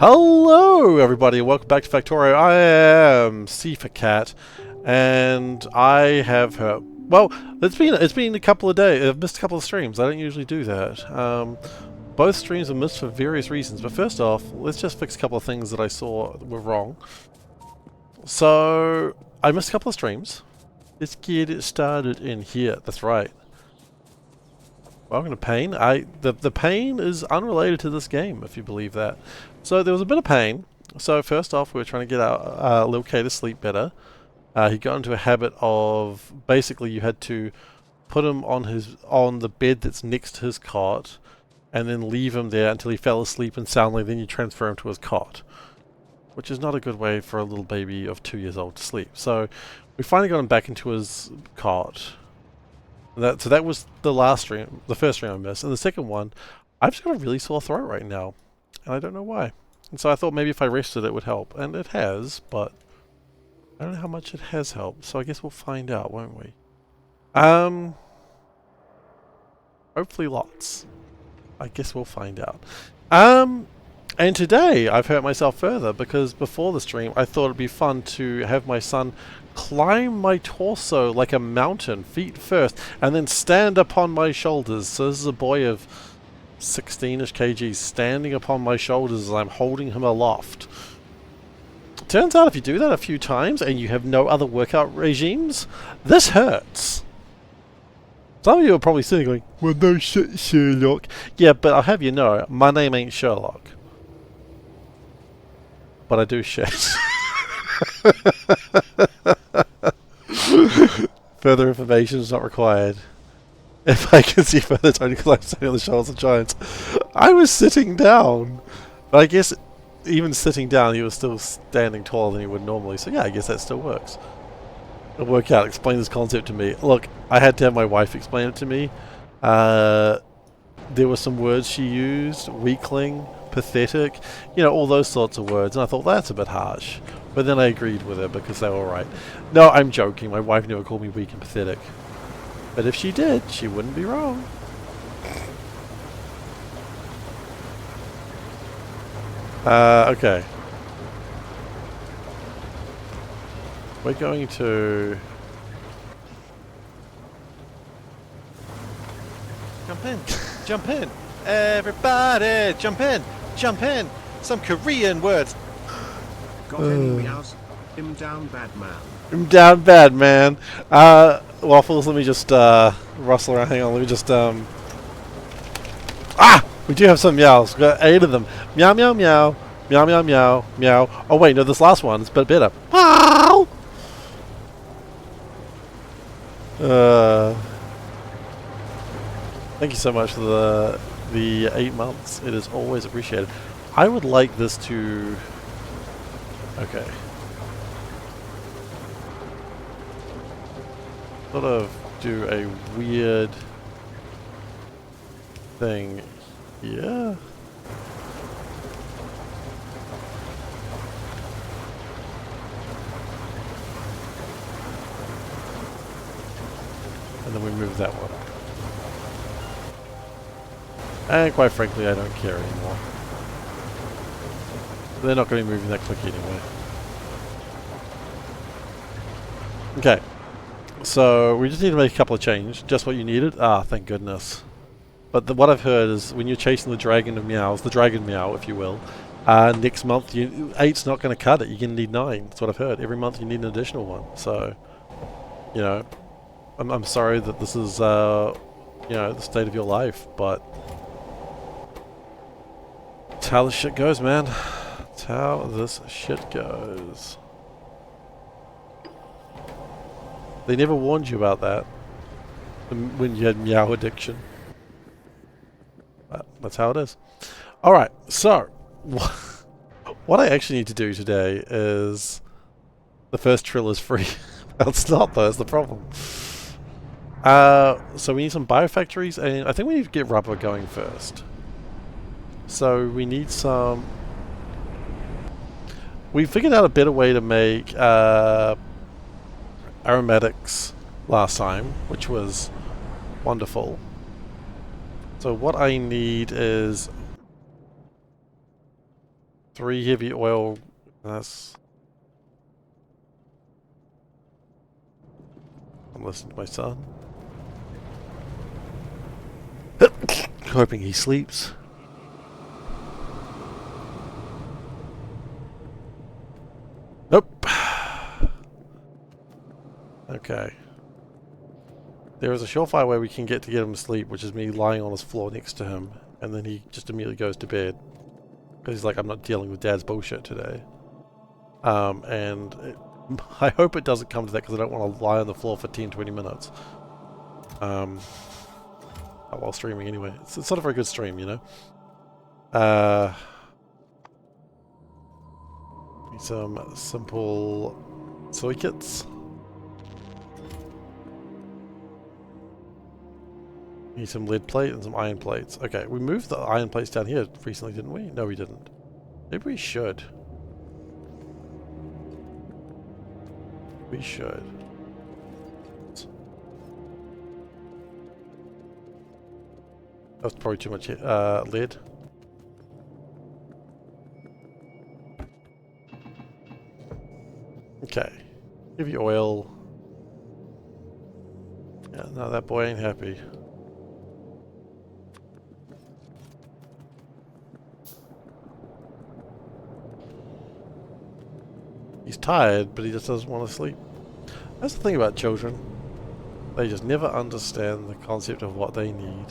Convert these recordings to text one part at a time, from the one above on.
Hello, everybody, and welcome back to Factorio. I am SeiferKatt, and I have well, it's been a couple of days. I've missed a couple of streams. I don't usually do that. Both streams are missed for various reasons. But first off, let's just fix a couple of things that I saw were wrong. So I missed a couple of streams. Let's get it started in here. That's right. Welcome to pain. The pain is unrelated to this game, if you believe that. So there was a bit of pain. So first off, we were trying to get our little K to sleep better. He got into a habit of basically you had to put him on the bed that's next to his cot, and then leave him there until he fell asleep and soundly. Then you transfer him to his cot, which is not a good way for a little baby of 2 years old to sleep. So we finally got him back into his cot. So that was the last stream, the first stream I missed. And the second one, I've just got a really sore throat right now, and I don't know why. And so I thought maybe if I rested it would help, and it has, but I don't know how much it has helped, so I guess we'll find out, won't we? Hopefully lots. I guess we'll find out. And today I've hurt myself further because before the stream I thought it'd be fun to have my son climb my torso like a mountain, feet first, and then stand upon my shoulders. So this is a boy of 16-ish kgs standing upon my shoulders as I'm holding him aloft. Turns out if you do that a few times and you have no other workout regimes, this hurts. Some of you are probably sitting going, well, no shit, Sherlock. Yeah, but I'll have you know, my name ain't Sherlock. But I do shit. Further information is not required. If I can see further, it's only because I'm standing on the shoulders of giants. I was sitting down. But I guess even sitting down, he was still standing taller than he would normally. So yeah, I guess that still works. It'll work out. Explain this concept to me. Look, I had to have my wife explain it to me. There were some words she used. Weakling, pathetic. You know, all those sorts of words. And I thought, that's a bit harsh. But then I agreed with her because they were right. No, I'm joking. My wife never called me weak and pathetic. But if she did, she wouldn't be wrong. Okay. We're going to... Jump in! Jump in! Everybody! Jump in! Jump in! Some Korean words! Got any meows? Him down bad man. I'm down bad, man. Waffles, let me just rustle around. Hang on, let me just we do have some meows. We've got 8 of them. Meow meow meow. Meow meow meow meow. Oh wait, no, this last one is a bit better. Meow. Thank you so much for the 8 months. It is always appreciated. I would like this to... Okay. Sort of do a weird thing here. And then we move that one. And quite frankly, I don't care anymore. They're not going to be moving that quick anyway. Okay. So we just need to make a couple of changes. Just what you needed. Ah, thank goodness. But what I've heard is when you're chasing the dragon of meows, the dragon meow, if you will, next month 8's not going to cut it. You're going to need 9. That's what I've heard. Every month you need an additional one. So, you know, I'm sorry that this is, you know, the state of your life, but it's how this shit goes, man. It's how this shit goes. They never warned you about that when you had meow addiction. But that's how it is. Alright, so what I actually need to do today is... The first trill is free. Well, it's not though, that's the problem. So we need some biofactories, and I think we need to get rubber going first. So we need some... We figured out a better way to make aromatics last time, which was wonderful. So what I need is 3 heavy oil. That's... I'm listening to my son. Hoping he sleeps. Nope. Okay. There is a surefire way we can get him to sleep, which is me lying on his floor next to him, and then he just immediately goes to bed. Because he's like, I'm not dealing with Dad's bullshit today. I hope it doesn't come to that, because I don't want to lie on the floor for 10-20 minutes. While streaming anyway. It's not a very good stream, you know? Some simple soy kits. Need some lead plate and some iron plates. Okay, we moved the iron plates down here recently, didn't we? No, we didn't. Maybe we should. We should. That's probably too much lead. Okay. Heavy oil. Yeah, no, that boy ain't happy. He's tired, but he just doesn't want to sleep. That's the thing about children. They just never understand the concept of what they need.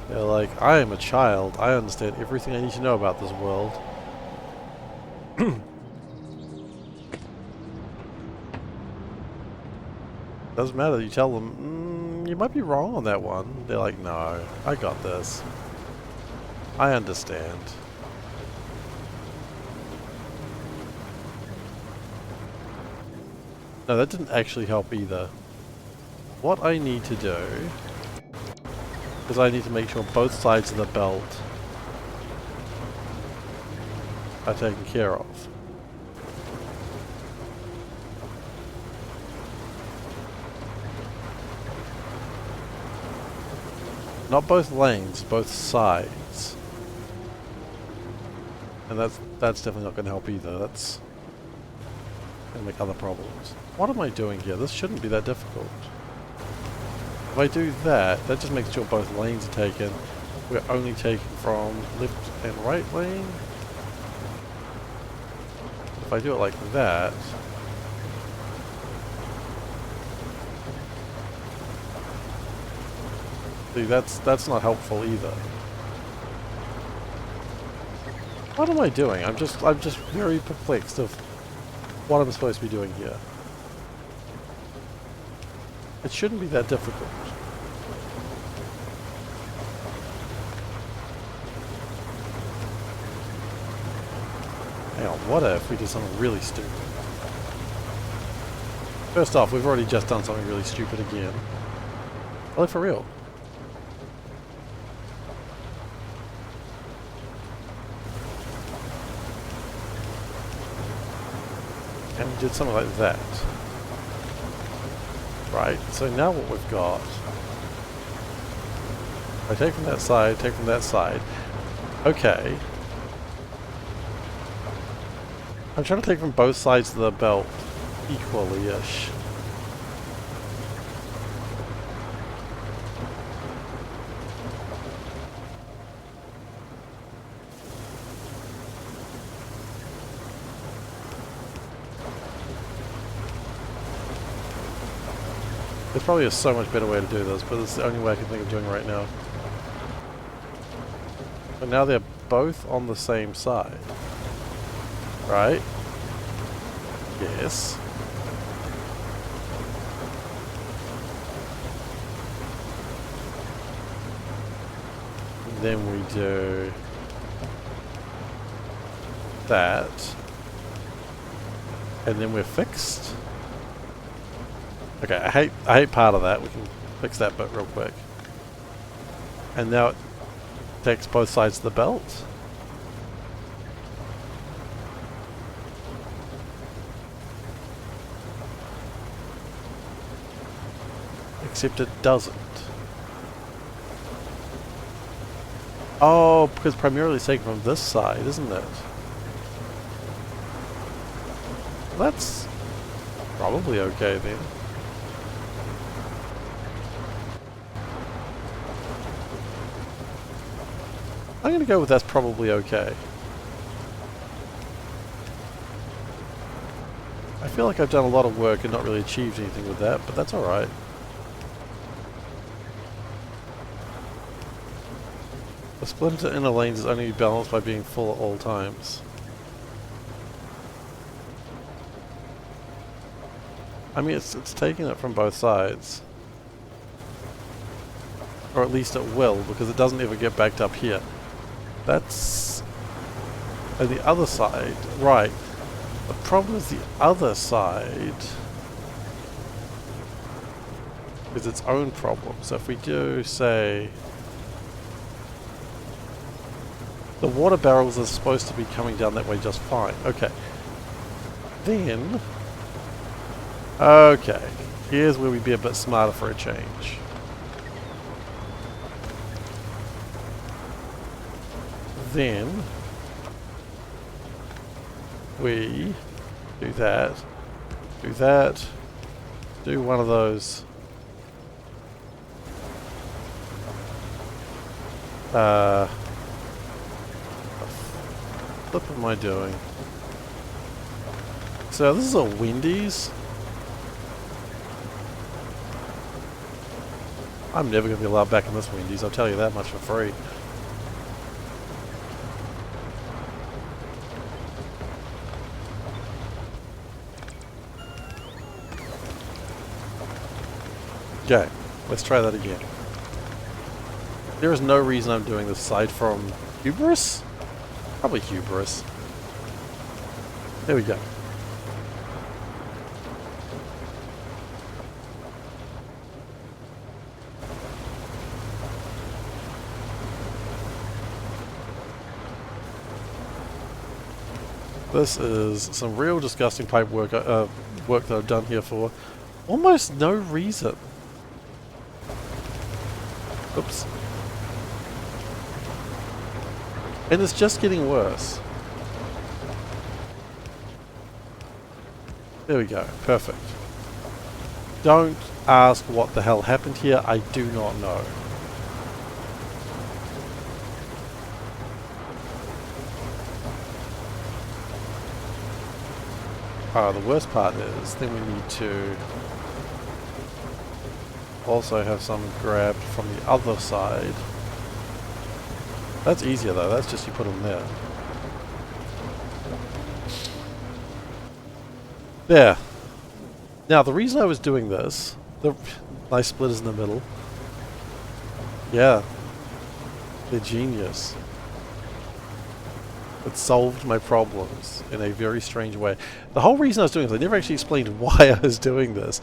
They're like, I am a child. I understand everything I need to know about this world. Doesn't matter. You tell them, you might be wrong on that one. They're like, no, I got this. I understand. No, that didn't actually help either. What I need to do is I need to make sure both sides of the belt are taken care of. Not both lanes, both sides. And that's definitely not going to help either. That's going to make other problems. What am I doing here? This shouldn't be that difficult. If I do that, that just makes sure both lanes are taken. We're only taking from left and right lane. If I do it like that, see, that's not helpful either. What am I doing? I'm just very perplexed of what I'm supposed to be doing here. It shouldn't be that difficult. Hang on, what if we did something really stupid? First off, we've already just done something really stupid again. Really, for real. And we did something like that. Right, so now what we've got... I take from that side, take from that side. Okay. I'm trying to take from both sides of the belt equally-ish. There's probably so much better way to do this, but it's the only way I can think of doing it right now. But now they're both on the same side. Right? Yes. And then we do that. And then we're fixed. Okay, I hate part of that. We can fix that bit real quick. And now it takes both sides of the belt. Except it doesn't. Oh, because primarily it's taken from this side, isn't it? That's probably okay then. I'm going to go with that's probably okay. I feel like I've done a lot of work and not really achieved anything with that, but that's alright. The split into inner lanes is only balanced by being full at all times. I mean, it's taking it from both sides. Or at least it will, because it doesn't ever get backed up here. That's... And the other side, right. The problem is the other side is its own problem. So if we do, say... The water barrels are supposed to be coming down that way just fine. Okay. Then... Okay. Here's where we'd be a bit smarter for a change. Then... we do that, do one of those. What am I doing? So this is a Wendy's. I'm never going to be allowed back in this Wendy's, I'll tell you that much for free. Okay, let's try that again. There is no reason I'm doing this aside from hubris? Probably hubris. There we go. This is some real disgusting pipe work, work that I've done here for almost no reason. Oops. And it's just getting worse. There we go. Perfect. Don't ask what the hell happened here. I do not know. The worst part is then we need to also have some grabbed from the other side. That's easier though, that's just you put them there. There. Now the reason I was doing this, the nice splitters in the middle. Yeah. They're genius. It solved my problems in a very strange way. The whole reason I was doing this, I never actually explained why I was doing this.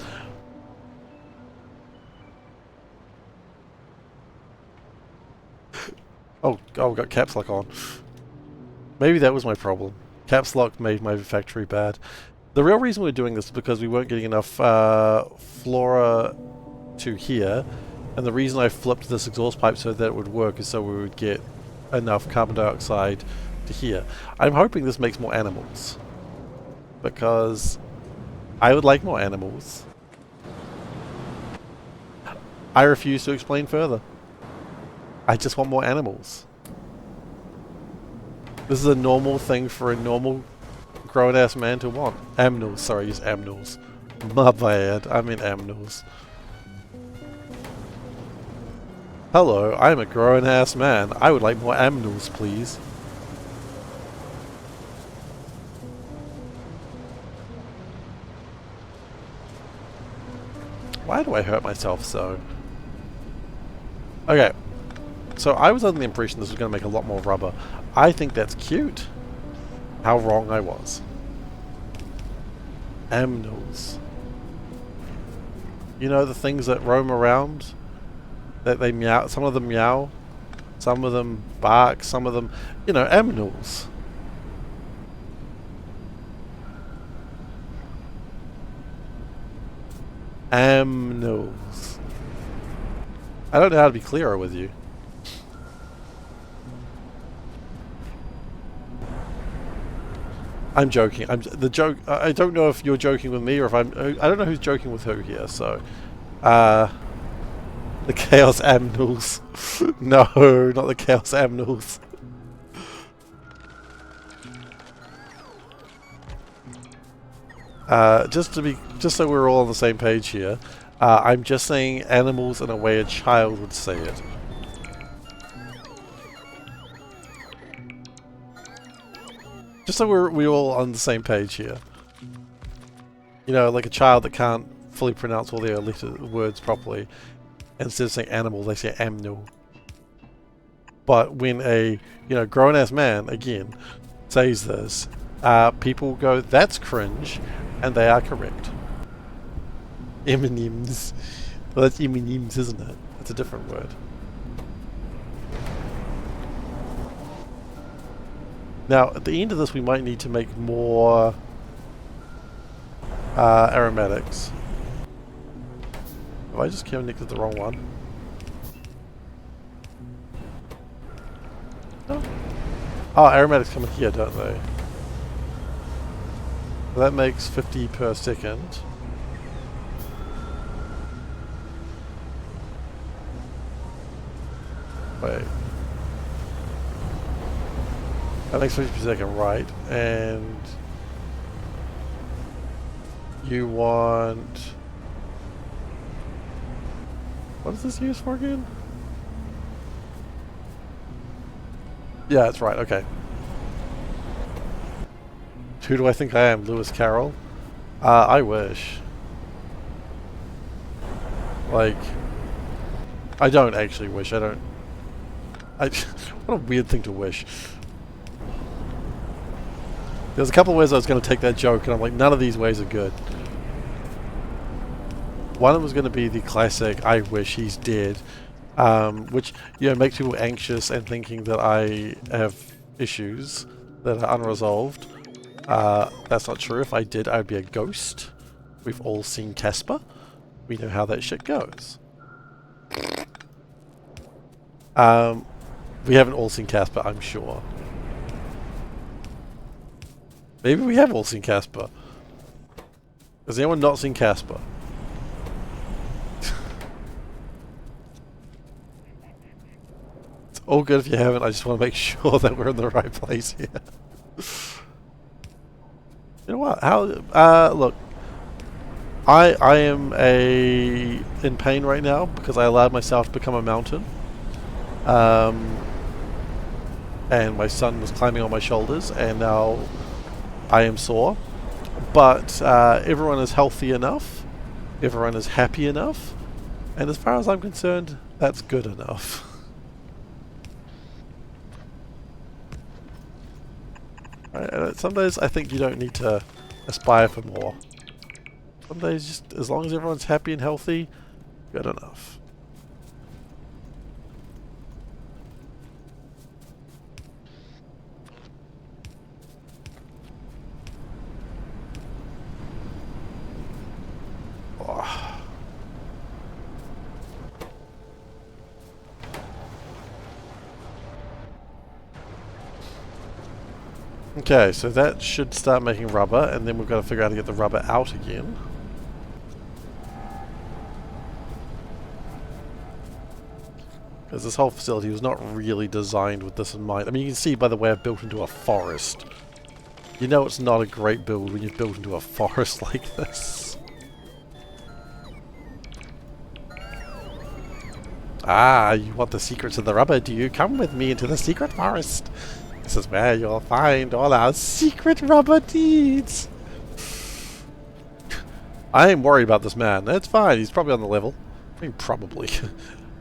Oh, got caps lock on. Maybe that was my problem. Caps lock made my factory bad. The real reason we're doing this is because we weren't getting enough flora to here, and the reason I flipped this exhaust pipe so that it would work is so we would get enough carbon dioxide to here. I'm hoping this makes more animals, because I would like more animals. I refuse to explain further. I just want more animals. This is a normal thing for a normal grown-ass man to want. Amnils, sorry, use amnils. My bad, I mean amnils. Hello, I'm a grown-ass man. I would like more amnils, please. Why do I hurt myself so? Okay. So I was under the impression this was going to make a lot more rubber. I think that's cute. How wrong I was. Amnils. You know, the things that roam around? That they meow. Some of them meow. Some of them bark. Some of them... You know, amnils. Amnils. I don't know how to be clearer with you. I'm joking. The joke. I don't know if you're joking with me or if I don't know who's joking with who here. So, the Chaos Amnals. No, not the Chaos Amnals. Just so we're all on the same page here, I'm just saying animals in a way a child would say it. Just so we're all on the same page here. You know, like a child that can't fully pronounce all their words properly. Instead of saying animal, they say amno. But when a, grown-ass man, again, says this, people go, that's cringe, and they are correct. M&M's. Well, that's M&M's, isn't it? That's a different word. Now, at the end of this, we might need to make more aromatics. Have I just connected the wrong one? No. Oh, aromatics come in here, don't they? So that makes 50 per second. Wait. That makes 50 per second, right? And you want... What is this used for again? Yeah, that's right, okay. Who do I think I am? Lewis Carroll? I wish. Like... I don't actually wish, I don't... what a weird thing to wish. There's a couple of ways I was going to take that joke, and I'm like, none of these ways are good. One of them was going to be the classic, I wish he's dead, which, makes people anxious and thinking that I have issues that are unresolved. That's not true. If I did, I'd be a ghost. We've all seen Casper. We know how that shit goes. We haven't all seen Casper, I'm sure. Maybe we have all seen Casper. Has anyone not seen Casper? It's all good if you haven't, I just want to make sure that we're in the right place here. You know what? Look. I am in pain right now because I allowed myself to become a mountain. And my son was climbing on my shoulders, and now I am sore. But everyone is healthy enough, everyone is happy enough, and as far as I'm concerned, that's good enough. Some days I think you don't need to aspire for more. Some days, just as long as everyone's happy and healthy, good enough. Oh. Okay, so that should start making rubber, and then we've got to figure out how to get the rubber out again. Because this whole facility was not really designed with this in mind. I mean, you can see by the way I've built into a forest. You know it's not a great build when you've built into a forest like this. Ah, you want the secrets of the rubber, do you? Come with me into the secret forest. This is where you'll find all our secret rubber deeds. I ain't worried about this man. It's fine. He's probably on the level. I mean, probably.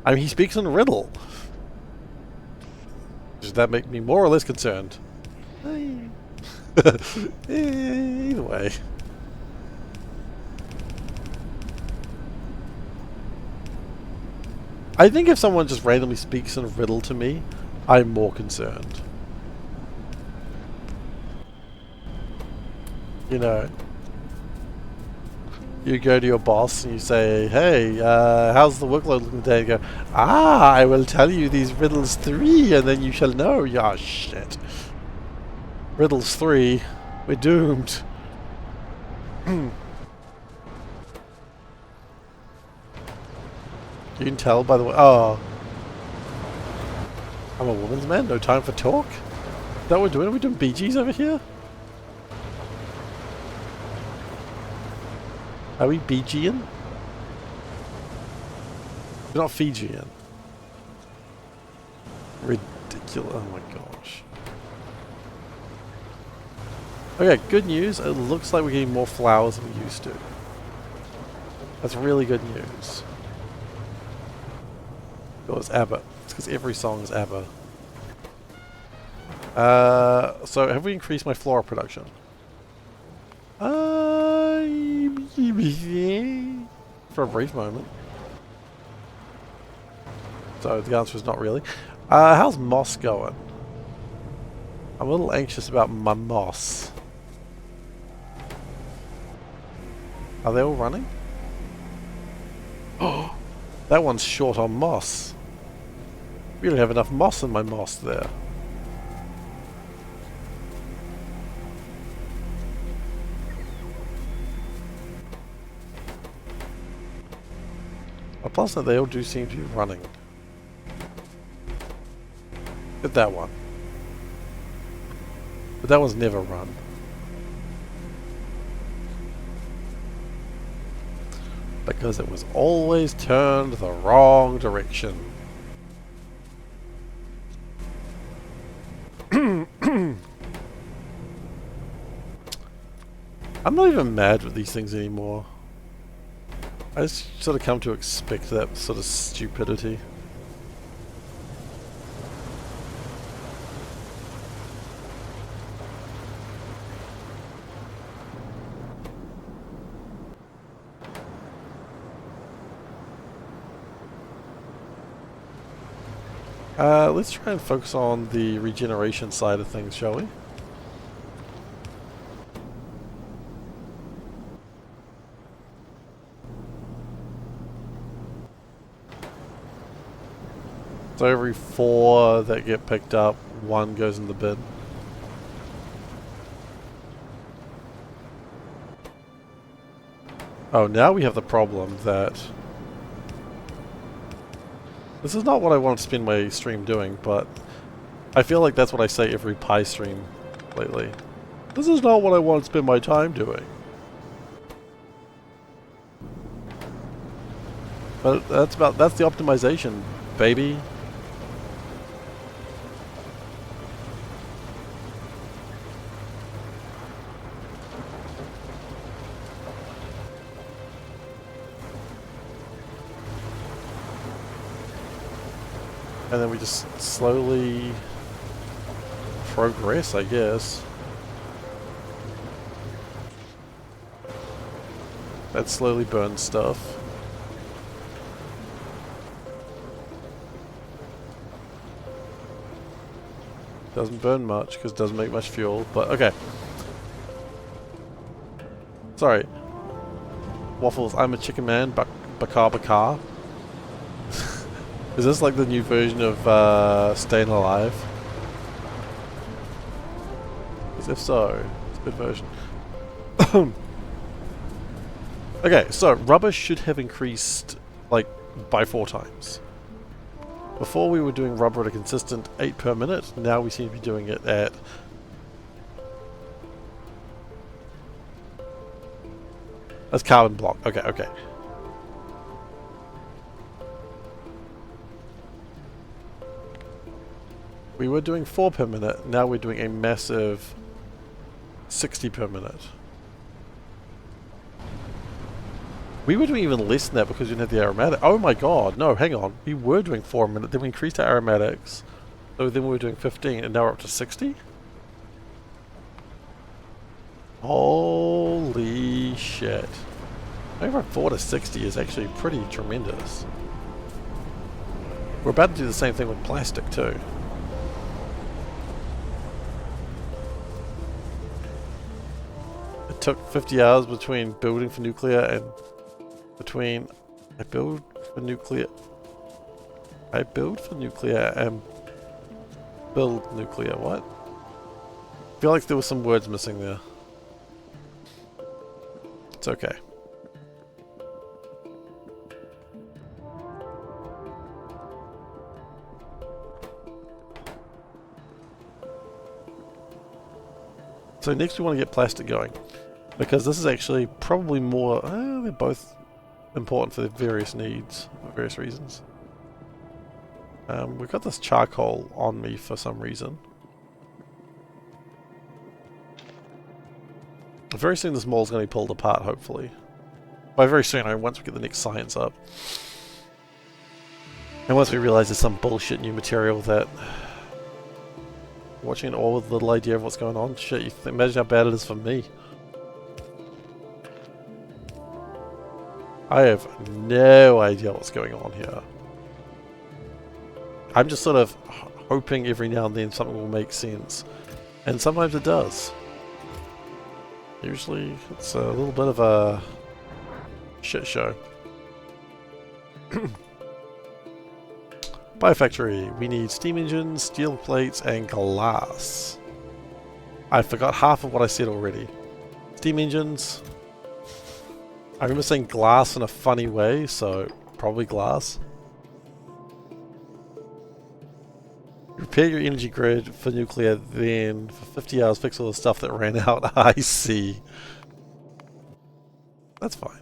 I mean, he speaks in riddle. Does that make me more or less concerned? Either way. I think if someone just randomly speaks in riddle to me, I'm more concerned. You know, you go to your boss and you say, hey, how's the workload looking today? And go, I will tell you these riddles 3 and then you shall know. Yeah, shit. Riddles 3. We're doomed. You can tell by the way. Oh. I'm a woman's man, no time for talk? Is that what we're doing? Are we doing Bee Gees over here? Are we Fijian? We're not Fijian. Ridiculous. Oh my gosh. Okay, good news. It looks like we're getting more flowers than we used to. That's really good news. Oh, it's ABBA. It's because every song is ABBA. So have we increased my flora production? For a brief moment. So the answer is not really. How's moss going? I'm a little anxious about my moss. Are they all running? Oh, that one's short on moss. We don't have enough moss in my moss there. Plus that they all do seem to be running. Get that one. But that one's never run. Because it was always turned the wrong direction. I'm not even mad with these things anymore. I just sort of come to expect that sort of stupidity. Let's try and focus on the regeneration side of things, shall we? So every 4 that get picked up, 1 goes in the bin. Oh, now we have the problem that... This is not what I want to spend my stream doing, but I feel like that's what I say every Pi stream lately. This is not what I want to spend my time doing. But that's the optimization, baby. And then we just slowly progress, I guess. That slowly burns stuff. Doesn't burn much because it doesn't make much fuel, but okay. Sorry. Waffles, I'm a chicken man, bakar bakar. Is this like the new version of Staying Alive? Because if so, it's a good version. Okay, so rubber should have increased like by 4 times. Before we were doing rubber at a consistent 8 per minute, now we seem to be doing it at... That's carbon block, okay, okay. We were doing 4 per minute, now we're doing a massive 60 per minute. We were doing even less than that because we didn't have the aromatic. Oh my god, no, hang on. We were doing 4 a minute, then we increased our aromatics. So then we were doing 15, and now we're up to 60? Holy shit. Going from 4 to 60 is actually pretty tremendous. We're about to do the same thing with plastic too. It took 50 hours between building for nuclear and between I build for nuclear and build nuclear. What? I feel like there were some words missing there. It's okay. So next we want to get plastic going, because this is actually probably more, they're both important for their various needs, for various reasons. We've got this charcoal on me for some reason. Very soon this mole's going to be pulled apart, hopefully. By very soon, I mean once we get the next science up. And once we realize there's some bullshit new material that... Watching it all with little idea of what's going on. Shit, you imagine how bad it is for me. I have no idea what's going on here. I'm just sort of hoping every now and then something will make sense. And sometimes it does. Usually it's a little bit of a shit show. Biofactory. We need steam engines, steel plates, and glass. I forgot half of what I said already. Steam engines. I remember saying glass in a funny way, so probably glass. Repair your energy grid for nuclear, then for 50 hours fix all the stuff that ran out. I see. That's fine.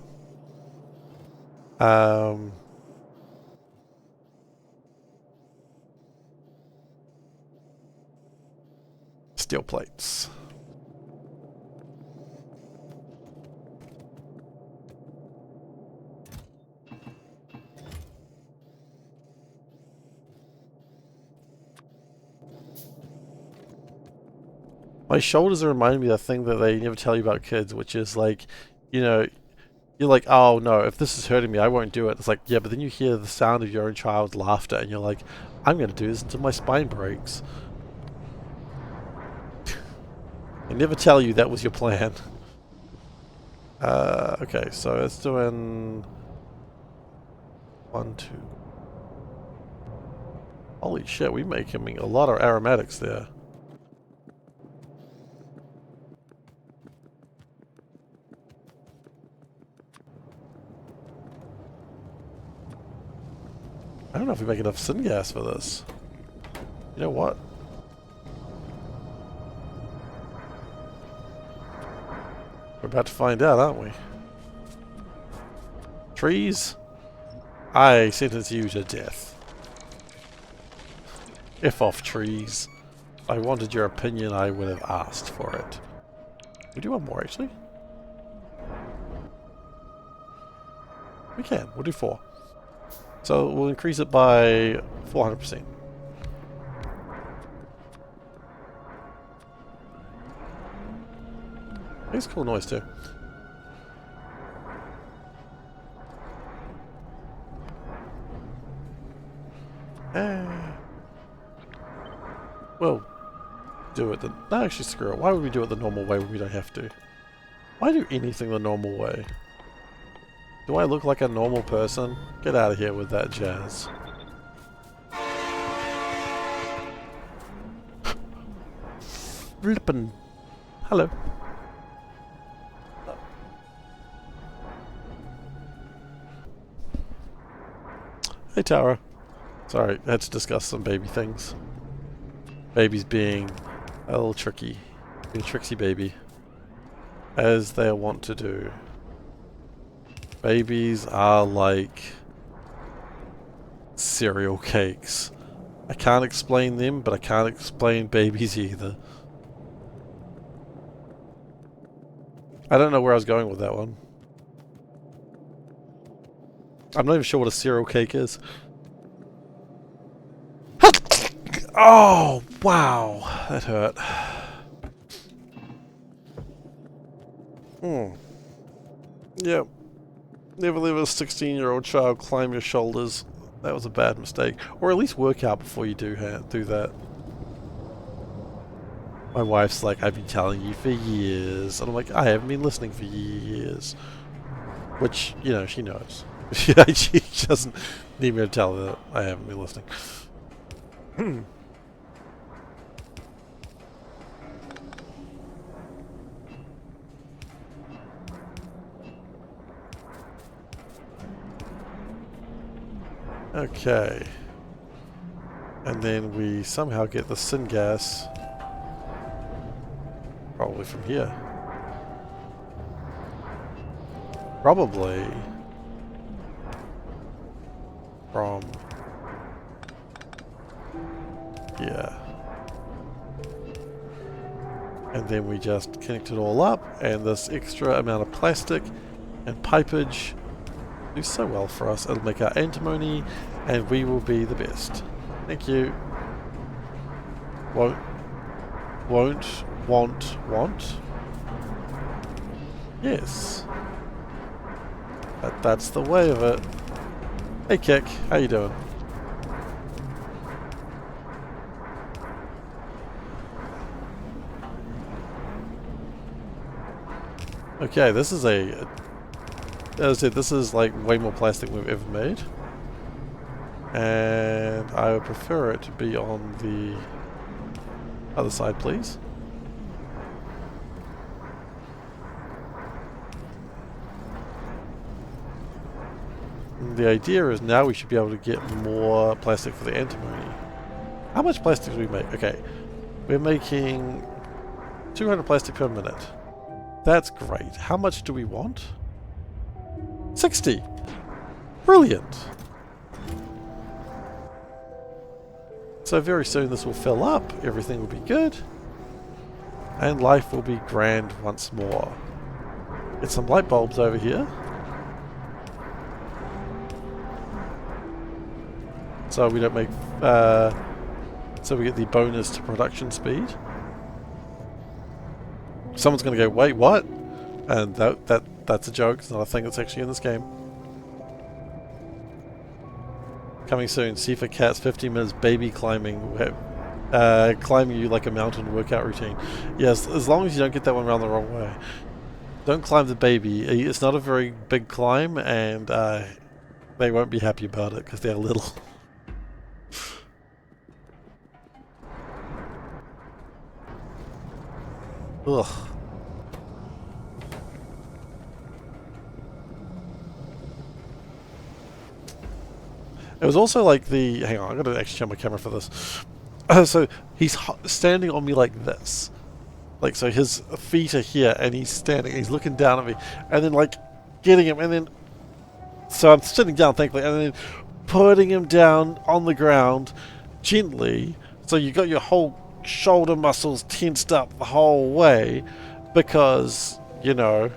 Steel plates. My shoulders are reminding me of the thing that they never tell you about kids, which is like, you know, you're like, oh no, if this is hurting me, I won't do it. It's like, yeah, but then you hear the sound of your own child's laughter and you're like, I'm going to do this until my spine breaks. They never tell you that was your plan. Okay, so it's doing 1, 2. Holy shit, we're making a lot of aromatics there. I don't know if we make enough syngas for this. You know what? We're about to find out, aren't we? Trees? I sentence you to death. F off, trees. If I wanted your opinion, I would have asked for it. We do one more, actually. We can. We'll do 4. So we'll increase it by 400%. Makes a cool noise too. Well, do it the... No, actually screw it. Why would we do it the normal way when we don't have to? Why do anything the normal way? Do I look like a normal person? Get out of here with that jazz. Flippin'. Hello. Hey Tara. Sorry, I had to discuss some baby things. Babies being a little tricky. Being a tricksy baby. As they want to do. Babies are like cereal cakes. I can't explain them, but I can't explain babies either. I don't know where I was going with that one. I'm not even sure what a cereal cake is. Oh, wow. That hurt. Yep. Never let a 16-year-old child climb your shoulders. That was a bad mistake. Or at least work out before you do that. My wife's like, I've been telling you for years. And I'm like, I haven't been listening for years. Which, you know, she knows. She doesn't need me to tell her that I haven't been listening. Okay. And then we somehow get the syngas probably from here. Probably from here. And then we just connect it all up, and this extra amount of plastic and pipage do so well for us. It'll make our antimony, and we will be the best. Thank you. Want. Yes. That's the way of it. Hey Kick, how you doing? Okay, this is as I said, this is like way more plastic than we've ever made. And I would prefer it to be on the other side, please. And the idea is now we should be able to get more plastic for the antimony. How much plastic do we make? Okay, we're making 200 plastic per minute. That's great. How much do we want? 60! Brilliant! So very soon this will fill up, everything will be good, and life will be grand once more. Get some light bulbs over here. So we don't make, so we get the bonus to production speed. Someone's going to go, wait, what? And that's a joke. It's not a thing that's actually in this game. Coming soon, SeiferKatt's 15 minutes baby climbing. Climbing you like a mountain workout routine. Yes, as long as you don't get that one around the wrong way. Don't climb the baby. It's not a very big climb, and they won't be happy about it because they're little. Ugh. It was also like the... Hang on, I'm going to actually turn my camera for this. So, he's standing on me like this. Like, so his feet are here, and he's standing, he's looking down at me. And then, like, getting him, and then... So I'm sitting down, thankfully, and then putting him down on the ground, gently. So you got your whole shoulder muscles tensed up the whole way. Because, you know,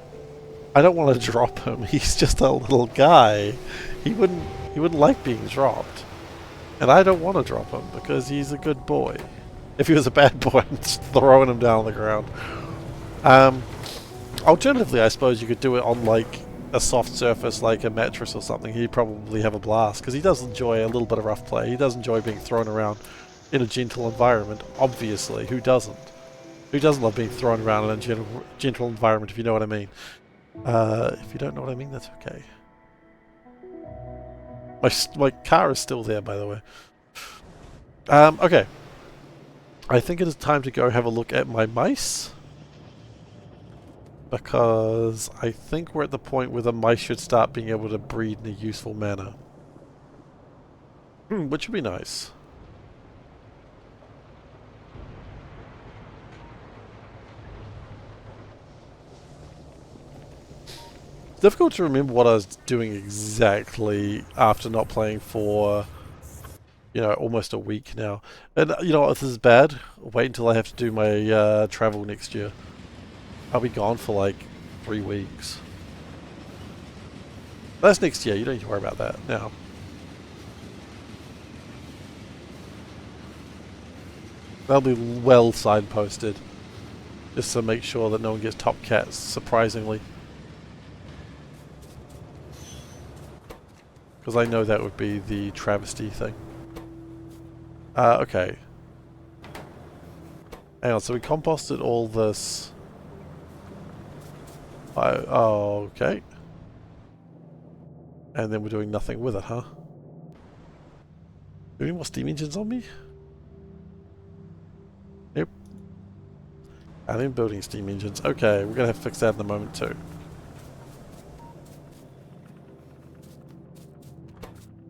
I don't want to drop him. He's just a little guy. He wouldn't like being dropped. And I don't want to drop him because he's a good boy. If he was a bad boy, I'm just throwing him down on the ground. Alternatively, I suppose you could do it on like a soft surface like a mattress or something. He'd probably have a blast because he does enjoy a little bit of rough play. He does enjoy being thrown around in a gentle environment, obviously. Who doesn't? Who doesn't love being thrown around in a gentle environment, if you know what I mean? If you don't know what I mean, that's okay. My car is still there, by the way. Okay. I think it is time to go have a look at my mice. Because I think we're at the point where the mice should start being able to breed in a useful manner. Which would be nice. It's difficult to remember what I was doing exactly after not playing for, you know, almost a week now. And you know what, if this is bad, wait until I have to do my travel next year. I'll be gone for like 3 weeks. That's next year, you don't need to worry about that now. That'll be well signposted. Just to make sure that no one gets top cats, surprisingly. Because I know that would be the travesty thing. Okay. Hang on, so we composted all this. Oh, okay. And then we're doing nothing with it, huh? Do any more steam engines on me? Yep. And then building steam engines. Okay, we're gonna have to fix that in a moment too.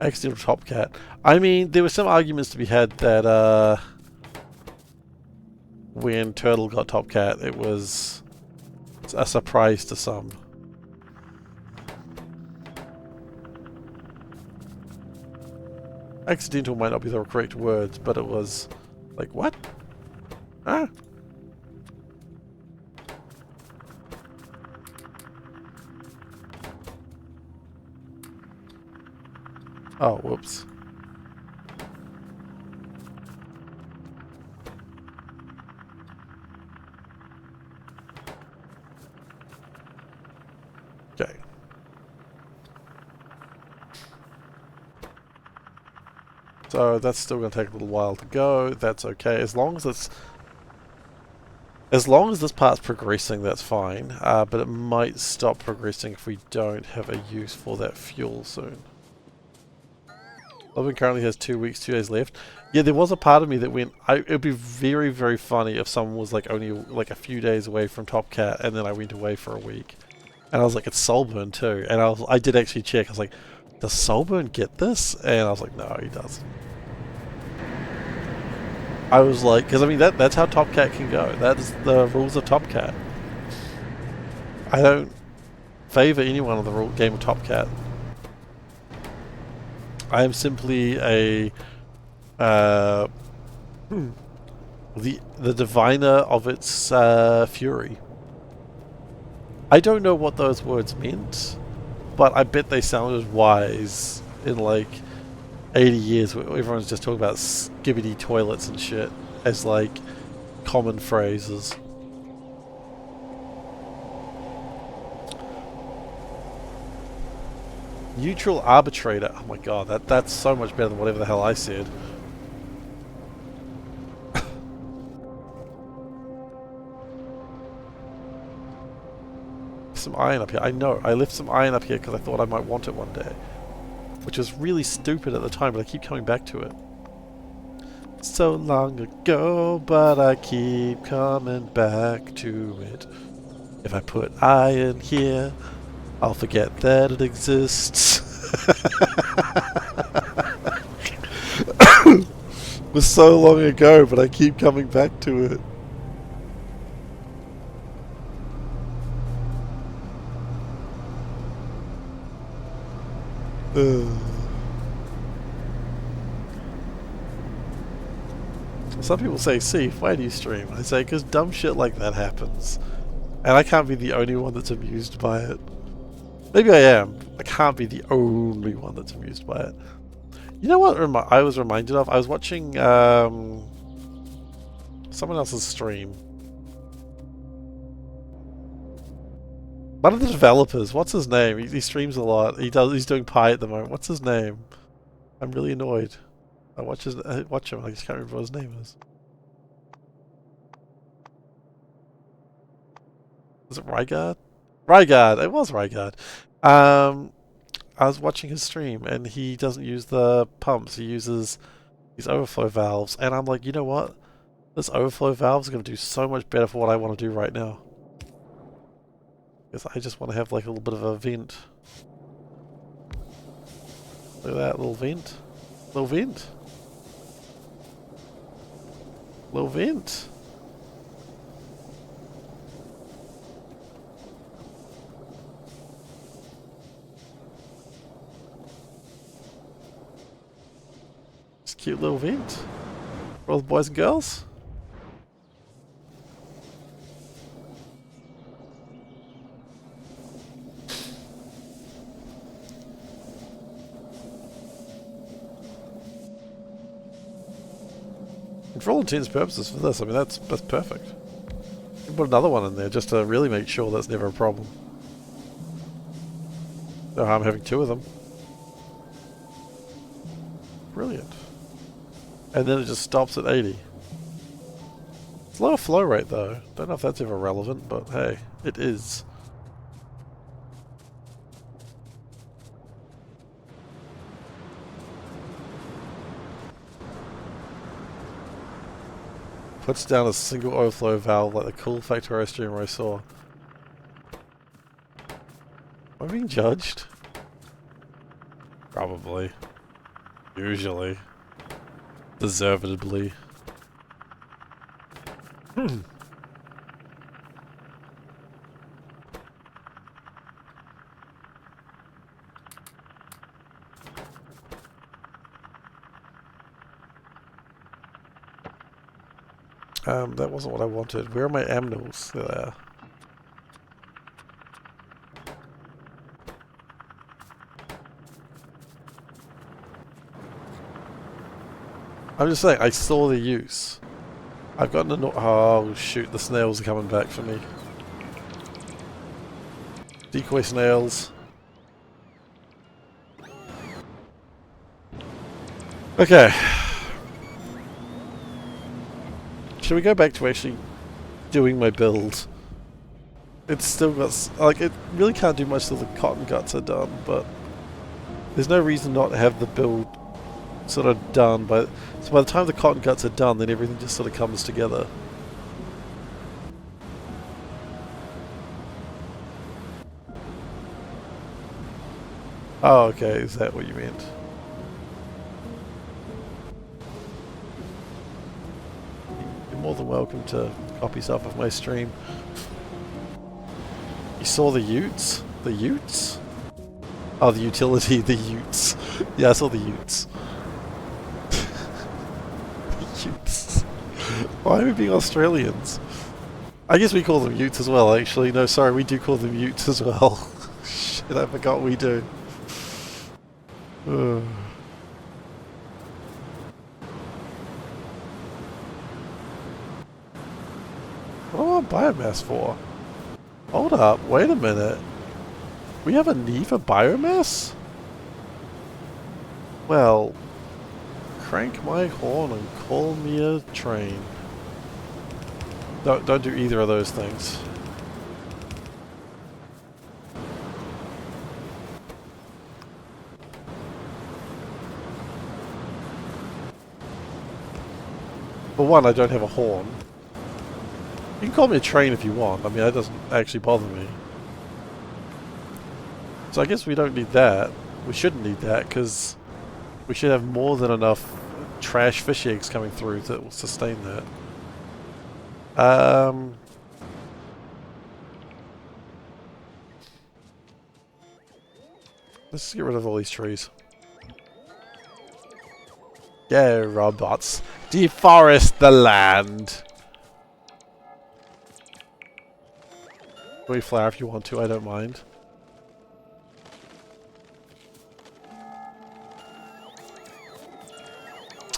Accidental Top Cat. I mean, there were some arguments to be had that when Turtle got Top Cat, it was a surprise to some. Accidental might not be the correct words, but it was like, what? Ah. Oh, whoops. Okay. So that's still going to take a little while to go. That's okay. As long as this part's progressing, that's fine. But it might stop progressing if we don't have a use for that fuel soon. Logan currently has 2 weeks, 2 days left. Yeah, there was a part of me that went, it would be very, very funny if someone was like only like a few days away from Top Cat and then I went away for a week. And I was like, it's Soulburn too. And I did actually check. I was like, does Soulburn get this? And I was like, no, he doesn't. I was like, because I mean, that's how Top Cat can go. That is the rules of Top Cat. I don't favour anyone on the game of Top Cat. I am simply a the diviner of its fury. I don't know what those words meant, but I bet they sounded wise in like 80 years where everyone's just talking about skibbity toilets and shit as like common phrases. Neutral arbitrator. Oh my god, that's so much better than whatever the hell I said. Some iron up here. I know. I left some iron up here because I thought I might want it one day. Which was really stupid at the time, but I keep coming back to it. So long ago, but I keep coming back to it. If I put iron here, I'll forget that it exists. It was so long ago, but I keep coming back to it. Some people say, Seif, why do you stream? I say, because dumb shit like that happens. And I can't be the only one that's amused by it. Maybe I am. I can't be the only one that's amused by it. You know what I was reminded of? I was watching someone else's stream. One of the developers. What's his name? He streams a lot. He's doing Pi at the moment. What's his name? I'm really annoyed. I watch him. I just can't remember what his name is. Was it Rygard? Rygard. It was Rygard. I was watching his stream and he doesn't use the pumps. He uses these overflow valves, and I'm like, you know what? This overflow valve is going to do so much better for what I want to do right now. Because I just want to have like a little bit of a vent. Look at that little vent. Little vent. Little vent. Just cute little vent. For all the boys and girls. And for all intents and purposes for this, I mean, that's perfect. You can put another one in there just to really make sure that's never a problem. No harm having two of them. Brilliant. And then it just stops at 80. It's lower flow rate though. Don't know if that's ever relevant, but hey, it is. Puts down a single overflow valve like the cool Factorio streamer I saw. Am I being judged? Probably. Usually. Deservedly. That wasn't what I wanted. Where are my aminals? There. I'm just saying, I saw the use. I've gotten a oh shoot, the snails are coming back for me. Decoy snails. Okay. Should we go back to actually doing my build? It's still got, like, it really can't do much till the cotton guts are done, but there's no reason not to have the build sort of done. So by the time the cotton guts are done, then everything just sort of comes together. Oh, okay, is that what you meant? You're more than welcome to copy stuff of my stream. You saw the utes? The utes? Oh, the utility, the utes. Yeah, I saw the utes. The utes. Why are we being Australians? I guess we call them utes as well, actually. No, sorry, we do call them utes as well. Shit, I forgot we do. What do I want biomass for? Hold up, wait a minute. We have a need for biomass? Well, crank my horn and call me a train. Don't do either of those things. For one, I don't have a horn. You can call me a train if you want. I mean, that doesn't actually bother me. So I guess we don't need that. We shouldn't need that, because we should have more than enough trash fish eggs coming through that will sustain that. Let's just get rid of all these trees. Yeah, robots. Deforest the land! Flower if you want to, I don't mind.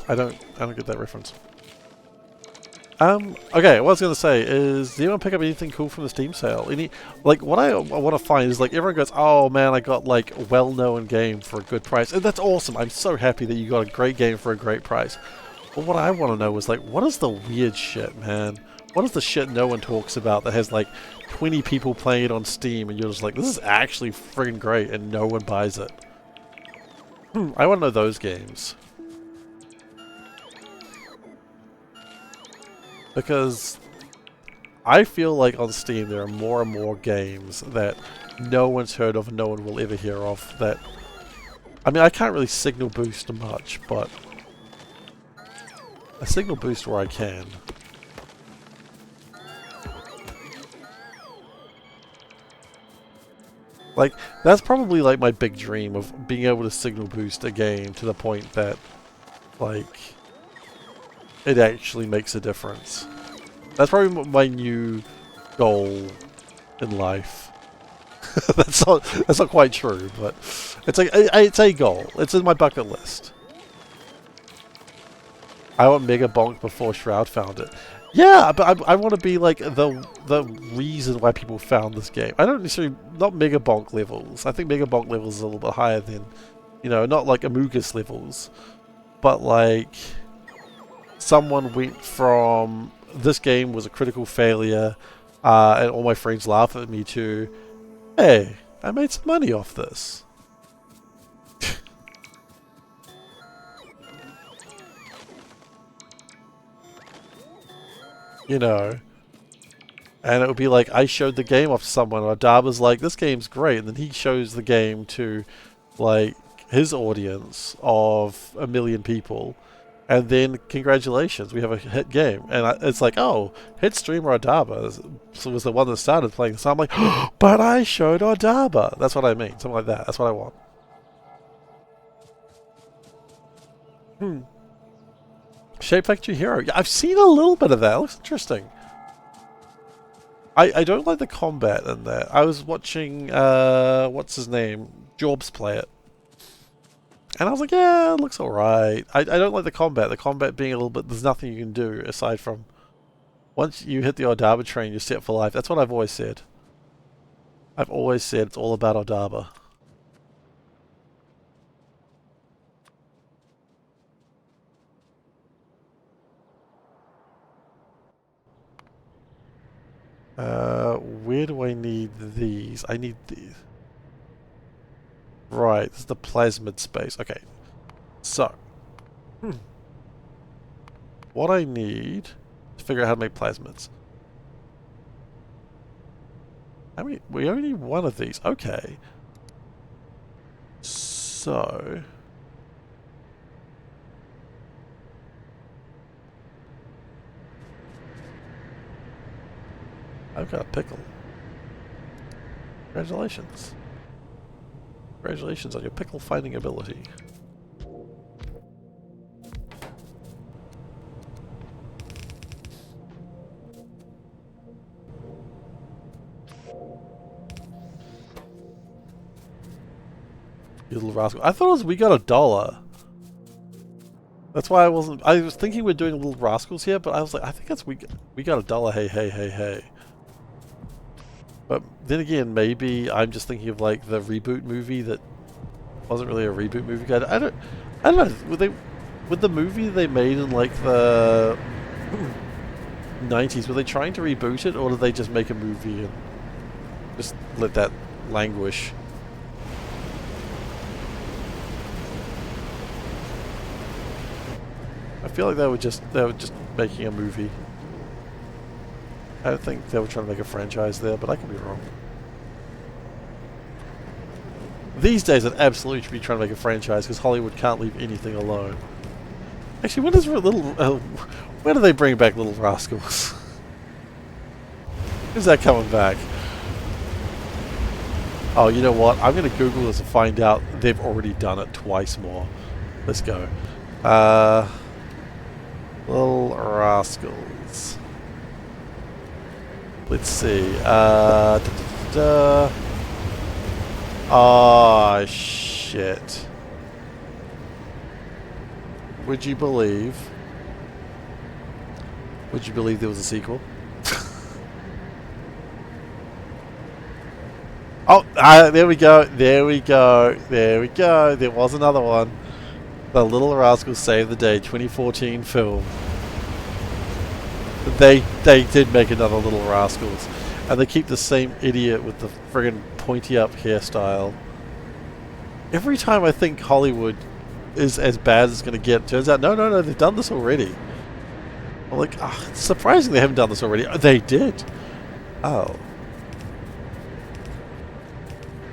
I don't get that reference. Okay, what I was gonna say is, did anyone pick up anything cool from the Steam sale? Like, what I want to find is, like, everyone goes, oh man, I got, like, a well-known game for a good price. And that's awesome, I'm so happy that you got a great game for a great price. But what I want to know is, like, what is the weird shit, man? What is the shit no one talks about that has, like, 20 people playing it on Steam and you're just like, this is actually friggin' great, and no one buys it? I want to know those games. Because I feel like on Steam there are more and more games that no one's heard of and no one will ever hear of that... I mean, I can't really signal boost much, but I signal boost where I can. Like, that's probably like my big dream of being able to signal boost a game to the point that, like, it actually makes a difference. That's probably my new goal in life. that's not quite true, but it's a goal. It's in my bucket list. I want Mega Bonk before Shroud found it. Yeah, but I want to be like the reason why people found this game. I don't necessarily, not Mega Bonk levels. I think Mega Bonk levels is a little bit higher than, you know, not like Amogus levels, but like someone went from this game was a critical failure, and all my friends laugh at me, to, hey, I made some money off this. You know, and it would be like, I showed the game off to someone, or Darba's like, this game's great, and then he shows the game to, like, his audience of 1 million people, and then congratulations, we have a hit game. And it's like, oh, hit streamer Odaba was the one that started playing. So I'm like, oh, but I showed Odaba. That's what I mean. Something like that. That's what I want. Shape Factory Hero. Yeah, I've seen a little bit of that. It looks interesting. I don't like the combat in that. I was watching, what's his name? Jorbs play it. And I was like, yeah, it looks alright. I don't like the combat. The combat being a little bit... There's nothing you can do aside from... Once you hit the Odaba train, you're set for life. That's what I've always said. I've always said it's all about Odaba. Where do I need these? I need these. Right, this is the plasmid space. Okay. So. What I need to figure out how to make plasmids. How many? We only need one of these. Okay. So. I've got a pickle. Congratulations. Congratulations on your pickle finding ability. You little rascal. I thought it was we got $1. That's why I wasn't... I was thinking we're doing little rascals here, but I was like, I think that's we got $1. Hey, hey, hey, hey. But then again, maybe I'm just thinking of like the reboot movie that wasn't really a reboot movie. I don't know. With the movie they made in like the 90s, were they trying to reboot it, or did they just make a movie and just let that languish? I feel like they were just making a movie. I don't think they were trying to make a franchise there, but I could be wrong. These days, I'd absolutely should be trying to make a franchise because Hollywood can't leave anything alone. Actually, when does when do they bring back Little Rascals? When's that coming back? Oh, you know what? I'm going to Google this and find out they've already done it twice more. Let's go. Little Rascals. Let's see. Oh, shit. Would you believe there was a sequel? Oh, there we go. There we go. There we go. There was another one. The Little Rascals Save the Day 2014 film. They did make another Little Rascals, and they keep the same idiot with the friggin' pointy up hairstyle. Every time I think Hollywood is as bad as it's going to get, it turns out no, they've done this already. I'm like, it's surprising they haven't done this already. Oh, they did. Oh.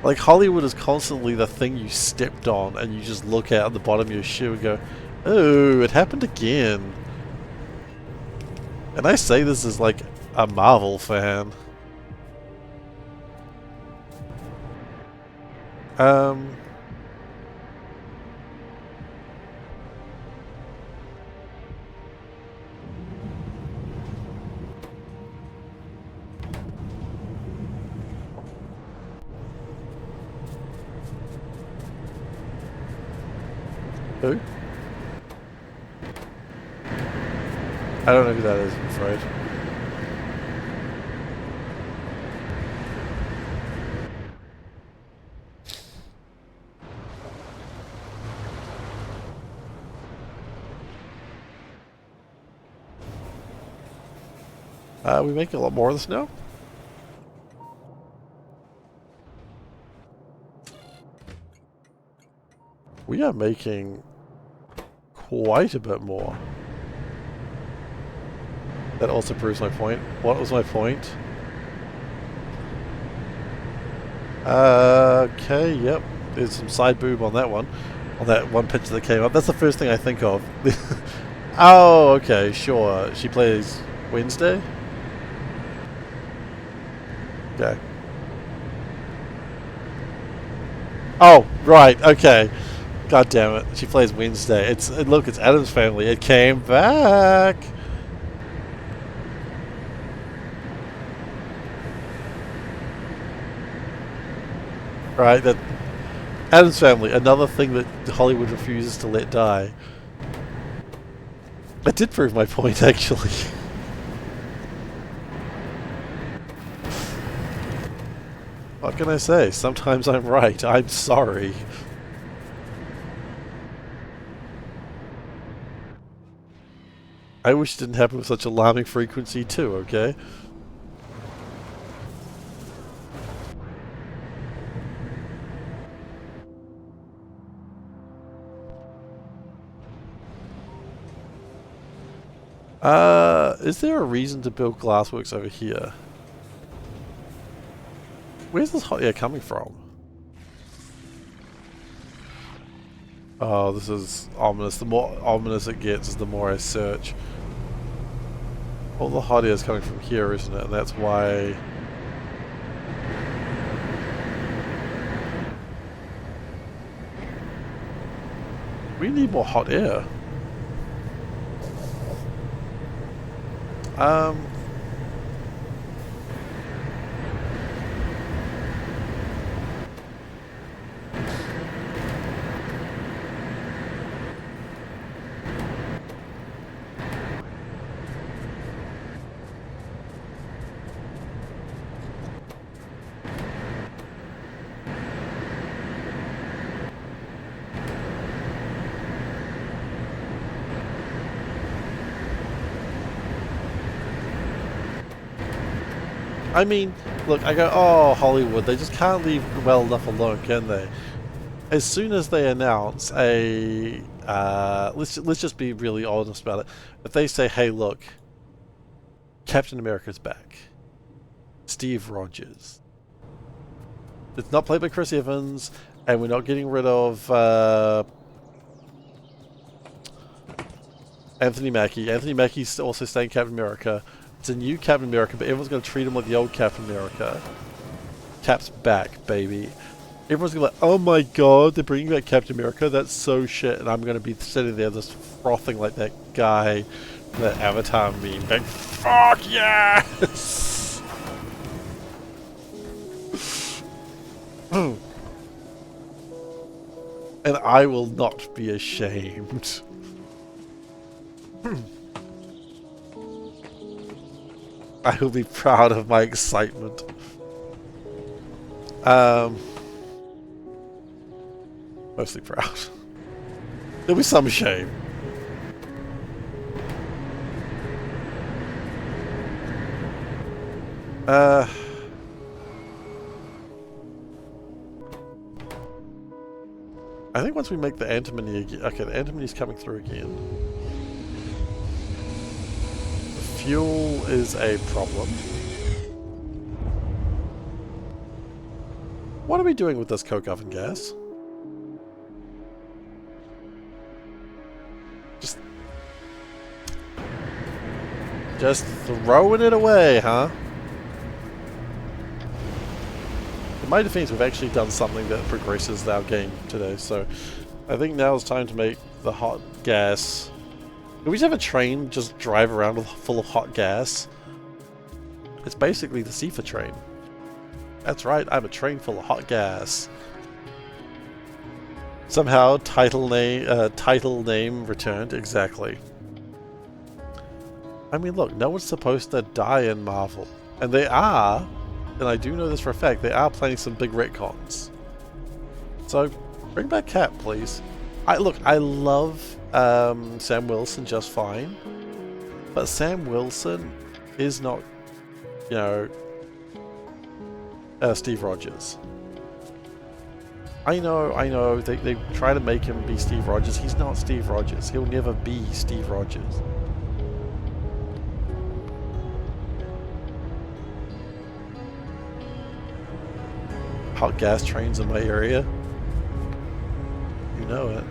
Like, Hollywood is constantly the thing you stepped on and you just look at the bottom of your shoe and go, oh, it happened again. And I say this as like a Marvel fan. Who? I don't know who that is, I'm afraid. We make a lot more of this now. We are making quite a bit more. That also proves my point. What was my point? Okay, yep. There's some side boob on that one. On that one picture that came up. That's the first thing I think of. Oh, okay, sure. She plays Wednesday? Okay. Oh, right, okay. God damn it. She plays Wednesday. Look, it's Adam's Family. It came back. Right, that Adam's Family, another thing that Hollywood refuses to let die. That did prove my point, actually. What can I say? Sometimes I'm right. I'm sorry. I wish it didn't happen with such alarming frequency too, okay? Is there a reason to build glassworks over here? Where's this hot air coming from? Oh, this is ominous. The more ominous it gets, the more I search. All the hot air is coming from here, isn't it? And that's why... We need more hot air. I mean, look, I go, oh, Hollywood, they just can't leave well enough alone, can they? As soon as they announce a, let's just be really honest about it. If they say, hey, look, Captain America's back, Steve Rogers. It's not played by Chris Evans, and we're not getting rid of Anthony Mackie. Anthony Mackie's also staying Captain America. It's a new Captain America, but everyone's going to treat him like the old Captain America. Cap's back, baby. Everyone's going to be like, oh my god, they're bringing back Captain America? That's so shit. And I'm going to be sitting there just frothing like that guy, that Avatar meme. Going, fuck yes! And I will not be ashamed. I will be proud of my excitement. Mostly proud. There'll be some shame. I think once we make the antimony again... Okay, the antimony's coming through again. Fuel is a problem. What are we doing with this coke oven gas? Just throwing it away, huh? In my defense, we've actually done something that progresses our game today, so I think now is time to make the hot gas. Can we just have a train just drive around full of hot gas? It's basically the SeiferKatt train. That's right, I have a train full of hot gas. Somehow, title name returned, exactly. I mean, look, no one's supposed to die in Marvel. And they are, and I do know this for a fact, they are planning some big retcons. So, bring back Cap, please. Look, I love Sam Wilson just fine, but Sam Wilson is not, you know, Steve Rogers. I know, they try to make him be Steve Rogers. He's not Steve Rogers. He'll never be Steve Rogers. Hot gas trains in my area. know it.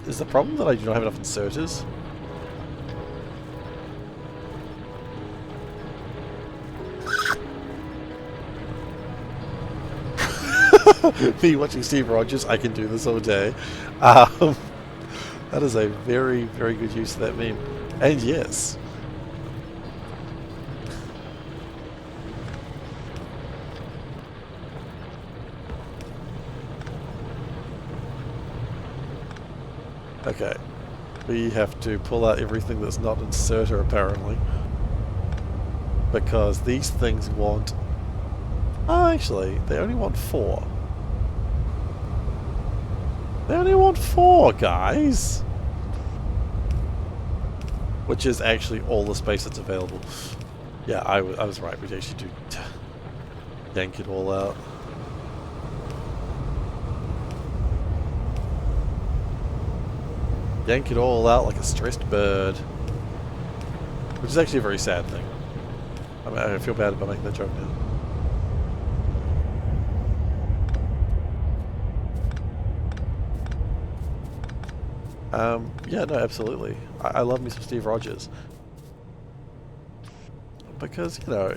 Is the problem that I do not have enough inserters? Me watching Steve Rogers, I can do this all day. That is a very, very good use of that meme. And yes. Okay. We have to pull out everything that's not inserter, apparently. Because these things want... Oh, actually, they only want 4. They only want 4, guys! Which is actually all the space that's available. Yeah, I was right. We'd actually do... yank it all out. Yank it all out like a stressed bird. Which is actually a very sad thing. I mean, I feel bad about making that joke now. Yeah, no, absolutely. I love me some Steve Rogers. Because, you know,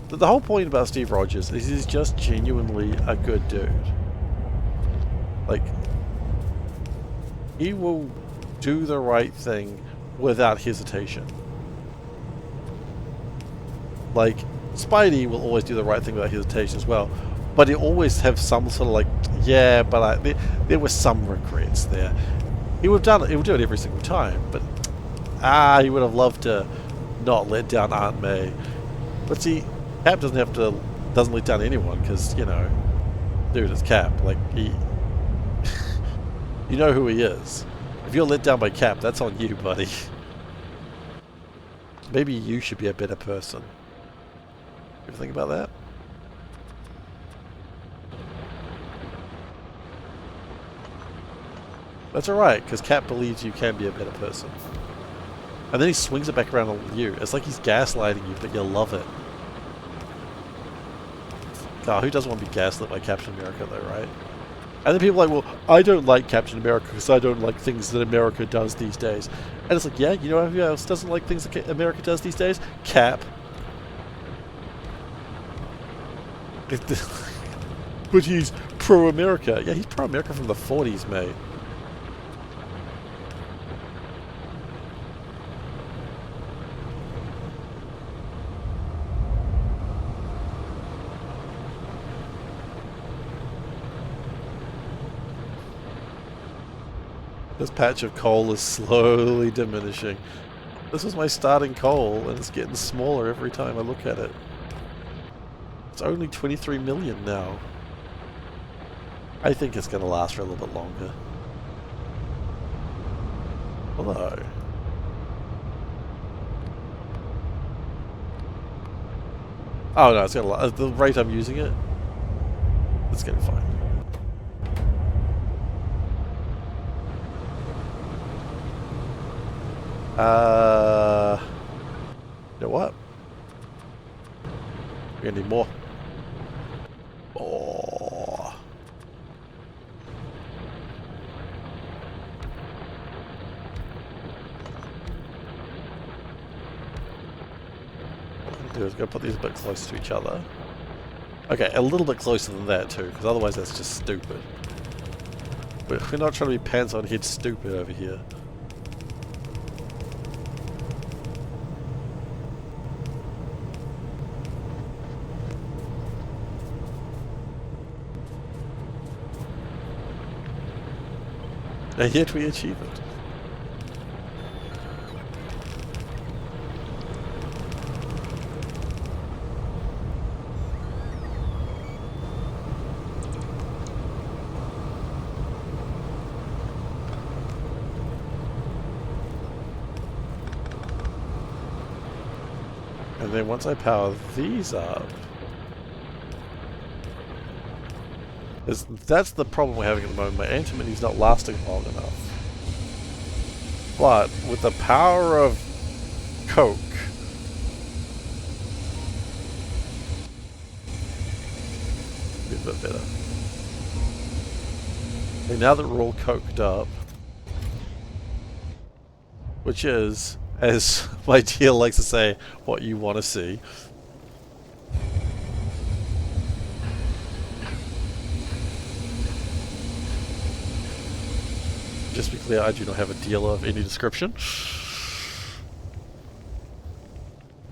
the whole point about Steve Rogers is he's just genuinely a good dude. Like, he will do the right thing without hesitation. Like, Spidey will always do the right thing without hesitation as well. But he'll always have some sort of like, yeah, but there were some regrets there. He would have done it. He would do it every single time, but he would have loved to not let down Aunt May. But see, Cap doesn't let down anyone because, you know, dude, it's Cap. Like, he, you know who he is. If you're let down by Cap, that's on you, buddy. Maybe you should be a better person. You ever think about that? That's alright, because Cap believes you can be a better person. And then he swings it back around on you. It's like he's gaslighting you, but you'll love it. God, who doesn't want to be gaslit by Captain America though, right? And then people are like, well, I don't like Captain America because I don't like things that America does these days. And it's like, yeah, you know who else doesn't like things that America does these days? Cap. But he's pro-America. Yeah, he's pro-America from the 40s, mate. This patch of coal is slowly diminishing. This was my starting coal, and it's getting smaller every time I look at it. It's only 23 million now. I think it's going to last for a little bit longer. Hello. Oh no, it's going to last. At the rate I'm using it, it's going to be fine. You know what? We're gonna need more. Oh. What I'm gonna do is go put these a bit closer to each other. Okay, a little bit closer than that too, because otherwise that's just stupid. We're not trying to be pants on head stupid over here. And yet we achieve it. And then once I power these up, that's the problem we're having at the moment. My antimony's not lasting long enough. But with the power of Coke, bit better. And now that we're all coked up, which is, as my dear likes to say, what you want to see. Just to be clear, I do not have a deal of any description.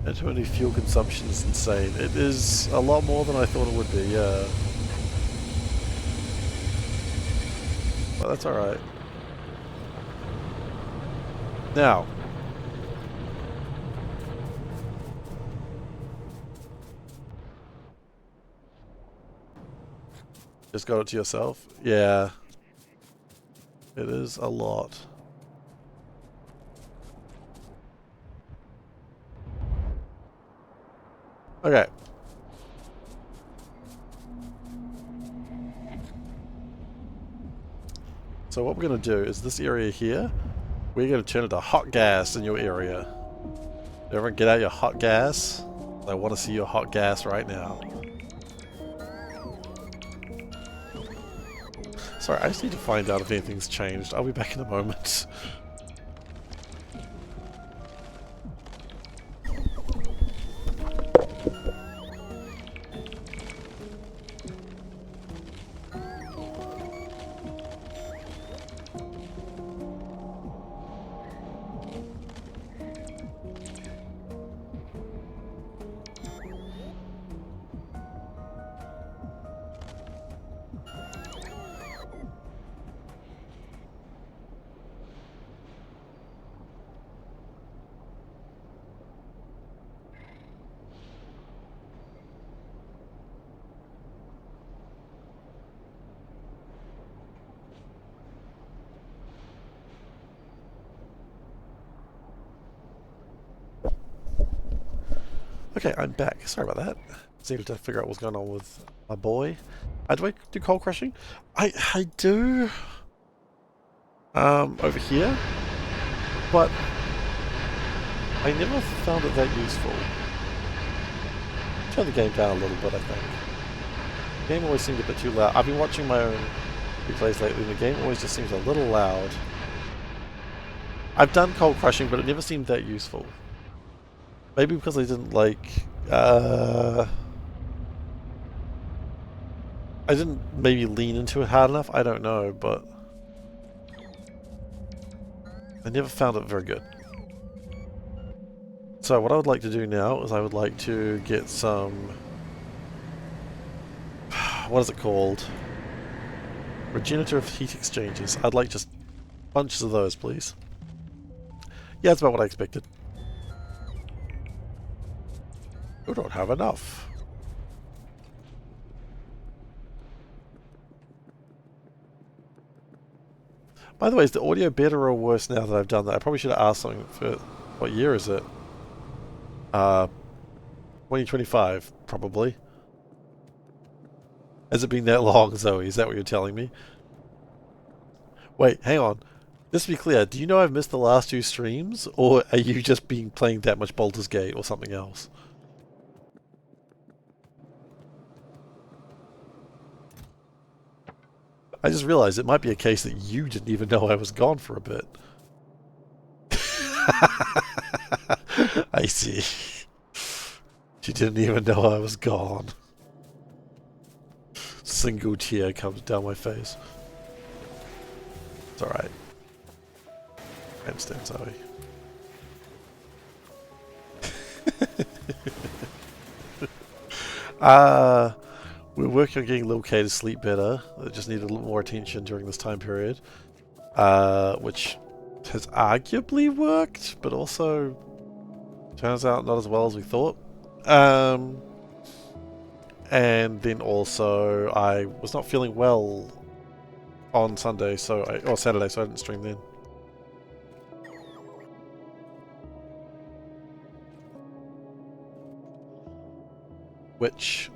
And too many fuel consumption is insane. It is a lot more than I thought it would be, yeah. But that's alright. Now. Just got it to yourself? Yeah. It is a lot. Okay. So what we're going to do is this area here, we're going to turn it to hot gas in your area. Everyone get out your hot gas. I want to see your hot gas right now. Sorry, I just need to find out if anything's changed. I'll be back in a moment. Okay, I'm back. Sorry about that. Just needed to figure out what's going on with my boy. Do I do coal crushing? I do. Over here. But I never found it that useful. Turn the game down a little bit, I think. The game always seemed a bit too loud. I've been watching my own replays lately and the game always just seems a little loud. I've done coal crushing, but it never seemed that useful. Maybe because I didn't like, I didn't maybe lean into it hard enough, I don't know, but I never found it very good. So what I would like to do now is I would like to get some, what is it called? Regenerative heat exchangers. I'd like just bunches of those, please. Yeah, that's about what I expected. We don't have enough. By the way, is the audio better or worse now that I've done that? I probably should have asked something for... What year is it? 2025, probably. Has it been that long, Zoe? Is that what you're telling me? Wait, hang on. Just to be clear, do you know I've missed the last 2 streams? Or are you just playing that much Baldur's Gate or something else? I just realized it might be a case that you didn't even know I was gone for a bit. I see. You didn't even know I was gone. Single tear comes down my face. It's alright. I understand, Zoe. We're working on getting Lil K to sleep better. It just needed a little more attention during this time period. Which has arguably worked, but also turns out not as well as we thought. And then also I was not feeling well on Sunday, or Saturday, so I didn't stream then. Which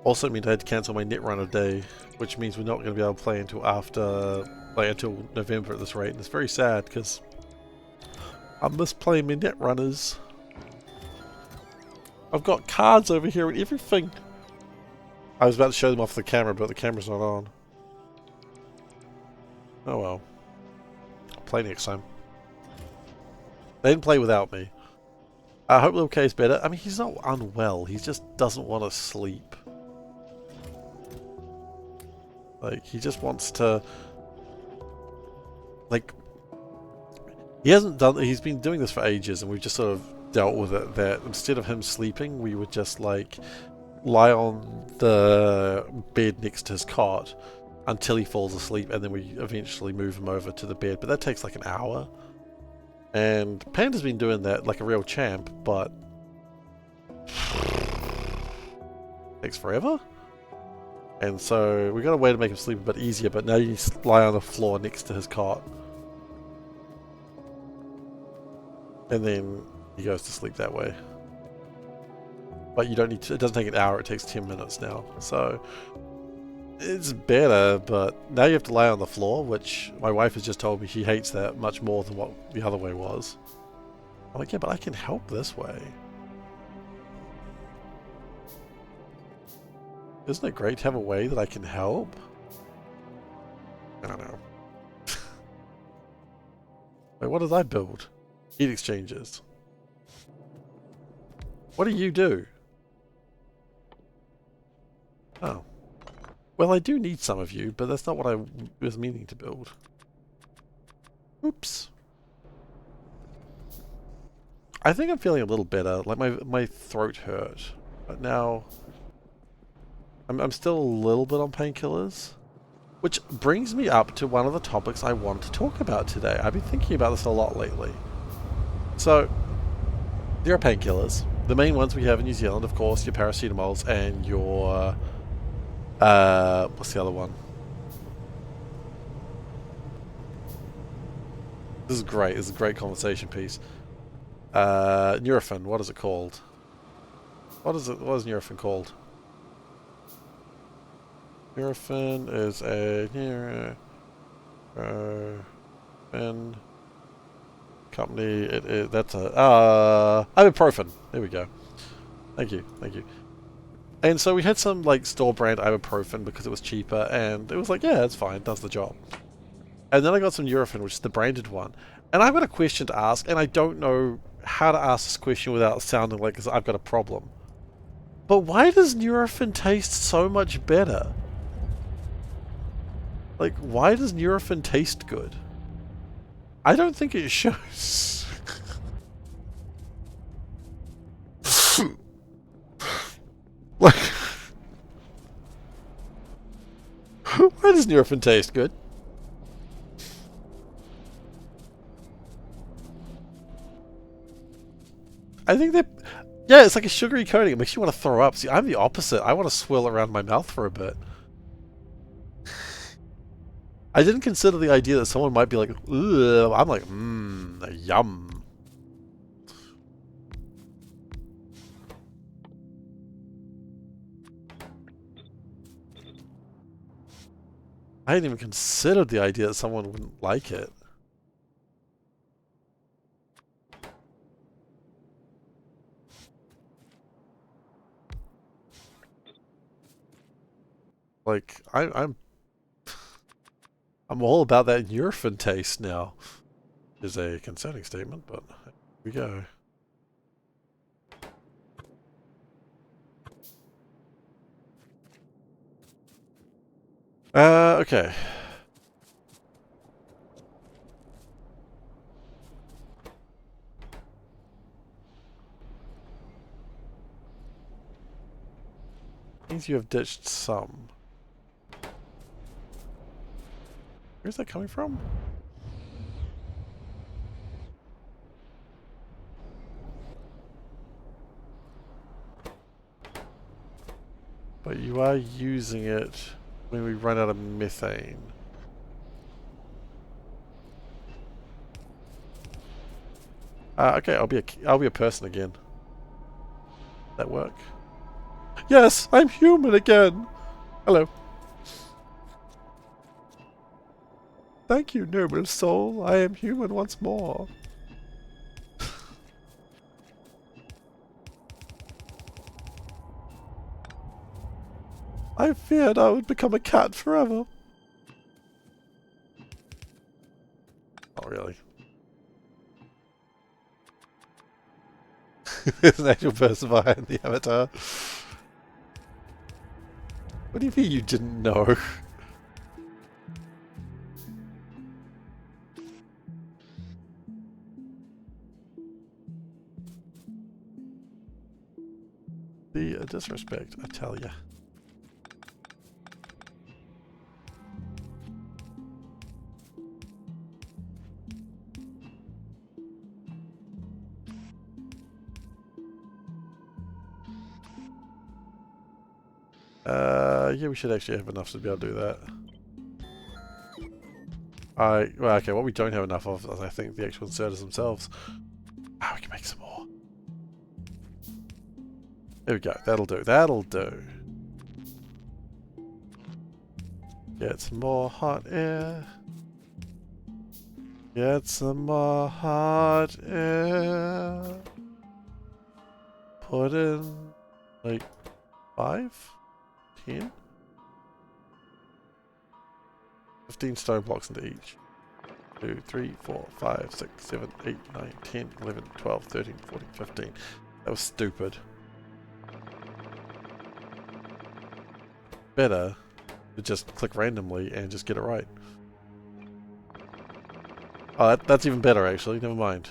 also means I had to cancel my Netrunner day, which means we're not going to be able to play until until November at this rate, and it's very sad because I miss playing my Netrunners. I've got cards over here and everything. I was about to show them off the camera, but the camera's not on. Oh well. Play next time. They didn't play without me. I hope Lil K's better. I mean, he's not unwell. He just doesn't want to sleep. Like, he just wants to... Like... He hasn't done... He's been doing this for ages, and we've just sort of dealt with it, that instead of him sleeping, we would just, like, lie on the bed next to his cot until he falls asleep, and then we eventually move him over to the bed. But that takes, like, an hour. And Panda's been doing that like a real champ, but... takes forever? And so we got a way to make him sleep a bit easier, but now you lie on the floor next to his cot. And then he goes to sleep that way. But you don't need to, it doesn't take an hour, it takes 10 minutes now. So it's better, but now you have to lie on the floor, which my wife has just told me she hates that much more than what the other way was. I'm like, yeah, but I can help this way. Isn't it great to have a way that I can help? I don't know. Wait, what did I build? Heat exchangers. What do you do? Oh. Well, I do need some of you, but that's not what I was meaning to build. Oops. I think I'm feeling a little better. Like, my throat hurt. But now... I'm still a little bit on painkillers. Which brings me up to one of the topics I want to talk about today. I've been thinking about this a lot lately. So, there are painkillers. The main ones we have in New Zealand, of course, your paracetamols and your... what's the other one? This is great. This is a great conversation piece. Nurofen, what is it called? What is Nurofen called? Nurofen is a Nurofen company. It is, that's a ibuprofen. There we go. Thank you, thank you. And so we had some like store brand ibuprofen because it was cheaper, and it was like, yeah, it's fine, it does the job. And then I got some Nurofen, which is the branded one. And I've got a question to ask, and I don't know how to ask this question without sounding like I've got a problem. But why does Nurofen taste so much better? Like, why does Nurofen taste good? I don't think it shows. Like, why does Nurofen taste good? I think that, yeah, it's like a sugary coating. It makes you want to throw up. See, I'm the opposite. I want to swirl around my mouth for a bit. I didn't consider the idea that someone might be like, ugh. I'm like, yum. I hadn't even considered the idea that someone wouldn't like it. Like, I'm all about that Nurofen taste now. Is a concerning statement, but here we go. Okay. Means you have ditched some. Where's that coming from? But you are using it when we run out of methane. Okay, I'll be a person again. That work? Yes, I'm human again. Hello. Thank you, noble soul. I am human once more. I feared I would become a cat forever. Not really. There's an actual person behind the avatar. What do you mean you didn't know? The disrespect, I tell ya. Yeah, we should actually have enough to be able to do that. Well, okay, what we don't have enough of is, I think, the actual inserters themselves. Ah, we can make some more. There we go, that'll do, that'll do. Get some more hot air. Get some more hot air. Put in, like, 5? 10? 15 stone blocks into each. 2, 3, 4, 5, 6, 7, 8, 9, 10, 11, 12, 13, 14, 15. That was stupid. Better to just click randomly and just get it right. Oh, that's even better actually, never mind.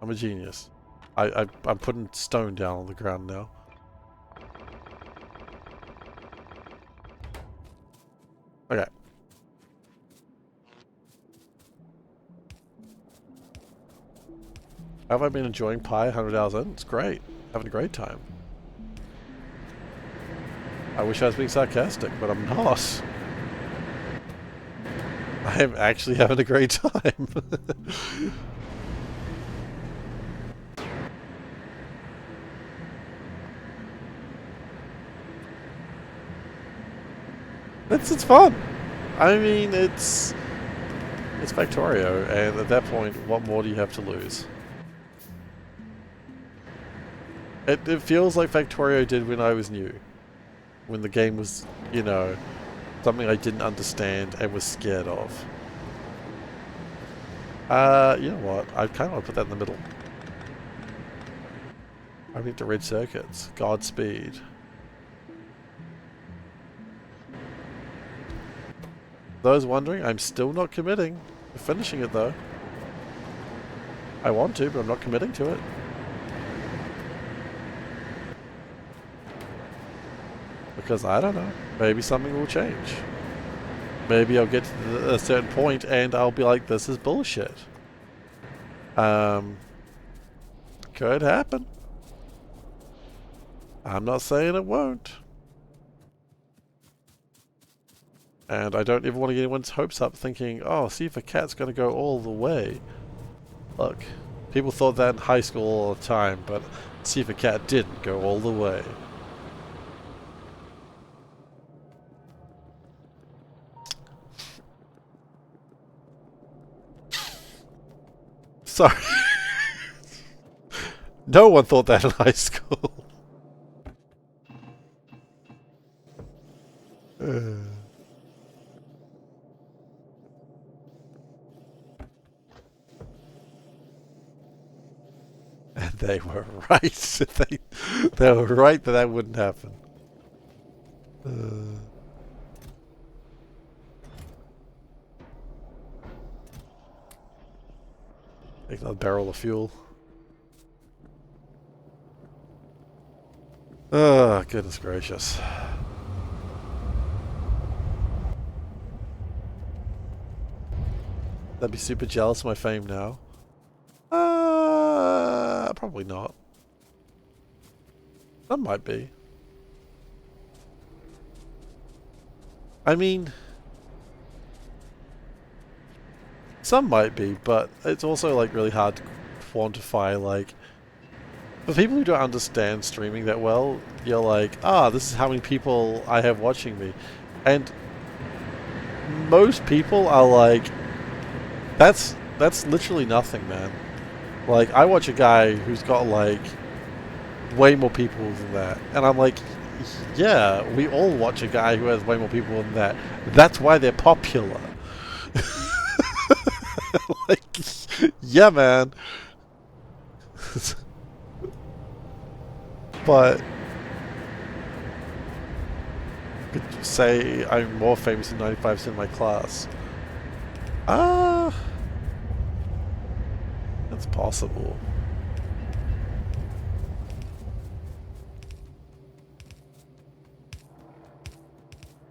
I'm a genius. I'm putting stone down on the ground now. Okay. Have I been enjoying Pi 100 hours in? It's great. Having a great time. I wish I was being sarcastic, but I'm not. I am actually having a great time. It's fun. I mean, it's Factorio, and at that point, what more do you have to lose? It feels like Factorio did when I was new. When the game was, you know, something I didn't understand and was scared of. You know what? I kind of want to put that in the middle. I need the red circuits. Godspeed. Those wondering, I'm still not committing to finishing it though. I want to, but I'm not committing to it. Because I don't know, maybe something will change. Maybe I'll get to a certain point and I'll be like, this is bullshit. Could happen. I'm not saying it won't. And I don't ever want to get anyone's hopes up thinking, oh, SeiferKatt's going to go all the way. Look, people thought that in high school all the time, but SeiferKatt didn't go all the way. Sorry. No one thought that in high school. And they were right. They were right that that wouldn't happen. Take another barrel of fuel. Oh, goodness gracious. That'd be super jealous of my fame now. Probably not. Some might be. I mean, some might be, but it's also like really hard to quantify. Like, for people who don't understand streaming that well, you're like, ah, this is how many people I have watching me, and most people are like, that's literally nothing, man. Like, I watch a guy who's got like way more people than that, and I'm like, Yeah, we all watch a guy who has way more people than that. That's why they're popular. Like, yeah, man. But could you say I'm more famous than 95% of my class? Ah, that's possible.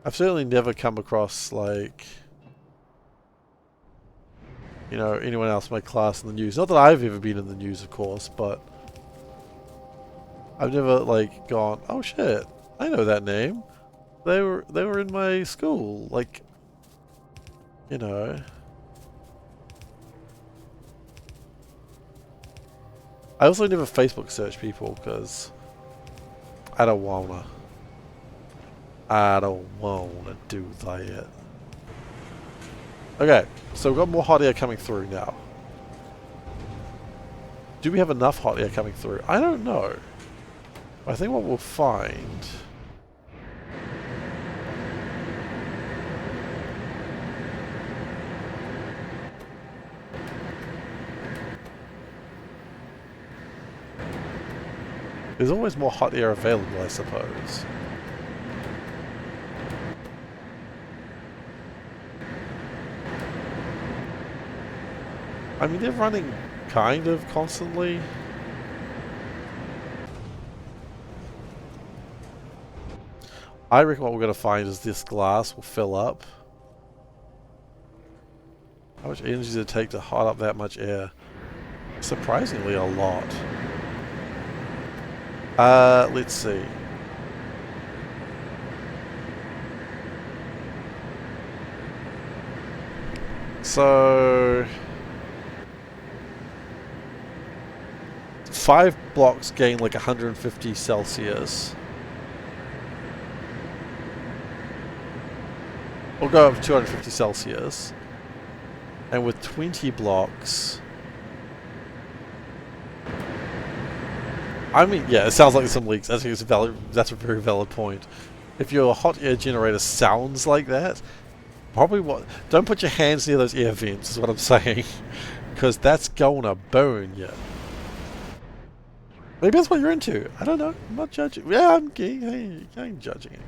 I've certainly never come across, like, you know, anyone else in my class in the news. Not that I've ever been in the news, of course, but I've never, like, gone, oh shit, I know that name. They were in my school, like, you know. I also never Facebook search people because I don't wanna. I don't wanna do that. Okay, so we've got more hot air coming through now. Do we have enough hot air coming through? I don't know. I think what we'll find... There's always more hot air available, I suppose. I mean, they're running kind of constantly. I reckon what we're going to find is this glass will fill up. How much energy does it take to hot up that much air? Surprisingly a lot. Let's see. So... 5 blocks gain like 150 Celsius. We'll go up to 250 Celsius. And with 20 blocks... I mean, yeah, it sounds like some leaks. I think it's that's a very valid point. If your hot air generator sounds like that, probably what... Don't put your hands near those air vents, is what I'm saying. Because that's gonna burn you. Maybe that's what you're into. I don't know. I'm not judging. Yeah, I'm judging it.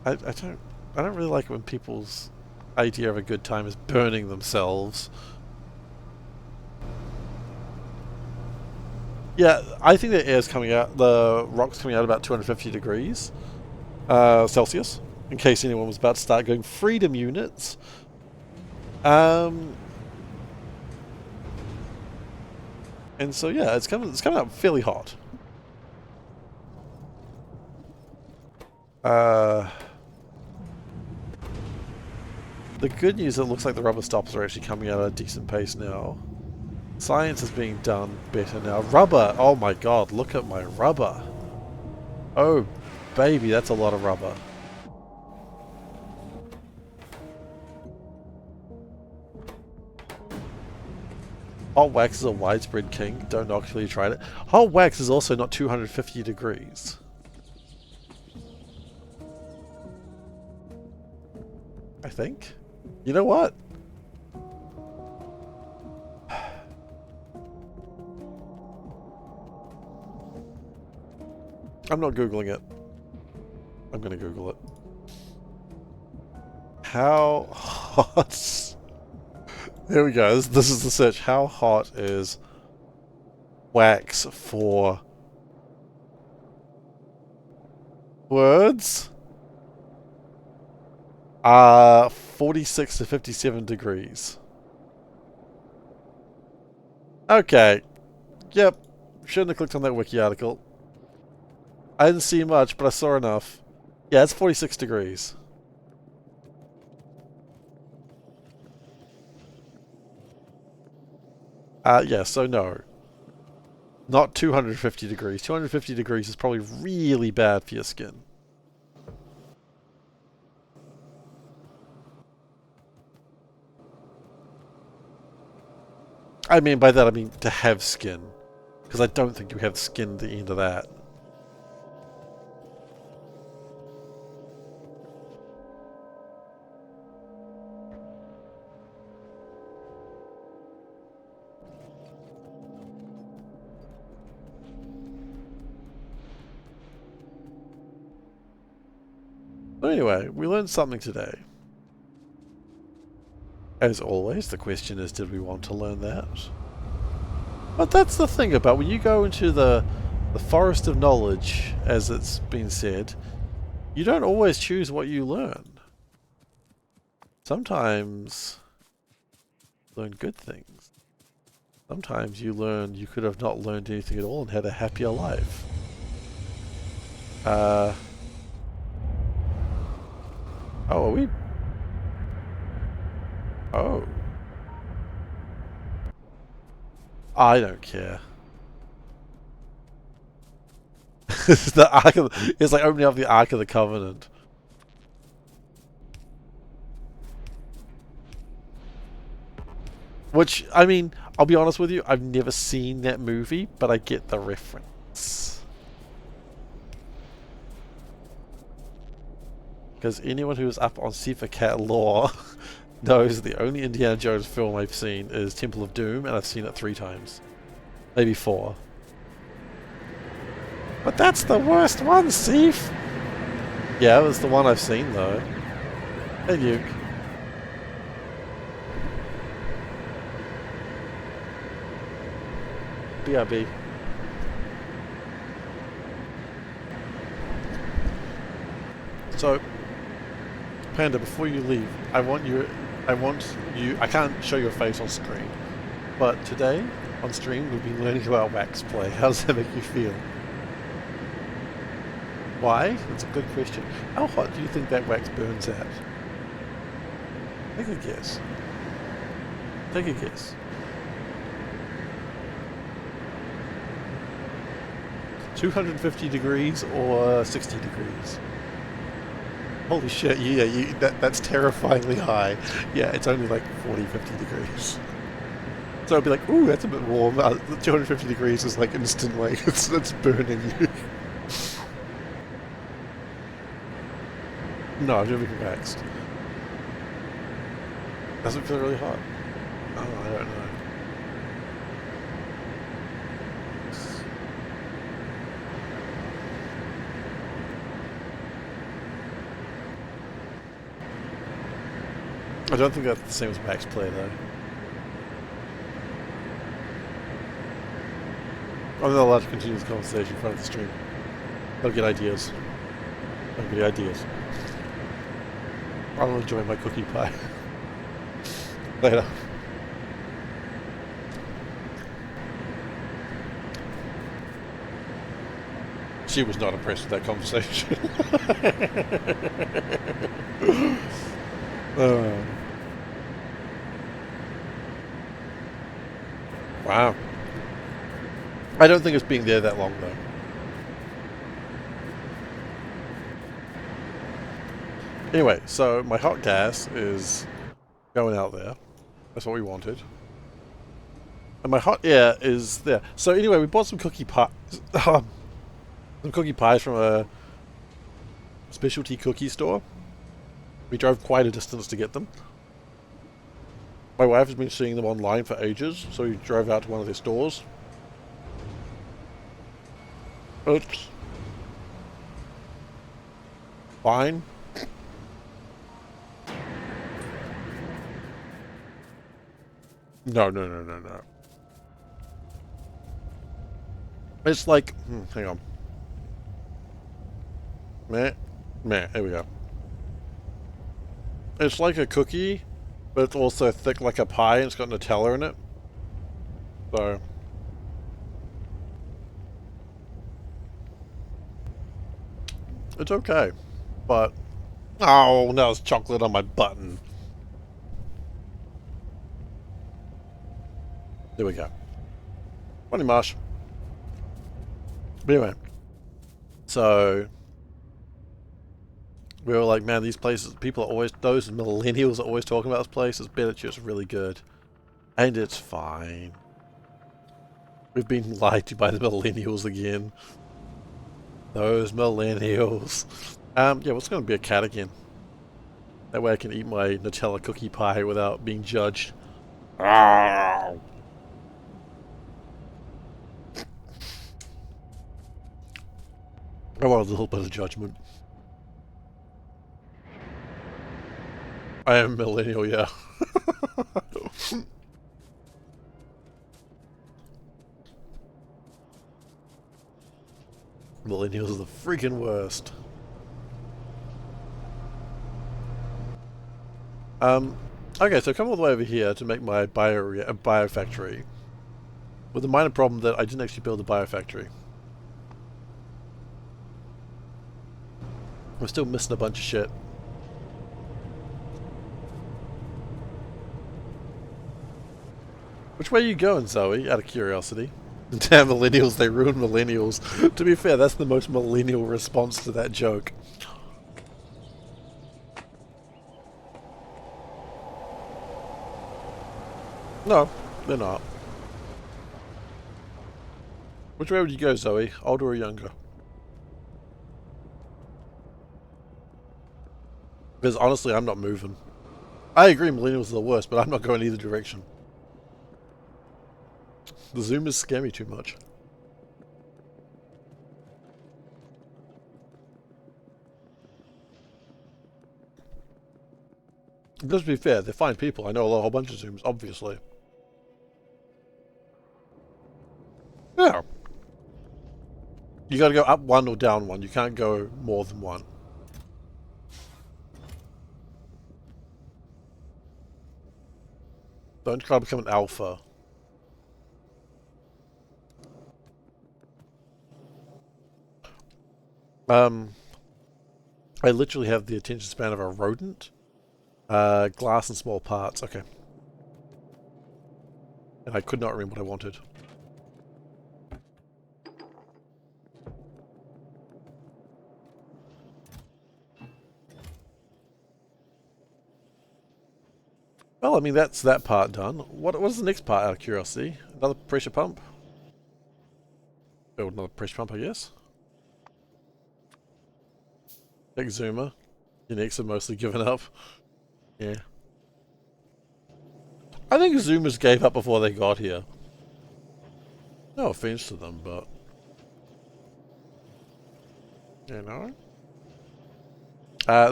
I don't really like it when people's idea of a good time is burning themselves. Yeah, I think the air's coming out, the rock's coming out about 250 degrees Celsius, in case anyone was about to start going freedom units. And so yeah, it's coming out fairly hot. The good news is it looks like the rubber stops are actually coming out at a decent pace now. Science is being done better now. Rubber! Oh my god, look at my rubber. Oh baby, that's a lot of rubber. Hot wax is a widespread king. Don't knock till you tried it. Hot wax is also not 250 degrees. I think. You know what? I'm not Googling it. I'm gonna Google it. How hot... Here we go. This is the search. How hot is wax for words? 46 to 57 degrees. Okay. Yep. Shouldn't have clicked on that wiki article. I didn't see much, but I saw enough. Yeah, it's 46 degrees. Yeah, so no. Not 250 degrees. 250 degrees is probably really bad for your skin. I mean, by that I mean to have skin. Because I don't think you have skin at the end of that. But anyway, we learned something today. As always, the question is, did we want to learn that? But that's the thing about when you go into the forest of knowledge, as it's been said, you don't always choose what you learn. Sometimes you learn good things. Sometimes you learn you could have not learned anything at all and had a happier life. Oh, are we? Oh. I don't care. It's the Ark of it's like opening up the Ark of the Covenant. Which, I mean, I'll be honest with you, I've never seen that movie, but I get the reference. Because anyone who is up on SeiferKatt lore knows the only Indiana Jones film I've seen is Temple of Doom, and I've seen it 3 times. Maybe 4. But that's the worst one, Seif! Yeah, it was the one I've seen, though. Hey, Luke. BRB. So, Panda, before you leave, I can't show your face on screen, but today, on stream, we've been learning about wax play. How does that make you feel? Why? That's a good question. How hot do you think that wax burns at? Take a guess. Take a guess. 250 degrees or 60 degrees? Holy shit, yeah, that's terrifyingly high. Yeah, it's only like 40, 50 degrees. So I'd be like, ooh, that's a bit warm. 250 degrees is like instant, like, it's burning you. No, I've never been waxed. Does it feel really hot? Oh, I don't know. I don't think that's the same as wax play, though. I'm not allowed to continue this conversation in front of the stream. I'll get ideas. I'll get ideas. I'll enjoy my cookie pie. Later. She was not impressed with that conversation. Wow. I don't think it's been there that long, though. Anyway, so my hot gas is going out there. That's what we wanted. And my hot air is there. So anyway, we bought some cookie pies. Some cookie pies from a specialty cookie store. We drove quite a distance to get them. My wife has been seeing them online for ages, so we drove out to one of their stores. Oops. Fine. No. It's like, hang on. Meh. There we go. It's like a cookie, but it's also thick like a pie and it's got Nutella in it. So. It's okay. But. Oh, now there's chocolate on my button. There we go. Funny mush. But anyway. So. We were like, man, these places, people are always, those millennials are always talking about this place. It's better, it's just really good. And it's fine. We've been lied to by the millennials again. Those millennials. Yeah, what's going to be a cat again? That way I can eat my Nutella cookie pie without being judged. I want a little bit of judgment. I am a millennial, yeah. Millennials are the freaking worst. Okay, so come all the way over here to make my biofactory. With the minor problem that I didn't actually build a biofactory. We're still missing a bunch of shit. Which way are you going, Zoe? Out of curiosity. Damn millennials, they ruin millennials. To be fair, that's the most millennial response to that joke. No, they're not. Which way would you go, Zoe? Older or younger? Because honestly, I'm not moving. I agree millennials are the worst, but I'm not going either direction. The Zoomers scare me too much. Let's be fair, they're fine people. I know a whole bunch of Zoomers, obviously. Yeah. You gotta go up one or down one. You can't go more than one. Don't try to become an alpha. I literally have the attention span of a rodent. Glass and small parts. Okay. And I could not remember what I wanted. Well, I mean, that's that part done. What was the next part, out of curiosity? Another pressure pump? Build another pressure pump, I guess. Big zoomer. Uniques have mostly given up. Yeah. I think zoomers gave up before they got here. No offense to them, but... You know?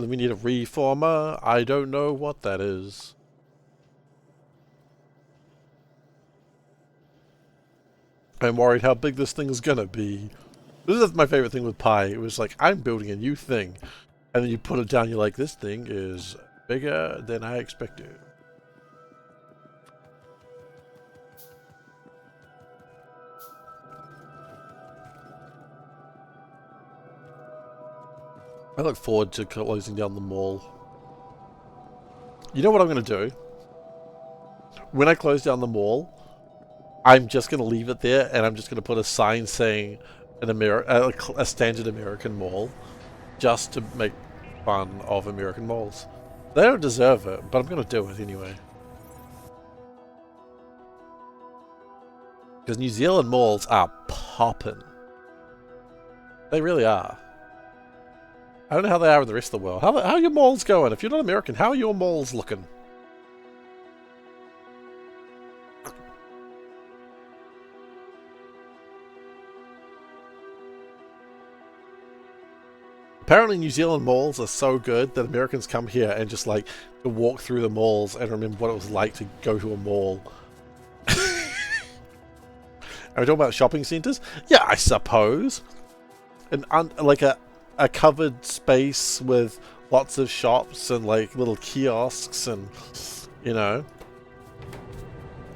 We need a reformer. I don't know what that is. I'm worried how big this thing is gonna be. This is my favorite thing with Pi. It was like, I'm building a new thing. And then you put it down, you're like, this thing is bigger than I expected. I look forward to closing down the mall. You know what I'm going to do? When I close down the mall, I'm just going to leave it there, and I'm just going to put a sign saying a standard American mall, just to make fun of American malls. They don't deserve it, but I'm going to do it anyway. Because New Zealand malls are poppin'. They really are. I don't know how they are in the rest of the world. How are your malls going? If you're not American, how are your malls looking? Apparently New Zealand malls are so good that Americans come here and just like to walk through the malls and remember what it was like to go to a mall. Are we talking about shopping centres? Yeah, I suppose. Like a covered space with lots of shops and like little kiosks and, you know,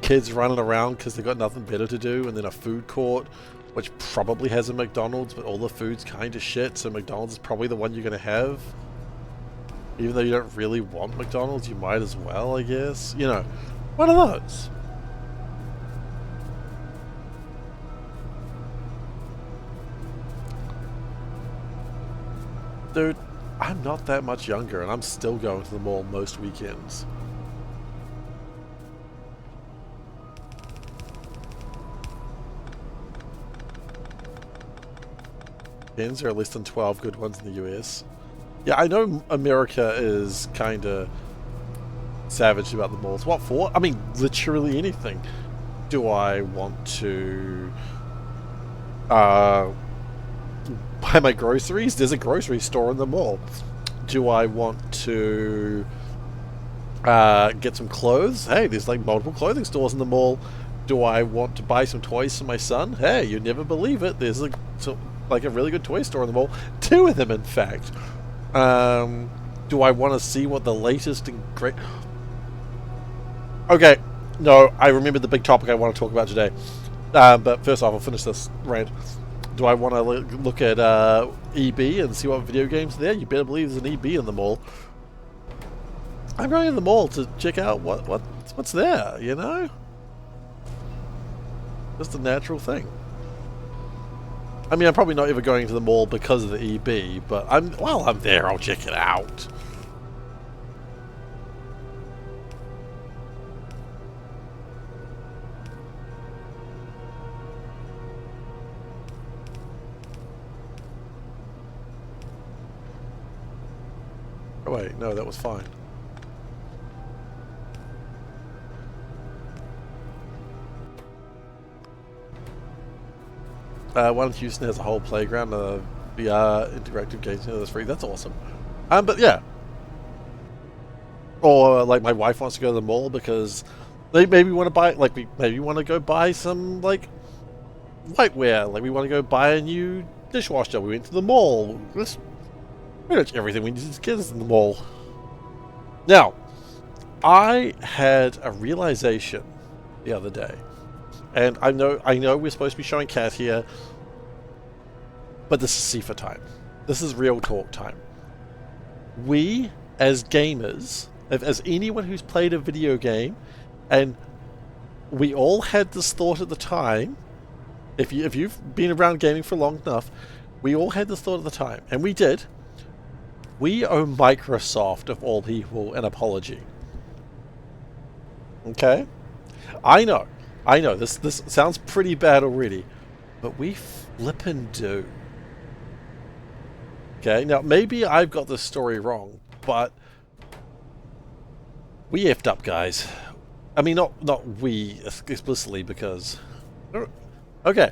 kids running around because they've got nothing better to do, and then a food court which probably has a McDonald's, but all the food's kind of shit, so McDonald's is probably the one you're going to have. Even though you don't really want McDonald's, you might as well, I guess. You know, one of those. Dude, I'm not that much younger, and I'm still going to the mall most weekends. There are less than 12 good ones in the US. Yeah, I know America is kind of savage about the malls. What for? I mean, literally anything. Do I want to buy my groceries? There's a grocery store in the mall. Do I want to get some clothes? Hey, there's like multiple clothing stores in the mall. Do I want to buy some toys for my son? Hey, you'd never believe it. There's like a really good toy store in the mall. 2 of them, in fact. Do I want to see what the latest and great... Okay, no, I remember the big topic I want to talk about today. But first off, I'll finish this rant. Do I want to look at EB and see what video games are there? You better believe there's an EB in the mall. I'm going to the mall to check out what's there, you know? Just a natural thing. I mean, I'm probably not ever going to the mall because of the EB, but while I'm there, I'll check it out. Oh wait, no, that was fine. One in Houston has a whole playground of VR interactive games. That's free. That's awesome. But yeah. Or like my wife wants to go to the mall because they maybe want to buy, like maybe want to go buy some like whiteware. Like we want to go buy a new dishwasher. We went to the mall. There's pretty much everything we need as kids in the mall. Now, I had a realization the other day. And I know we're supposed to be showing Kat here, but this is SeiferKatt time. This is real talk time. We, as gamers, as anyone who's played a video game, and we all had this thought at the time, if you've been around gaming for long enough, we all had this thought at the time, and we did. We owe Microsoft, of all people, an apology. Okay? I know, this sounds pretty bad already, but we flippin' do. Okay, now maybe I've got this story wrong, but we effed up, guys. I mean, not we explicitly, because... Okay,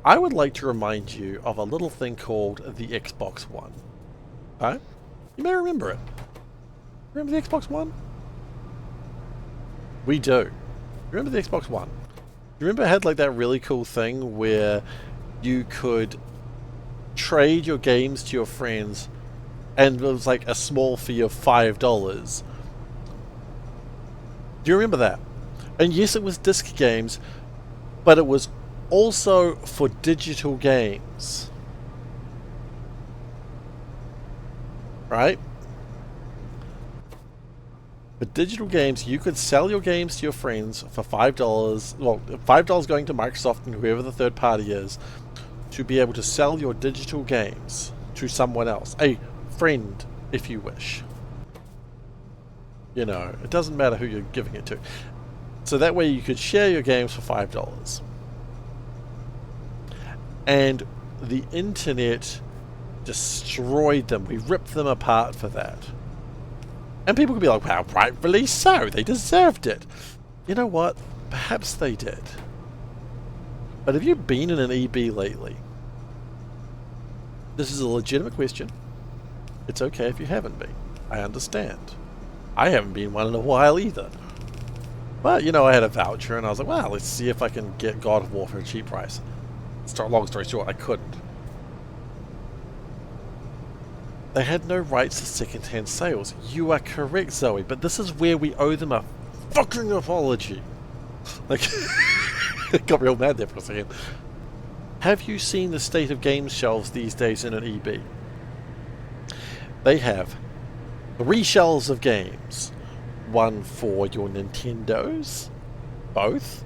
I would like to remind you of a little thing called the Xbox One. Alright? You may remember it. Remember the Xbox One? We do. Remember the Xbox One? You remember it had like that really cool thing where you could trade your games to your friends and it was like a small fee of $5. Do you remember that? And yes, it was disc games, but it was also for digital games. Right? For digital games, you could sell your games to your friends for $5. Well, $5 going to Microsoft and whoever the third party is to be able to sell your digital games to someone else. A friend, if you wish. You know, it doesn't matter who you're giving it to. So that way you could share your games for $5. And the internet destroyed them. We ripped them apart for that. And people could be like, well, rightfully so. They deserved it. You know what? Perhaps they did. But have you been in an EB lately? This is a legitimate question. It's okay if you haven't been. I understand. I haven't been one in a while either. But, you know, I had a voucher and I was like, well, let's see if I can get God of War for a cheap price. Long story short, I couldn't. They had no rights to second-hand sales. You are correct, Zoe, but this is where we owe them a fucking apology. Like, got real mad there for a second. Have you seen the state of game shelves these days in an EB? They have 3 shelves of games. One for your Nintendos, both.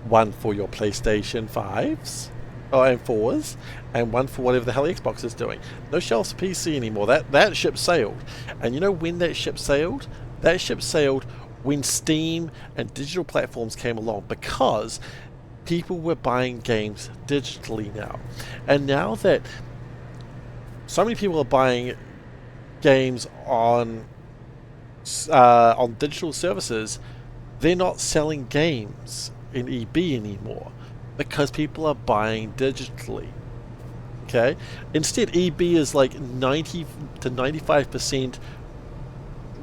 One for your PlayStation 5s, and 4s, and one for whatever the hell Xbox is doing. No shelves for PC anymore. That ship sailed. And you know when that ship sailed? That ship sailed when Steam and digital platforms came along, because people were buying games digitally now. And now that so many people are buying games on digital services. They're not selling games in EB anymore because people are buying digitally. Okay, instead EB is like 90 to 95%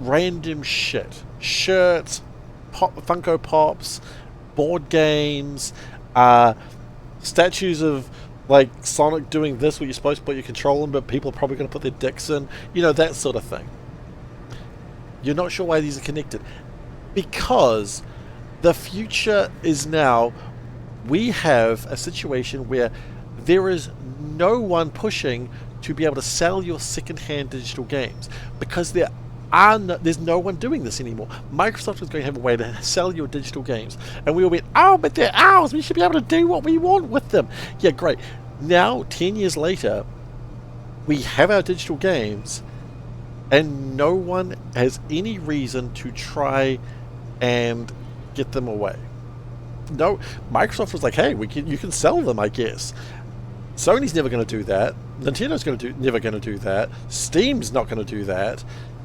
random shirts, Funko Pops, board games, statues of like Sonic doing this where you're supposed to put your control in, but people are probably going to put their dicks in, you know, that sort of thing. You're not sure why these are connected, because the future is now. We have a situation where there is no one pushing to be able to sell your second-hand digital games, because there's no one doing this anymore. Microsoft is going to have a way to sell your digital games, and we all went, oh, but they're ours, we should be able to do what we want with them. Yeah, great. Now 10 years later, we have our digital games and no one has any reason to try and get them away. No, Microsoft was like, hey, you can sell them, I guess. Sony's never going to do that. Nintendo's never going to do that. Steam's not going to do that.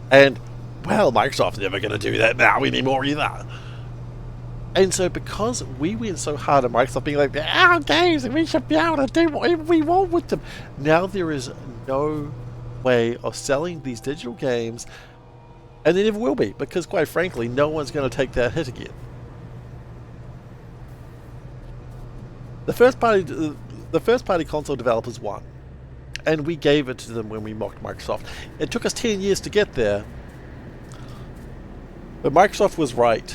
And, well, Microsoft's never going to do that now anymore either. And so because we went so hard at Microsoft being like, they're our games and we should be able to do whatever we want with them, now there is no way of selling these digital games, and there never will be, because quite frankly, no one's going to take that hit again. The first party console developers won, and we gave it to them when we mocked Microsoft. It took us 10 years to get there, but Microsoft was right.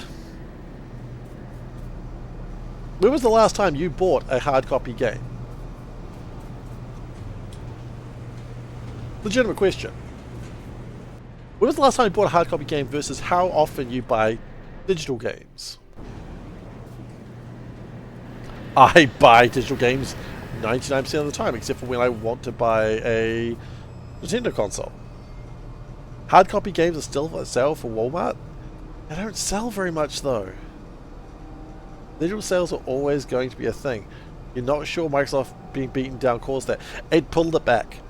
When was the last time you bought a hard copy game? Legitimate question. When was the last time you bought a hard copy game versus how often you buy digital games? I buy digital games 99% of the time, except for when I want to buy a Nintendo console. Hard copy games are still for sale for Walmart. They don't sell very much though. Digital sales are always going to be a thing. You're not sure Microsoft being beaten down caused that. It pulled it back.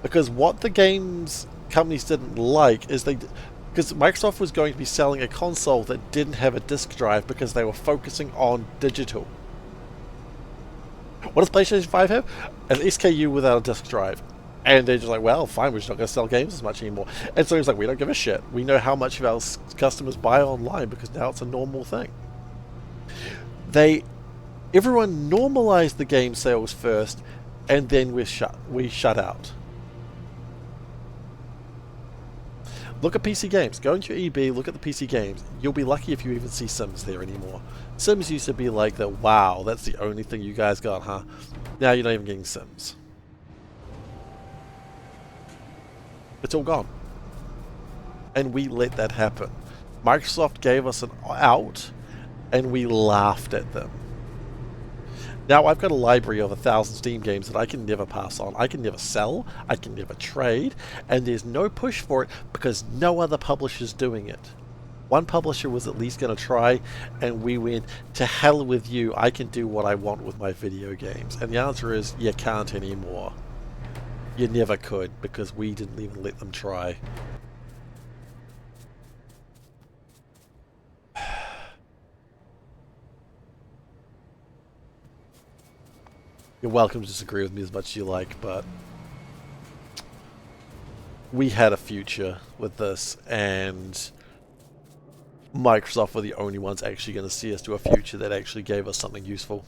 Because what the games companies didn't like is because Microsoft was going to be selling a console that didn't have a disk drive because they were focusing on digital. What does PlayStation 5 have? An SKU without a disk drive. And they're just like, well, fine, we're just not going to sell games as much anymore. And so it's like, we don't give a shit. We know how much of our customers buy online because now it's a normal thing. Everyone normalized the game sales first, and then we shut out. Look at PC games. Go into your EB, look at the PC games. You'll be lucky if you even see Sims there anymore. Sims used to be like the, wow, that's the only thing you guys got, huh? Now you're not even getting Sims. It's all gone. And we let that happen. Microsoft gave us an out, and we laughed at them. Now I've got a library of 1,000 Steam games that I can never pass on. I can never sell, I can never trade, and there's no push for it because no other publisher's doing it. One publisher was at least going to try, and we went, to hell with you, I can do what I want with my video games. And the answer is, you can't anymore. You never could, because we didn't even let them try. You're welcome to disagree with me as much as you like, but we had a future with this, and Microsoft were the only ones actually going to see us to a future that actually gave us something useful.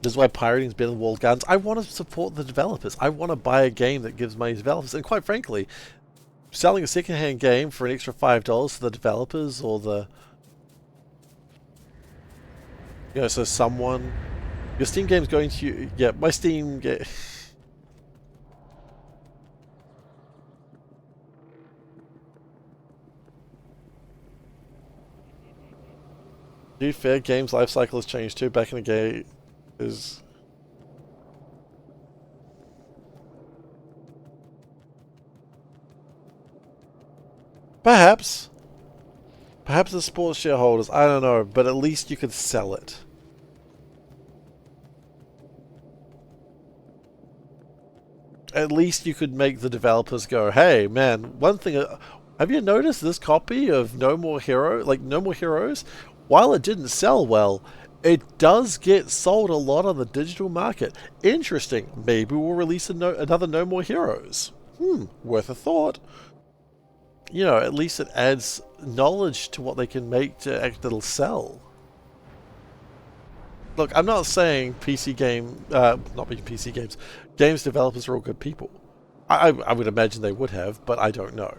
This is why pirating is better than walled gardens. I want to support the developers. I want to buy a game that gives money to developers. And quite frankly, selling a second-hand game for an extra $5 to the developers or the... You know, so someone... Your Steam game's going to... Yeah, my Steam game... Dude, fair games life cycle has changed too. Back in the day is... Perhaps. Perhaps the sports shareholders, I don't know, but at least you could sell it. at least you could make the developers go, hey, man, one thing, have you noticed this copy of No More Heroes? While it didn't sell well, it does get sold a lot on the digital market. Interesting. Maybe we'll release another No More Heroes. Worth a thought. You know, at least it adds knowledge to what they can make that'll sell. Look, I'm not saying games developers are all good people. I would imagine they would have, but I don't know.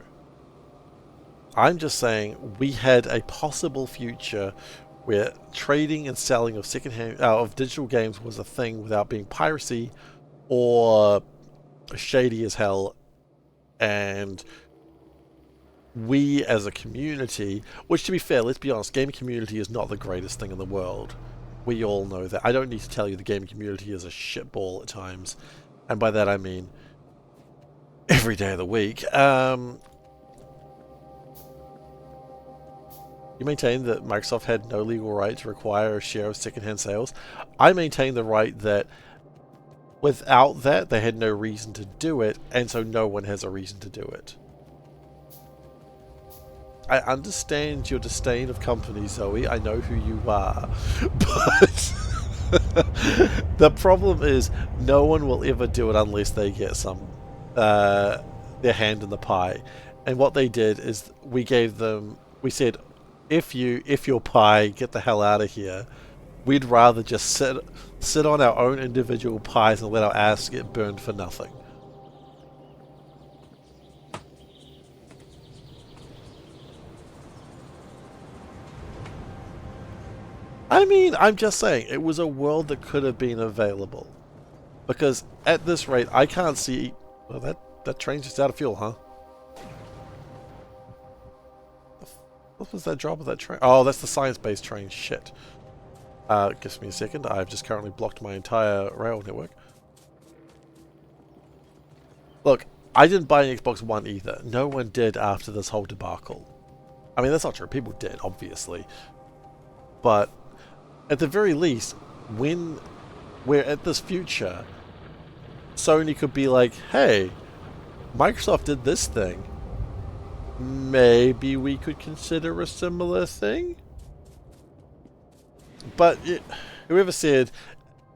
I'm just saying we had a possible future where trading and selling of of digital games was a thing without being piracy or shady as hell, and we as a community, which to be fair, let's be honest, gaming community is not the greatest thing in the world. We all know that. I don't need to tell you the gaming community is a shitball at times, and by that I mean every day of the week. You maintain that Microsoft had no legal right to require a share of secondhand sales. I maintain the right that without that, they had no reason to do it, and so no one has a reason to do it. I understand your disdain of companies, Zoe. I know who you are. But the problem is no one will ever do it unless they get their hand in the pie. And what they did is we said, if your pie, get the hell out of here. We'd rather just sit on our own individual pies and let our ass get burned for nothing. I mean, I'm just saying, it was a world that could have been available. Because at this rate, I can't see... Well, that train's just out of fuel, huh? What was that drop of that train? Oh, that's the science-based train. Shit. Gives me a second. I've just currently blocked my entire rail network. Look, I didn't buy an Xbox One either. No one did after this whole debacle. I mean, that's not true. People did, obviously. But at the very least, when we're at this future, Sony could be like, hey, Microsoft did this thing. Maybe we could consider a similar thing? But whoever said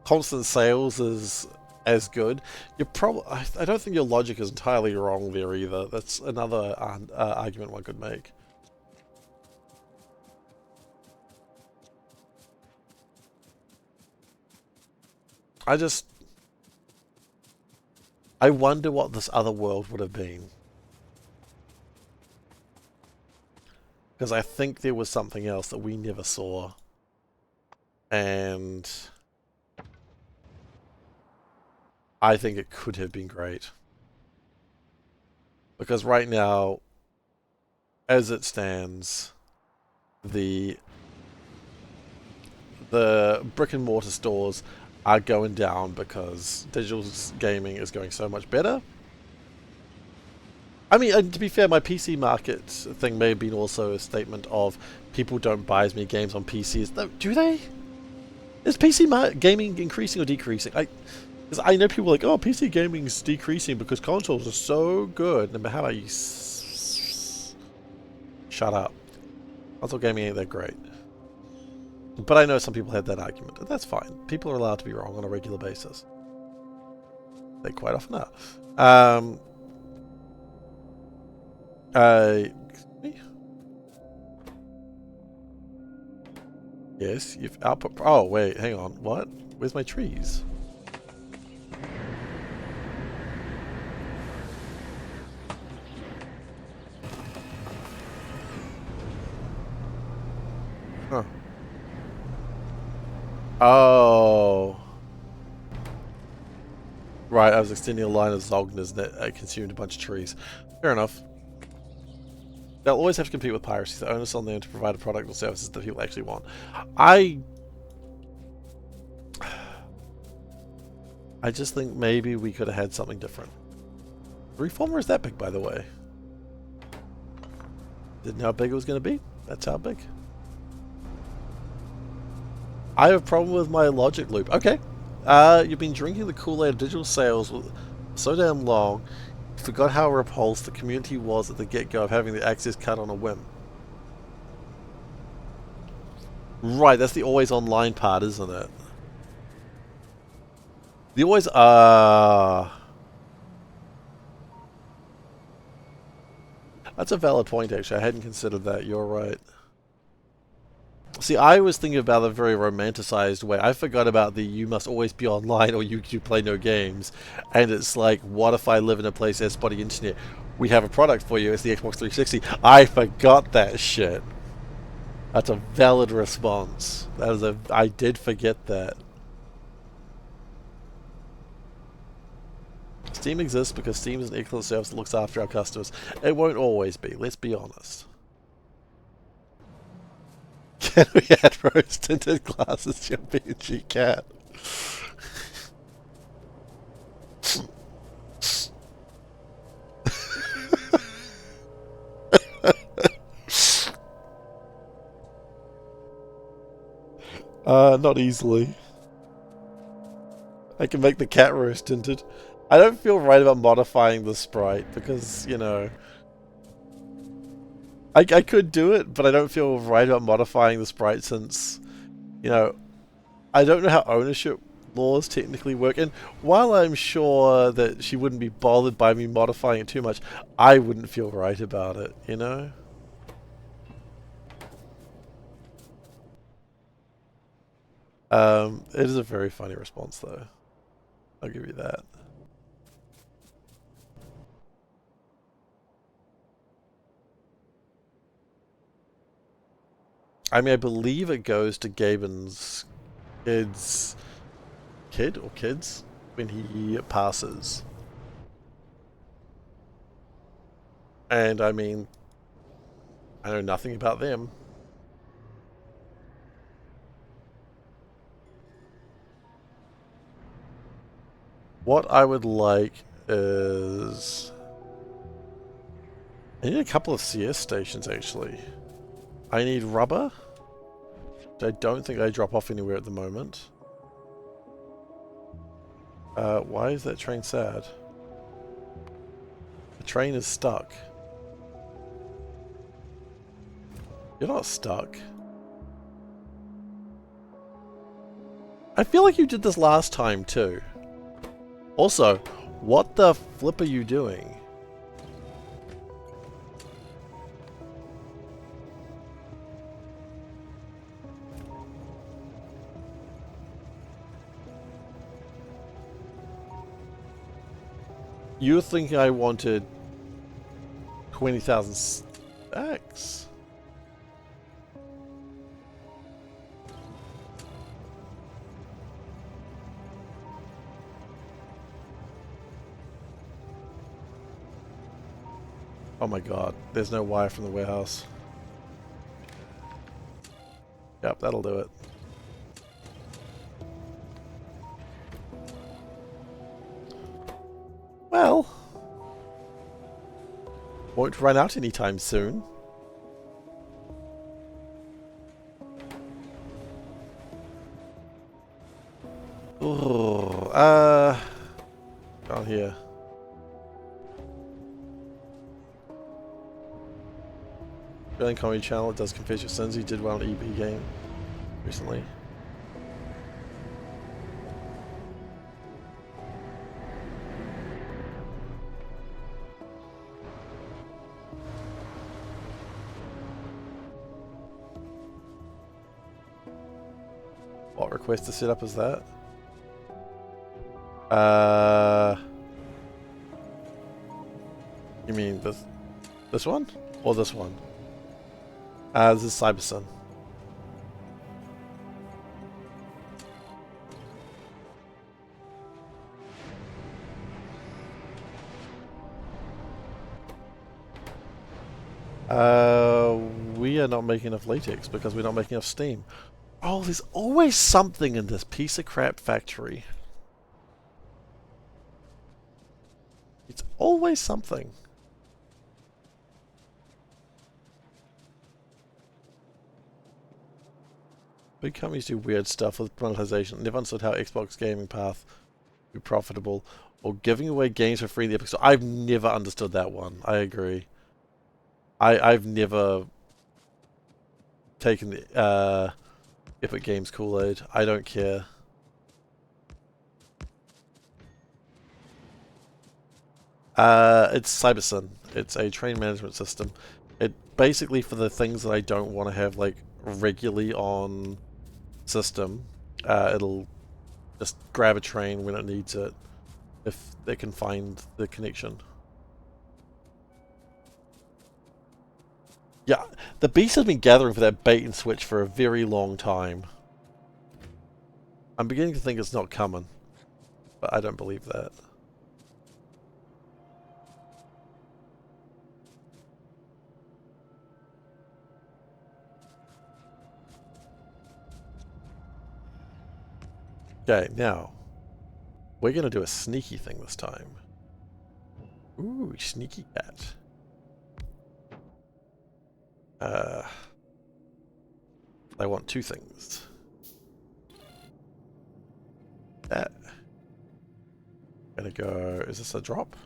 constant sales is as good, I don't think your logic is entirely wrong there either. That's another argument one could make. I wonder what this other world would have been. Because I think there was something else that we never saw. And I think it could have been great. Because right now, as it stands, the brick and mortar stores are going down because digital gaming is going so much better. I mean, to be fair, my PC market thing may have been also a statement of people don't buy as many games on PCs. No, do they? Is PC gaming increasing or decreasing? Because I know people are like, oh, PC gaming's decreasing because consoles are so good. No, but how about you shut up? Console gaming ain't that great. But I know some people have that argument, and that's fine. People are allowed to be wrong on a regular basis. They quite often are. Excuse me? Yes, you've output... Oh, wait, hang on. What? Where's my trees? Huh. Oh. Right, I was extending a line of Zognas that consumed a bunch of trees. Fair enough. They'll always have to compete with piracy. The onus on them to provide a product or services that people actually want. I just think maybe we could have had something different. The Reformer is that big, by the way. Didn't know how big it was going to be. That's how big. I have a problem with my logic loop. Okay. You've been drinking the Kool-Aid of digital sales So damn long, forgot how repulsed the community was at the get-go of having the access cut on a whim. Right, that's the always online part, isn't it? The always that's a valid point actually. I hadn't considered that. You're right. See, I was thinking about a very romanticized way. I forgot about the you must always be online or you play no games. And it's like, what if I live in a place that has spotty internet? We have a product for you. It's the Xbox 360. I forgot that shit. That's a valid response. That is a. I did forget that. Steam exists because Steam is an excellent service that looks after our customers. It won't always be. Let's be honest. Can we add rose tinted glasses to your BG cat? Not easily. I can make the cat rose tinted. I don't feel right about modifying the sprite because, you know, I could do it, but I don't feel right about modifying the sprite since, you know, I don't know how ownership laws technically work. And while I'm sure that she wouldn't be bothered by me modifying it too much, I wouldn't feel right about it, you know? It is a very funny response though. I'll give you that. I mean, I believe it goes to Gaben's kid or kids when he passes. And I mean, I know nothing about them. What I would like is... I need a couple of CS stations actually. I need rubber, which I don't think I drop off anywhere at the moment. Why is that train sad? The train is stuck. You're not stuck. I feel like you did this last time too. Also, what the flip are you doing? You were thinking I wanted 20,000 stacks? Oh my god, there's no wire from the warehouse. Yep, that'll do it. Well, won't run out anytime soon. Oh, down here. Australian comedy channel, it does confess your sins. He did well on an EB game recently. What request to set up is that? You mean this one? Or this one? This is Cybersun. We are not making enough latex because we're not making enough steam. Oh, there's always something in this piece of crap factory. It's always something. Big companies do weird stuff with monetization. Never understood how Xbox gaming path would be profitable. or giving away games for free in the Epic Store. I've never understood that one. I agree. I've never taken the Epic Games Kool-Aid. I don't care. It's CyberSyn. It's a train management system. It basically, for the things that I don't want to have like regularly on system, it'll just grab a train when it needs it, if they can find the connection. Yeah, the beast has been gathering for that bait and switch for a very long time. I'm beginning to think it's not coming, but I don't believe that. Okay, now we're gonna do a sneaky thing this time. Ooh, sneaky cat. I want two things. That. Gonna go. Is this a drop?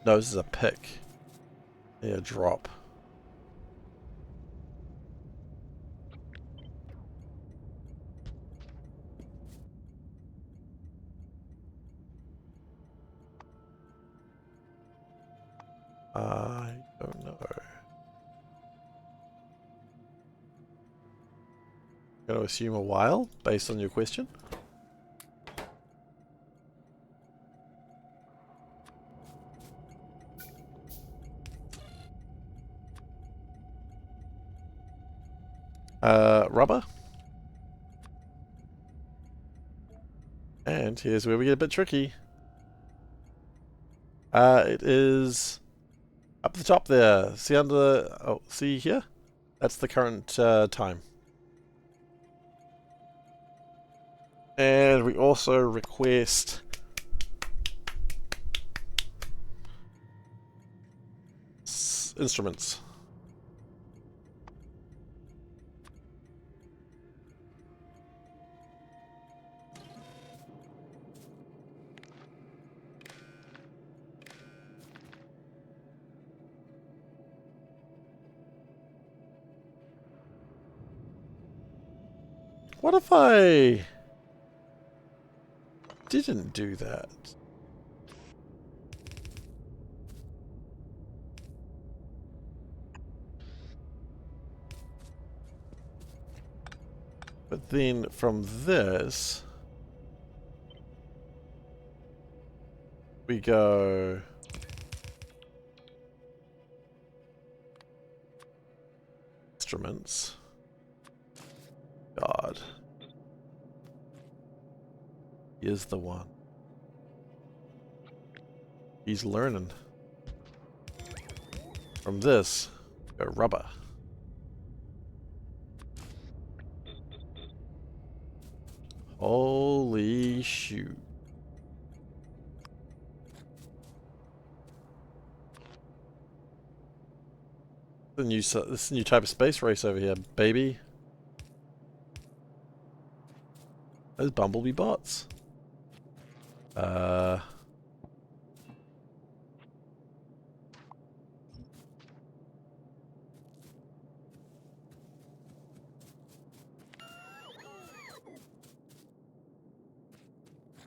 No, this is a pick. Yeah, drop. I don't know. I'm gonna assume a while, based on your question. Rubber. And here's where we get a bit tricky. It is up the top there. See under, oh, see here? That's the current time. And we also request instruments. What if I didn't do that? But then from this, we go instruments. God. He is the one. He's learning. From this, go rubber. Holy shoot. This is a new type of space race over here, baby. Those bumblebee bots.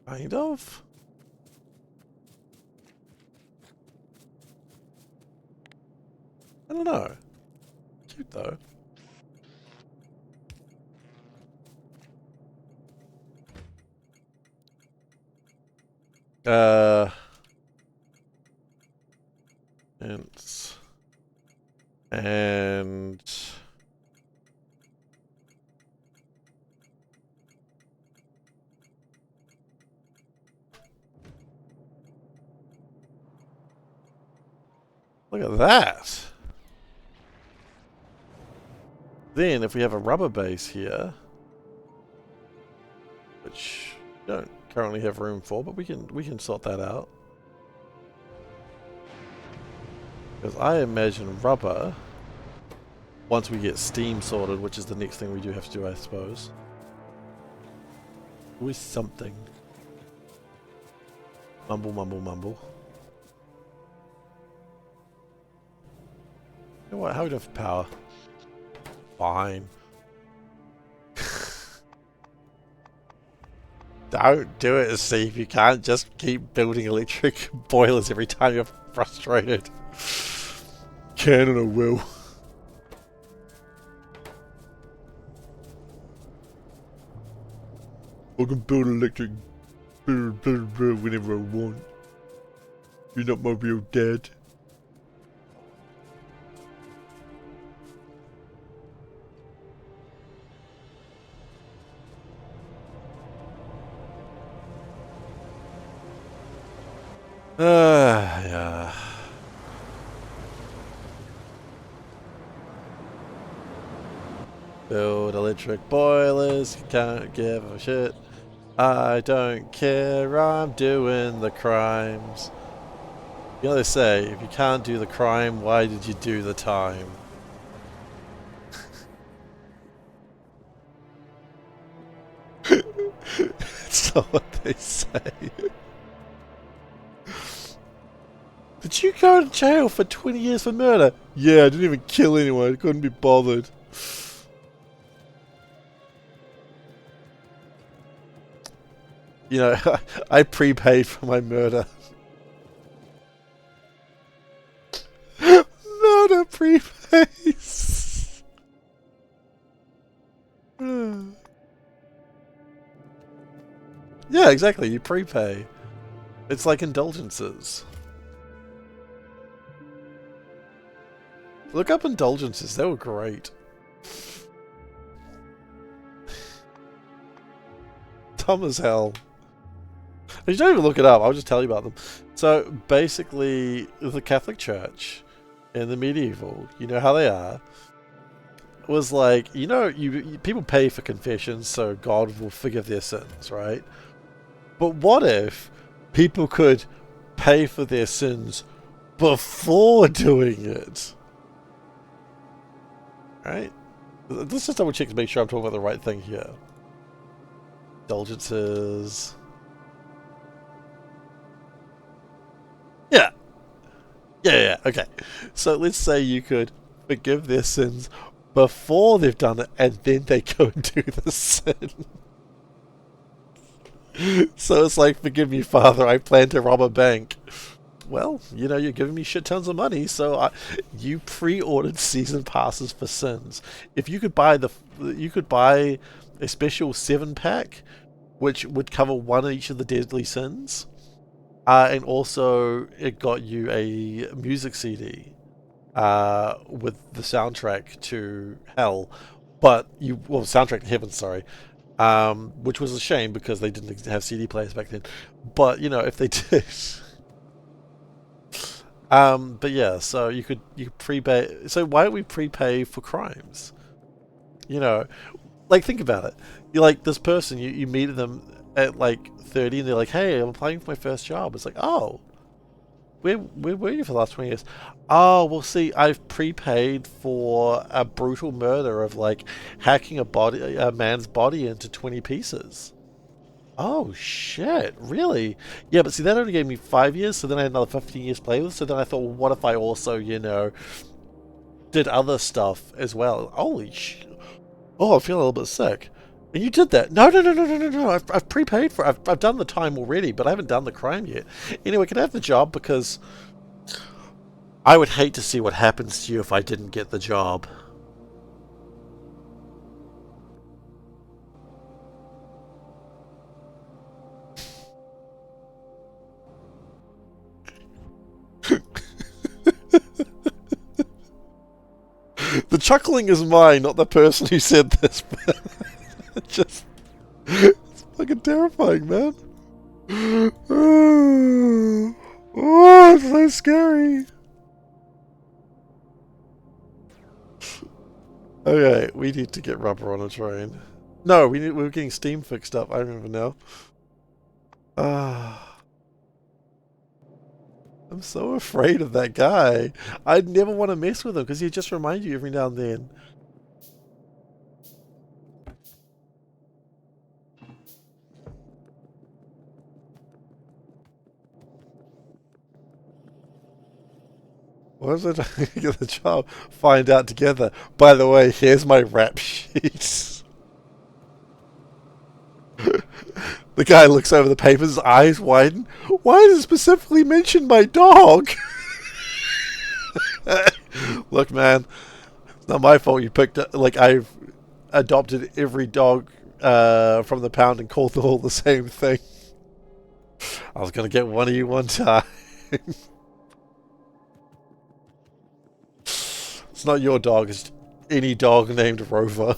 Kind of. I don't know. Cute though. And look at that. Then if we have a rubber base here, which we don't currently have room for, but we can sort that out. Because I imagine rubber, once we get steam sorted, which is the next thing we do have to do, I suppose. Always something. Mumble, mumble, mumble. You know what? How would I have power? Fine. Don't do it, Steve. You can't just keep building electric boilers every time you're frustrated. Can and I will. I can build electric whenever I want. You're not my real dad. Yeah. Build electric boilers, can't give a shit. I don't care, I'm doing the crimes. You know they say, if you can't do the crime, why did you do the time? That's not what they say. Did you go to jail for 20 years for murder? Yeah, I didn't even kill anyone, I couldn't be bothered. You know, I prepaid for my murder. Murder prepays. Yeah, exactly, you prepay. It's like indulgences. Look up indulgences, they were great. Dumb as hell. You don't even look it up, I'll just tell you about them. So basically, the Catholic Church in the medieval, you know how they are, was like, you know, people pay for confessions so God will forgive their sins, right? But what if people could pay for their sins before doing it? Right? Let's just double check to make sure I'm talking about the right thing here. Indulgences. Yeah. Yeah, okay. So let's say you could forgive their sins before they've done it, and then they go and do the sin. So it's like, forgive me, Father, I plan to rob a bank. Well, you know, you're giving me shit tons of money, so you pre-ordered season passes for sins. If you could buy you could buy a special 7-pack, which would cover one of each of the deadly sins, and also it got you a music CD with the soundtrack to Hell, soundtrack to Heaven, sorry. Which was a shame because they didn't have CD players back then. But you know, if they did. But yeah, so you prepay. So why don't we prepay for crimes? You know, like, think about it. You're like this person, you meet them at like 30 and they're like, hey, I'm applying for my first job. It's like, oh, where were you for the last 20 years? Oh, well, see, I've prepaid for a brutal murder of like hacking a man's body into 20 pieces. Oh shit, really? Yeah, but see, that only gave me 5 years, so then I had another 15 years to play with. So then I thought, well, what if I also, you know, did other stuff as well? Holy shit. Oh, I'm feeling a little bit sick. And you did that? No, no, no, no, no, no, no. I've prepaid for it. I've done the time already, but I haven't done the crime yet. Anyway, can I have the job? Because I would hate to see what happens to you if I didn't get the job. The chuckling is mine, not the person who said this. Just, it's fucking terrifying, man. Oh, it's so scary. Okay, we need to get rubber on a train. No, we're getting steam fixed up. I remember now. I'm so afraid of that guy. I'd never want to mess with him because he just reminds you every now and then. What is it? Get the job. Find out together. By the way, here's my rap sheet. The guy looks over the papers, his eyes widen. Why does it specifically mention my dog? Look, man, it's not my fault you picked up. Like, I've adopted every dog from the pound and called them all the same thing. I was gonna get one of you one time. It's not your dog, it's any dog named Rover.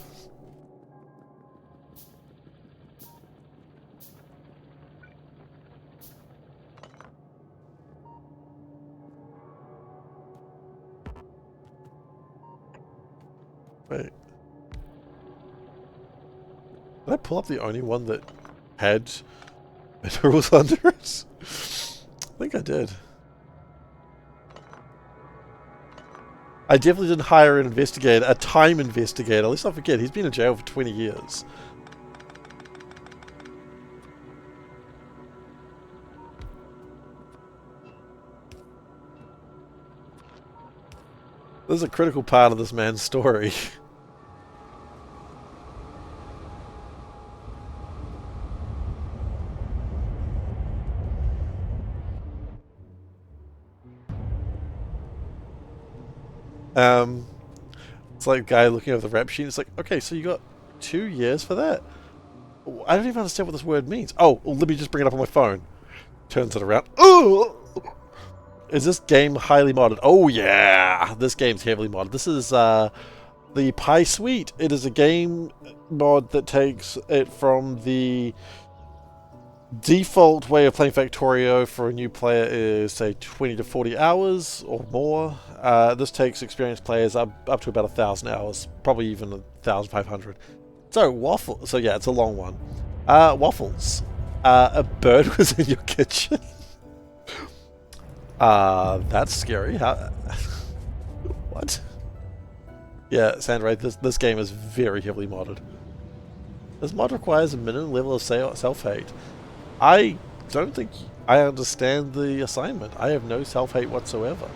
Wait. Did I pull up the only one that had minerals under it? I think I did. I definitely didn't hire an investigator, a time investigator. Let's not forget, he's been in jail for 20 years. This is a critical part of this man's story. It's like a guy looking over the rap sheet. It's like, okay, so you got 2 years for that? I don't even understand what this word means. Oh, well, let me just bring it up on my phone. Turns it around. Oh! Is this game highly modded? Oh yeah! This game's heavily modded. This is the Py Suite. It is a game mod that takes it from the default way of playing Factorio for a new player is, say, 20 to 40 hours or more. This takes experienced players up to about 1,000 hours, probably even 1,500. So, Waffle. So, yeah, it's a long one. Waffles. A bird was in your kitchen. That's scary. How? What? Yeah, Sandra, this game is very heavily modded. This mod requires a minimum level of self-hate. I don't think I understand the assignment. I have no self-hate whatsoever.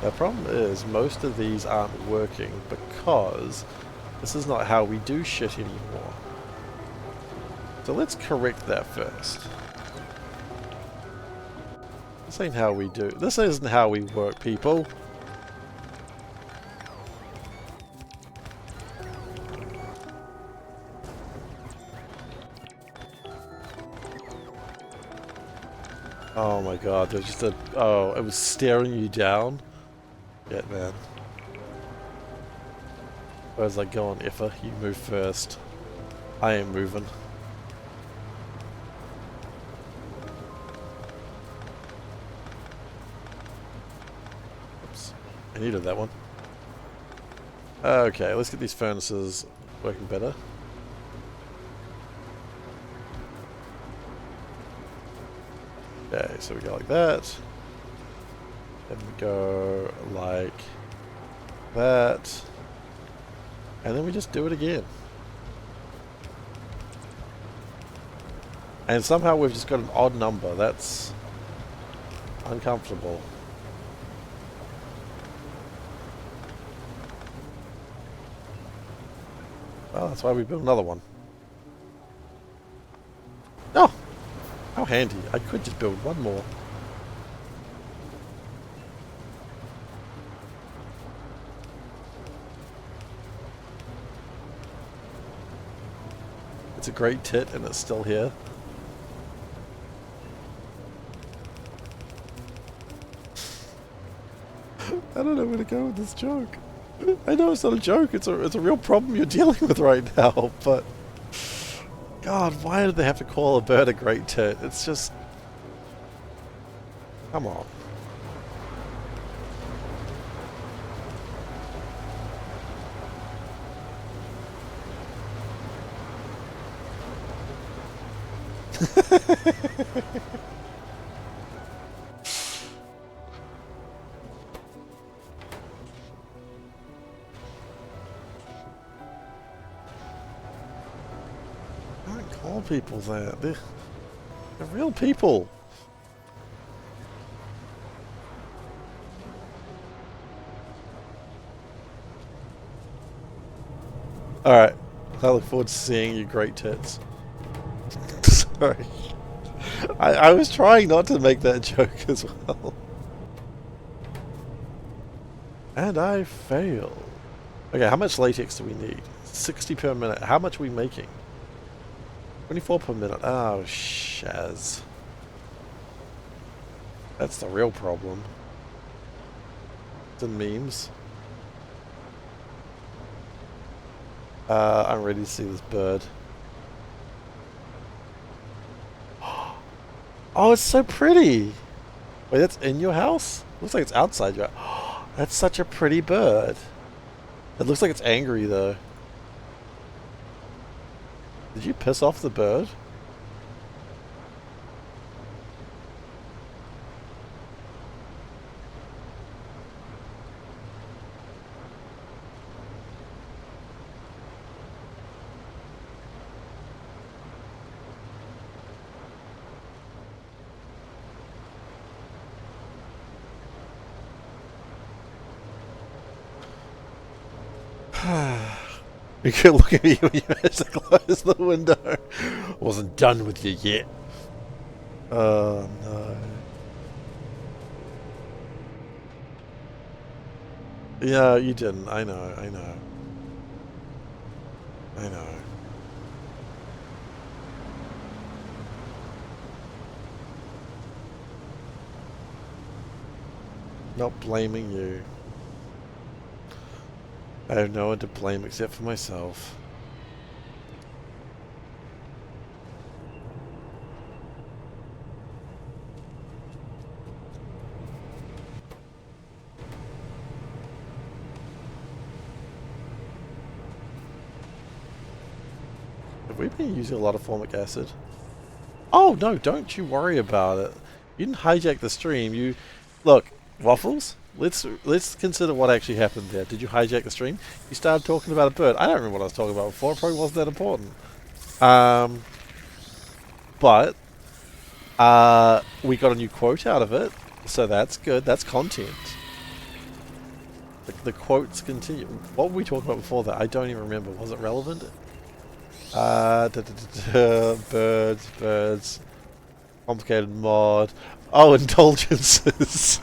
The problem is, most of these aren't working because this is not how we do shit anymore. So let's correct that first. This ain't how we do. This isn't how we work, people. Oh my god, there's just a... Oh, it was staring you down? Yeah, man. I was like, go on, Effa, you move first. I ain't moving. Oops. I needed that one. Okay, let's get these furnaces working better. Okay, so we go like that. Then we go like that. And then we just do it again. And somehow we've just got an odd number. That's uncomfortable. Well, that's why we built another one. Oh! How handy. I could just build one more. It's a great tit and it's still here. I don't know where to go with this joke. I know it's not a joke, it's a real problem you're dealing with right now, but... God, why did they have to call a bird a great tit? It's just... Come on. call people that. They're real people. Alright. I look forward to seeing you great tits. Sorry. I was trying not to make that joke as well. And I fail. Okay, how much latex do we need? 60 per minute. How much are we making? 24 per minute. Oh, shaz. That's the real problem. It's in memes. I'm ready to see this bird. Oh, it's so pretty! Wait, that's in your house? Looks like it's outside your house. That's such a pretty bird. It looks like it's angry, though. Did you piss off the bird? You could look at me when you managed to close the window. Wasn't done with you yet. Oh no. Yeah, you didn't. I know, I know. I know. Not blaming you. I have no one to blame except for myself. Have we been using a lot of formic acid? Oh no, don't you worry about it. You didn't hijack the stream. You look, Waffles. Let's consider what actually happened there. Did you hijack the stream? You started talking about a bird. I don't remember what I was talking about before. It probably wasn't that important. But we got a new quote out of it, so that's good. That's content. The quotes continue. What were we talking about before that? I don't even remember. Was it relevant? Birds. Complicated mod. Oh, indulgences.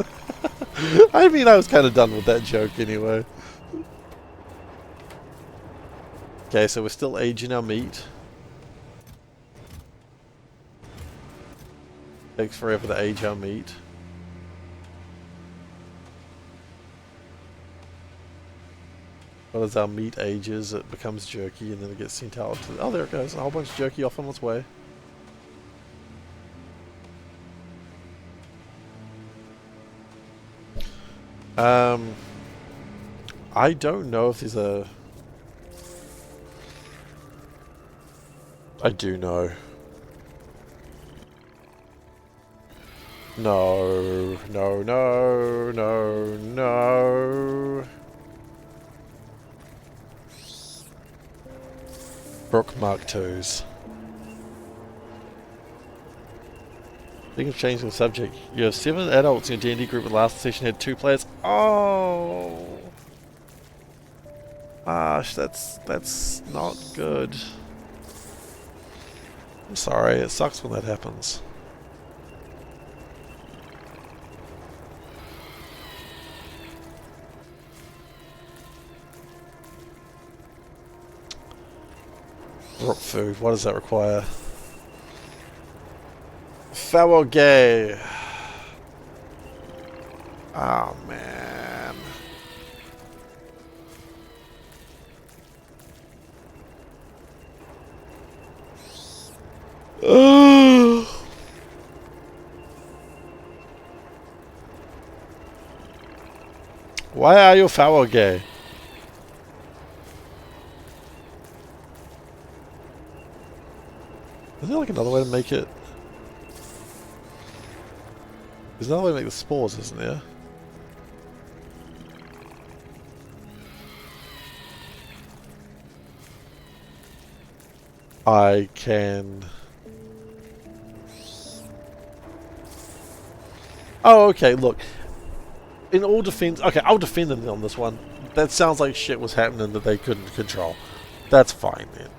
I mean, I was kind of done with that joke anyway. Okay, so we're still aging our meat. Takes forever to age our meat. But as our meat ages, it becomes jerky and then it gets sent out to... Oh, there it goes. A whole bunch of jerky off on its way. I don't know if there's a... I do know. No, no, no, no, no. Brook Mark 2s. Speaking of changing the subject, you have 7 adults in your D&D group, and last session had 2 players. Oh! Gosh, that's not good. I'm sorry, it sucks when that happens. Rook food, what does that require? Foul gay. Oh man. Why are you foul gay? Is there like another way to make it? There's another way to make the spores, isn't there? I can... Oh, okay, look. In all defense... Okay, I'll defend them on this one. That sounds like shit was happening that they couldn't control. That's fine, then.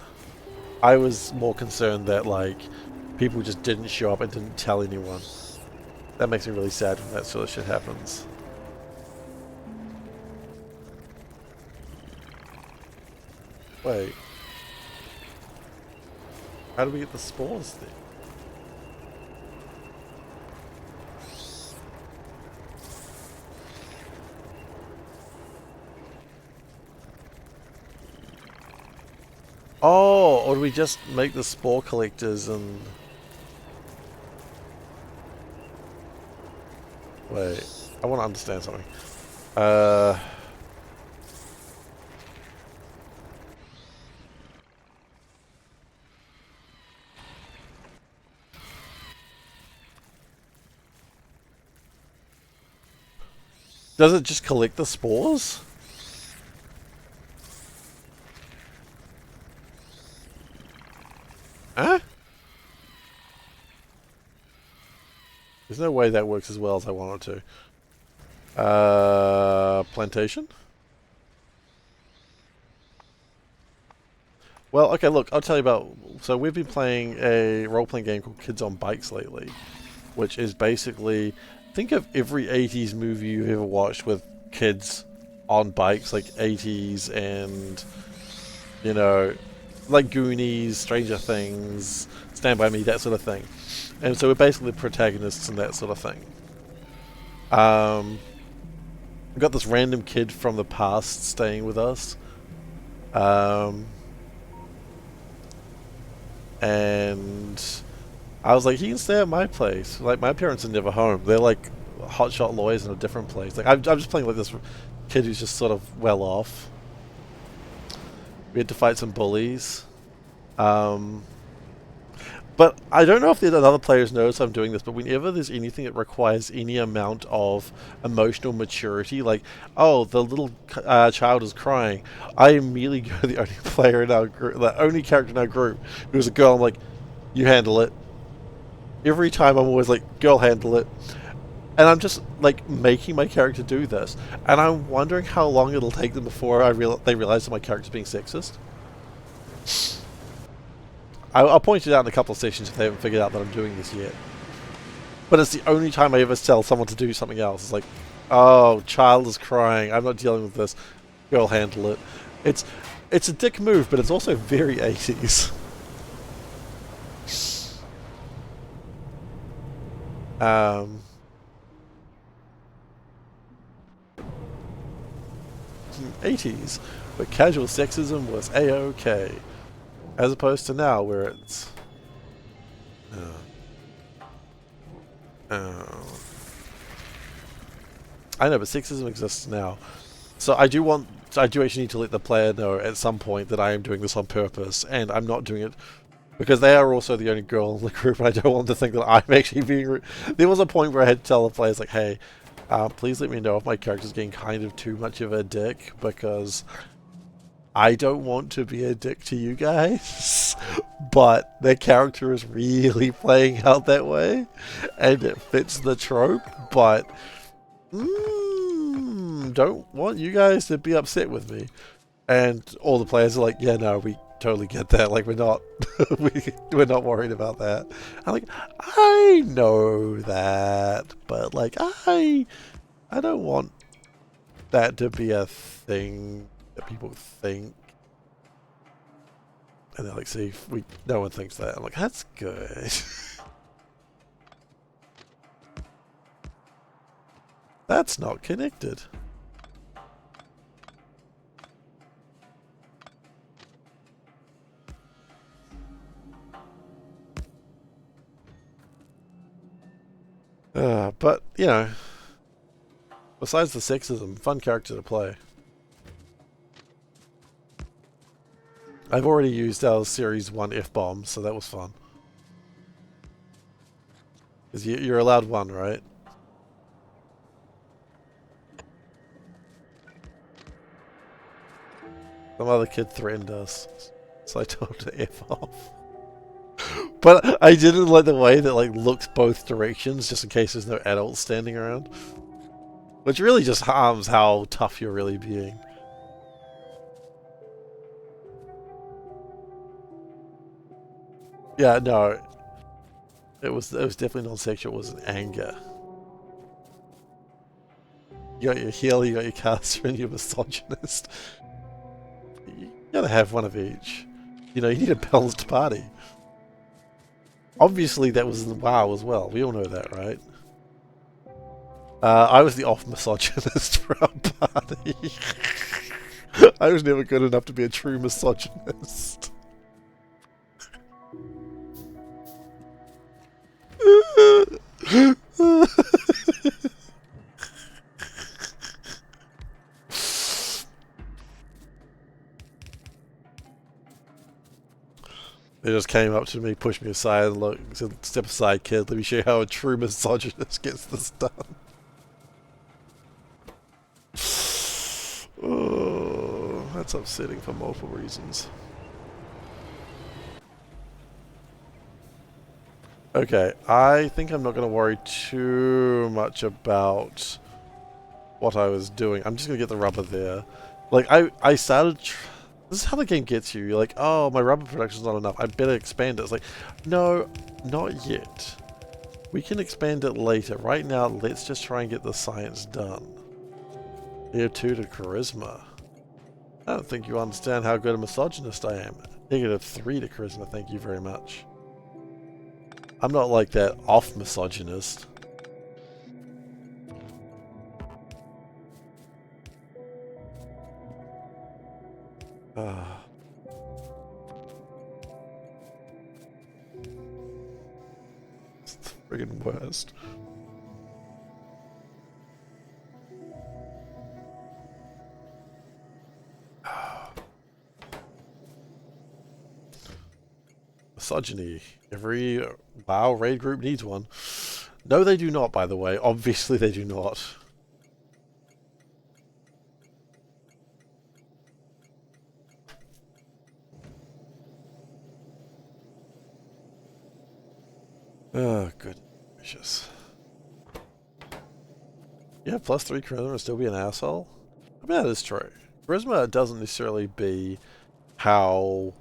I was more concerned that, like, people just didn't show up and didn't tell anyone. That makes me really sad when that sort of shit happens. Wait. How do we get the spores then? Oh, or do we just make the spore collectors and... Wait, I want to understand something. Does it just collect the spores? Huh? There's no way that works as well as I want it to. Plantation? Well, okay, look, I'll tell you about... So we've been playing a role-playing game called Kids on Bikes lately, which is basically... Think of every 80s movie you've ever watched with kids on bikes, like 80s and, you know, like Goonies, Stranger Things, Stand By Me, that sort of thing. And so we're basically the protagonists and that sort of thing. We've got this random kid from the past staying with us. And I was like, he can stay at my place. Like, my parents are never home. They're like hotshot lawyers in a different place. Like, I'm just playing like this kid who's just sort of well off. We had to fight some bullies. But I don't know if the other players notice I'm doing this, but whenever there's anything that requires any amount of emotional maturity, like, oh, the little child is crying, I immediately go to the only player in our group, the only character in our group who's a girl. I'm like, you handle it. Every time I'm always like, girl, handle it. And I'm just like making my character do this, and I'm wondering how long it'll take them before they realize that my character's being sexist. I'll point it out in a couple of sessions if they haven't figured out that I'm doing this yet. But it's the only time I ever tell someone to do something else. It's like, oh, child is crying. I'm not dealing with this. Girl, handle it. It's a dick move, but it's also very 80s. 80s, but casual sexism was a-okay. As opposed to now, where it's... I know, but sexism exists now. So I do actually need to let the player know at some point that I am doing this on purpose, and I'm not doing it because they are also the only girl in the group, and I don't want them to think that I'm actually being rude. There was a point where I had to tell the players, like, hey, please let me know if my character's getting kind of too much of a dick, because I don't want to be a dick to you guys, but their character is really playing out that way, and it fits the trope, but don't want you guys to be upset with me. And all the players are like, yeah, no, we totally get that. Like, we're not, we're not worried about that. I'm like, I know that, but like, I don't want that to be a thing that people think. And they're like, see, no one thinks that. I'm like, that's good. That's not connected. But, you know, besides the sexism, fun character to play. I've already used our Series 1 F-bomb, so that was fun. Because you're allowed one, right? Some other kid threatened us, so I told him to F off. But I didn't like the way that like looks both directions, just in case there's no adults standing around. Which really just harms how tough you're really being. Yeah, no. It was definitely non-sexual, it was an anger. You got your healer, you got your caster, and your misogynist. You gotta have one of each. You know, you need a balanced party. Obviously that was the WoW as well, we all know that, right? I was the off-misogynist for our party. I was never good enough to be a true misogynist. They just came up to me, pushed me aside, and look, said, "Step aside, kid. Let me show you how a true misogynist gets this done." Oh, that's upsetting for multiple reasons. Okay, I think I'm not going to worry too much about what I was doing. I'm just going to get the rubber there. Like, I started... This is how the game gets you. You're like, oh, my rubber production's not enough. I better expand it. It's like, no, not yet. We can expand it later. Right now, let's just try and get the science done. Tier 2 to charisma. I don't think you understand how good a misogynist I am. -3 to charisma, thank you very much. I'm not like that off-misogynist. It's the friggin' worst. Misogyny. Every WoW raid group needs one. No, they do not, by the way. Obviously, they do not. Oh, good gracious. Yeah, +3 charisma and still be an asshole? I mean, that is true. Charisma doesn't necessarily be how...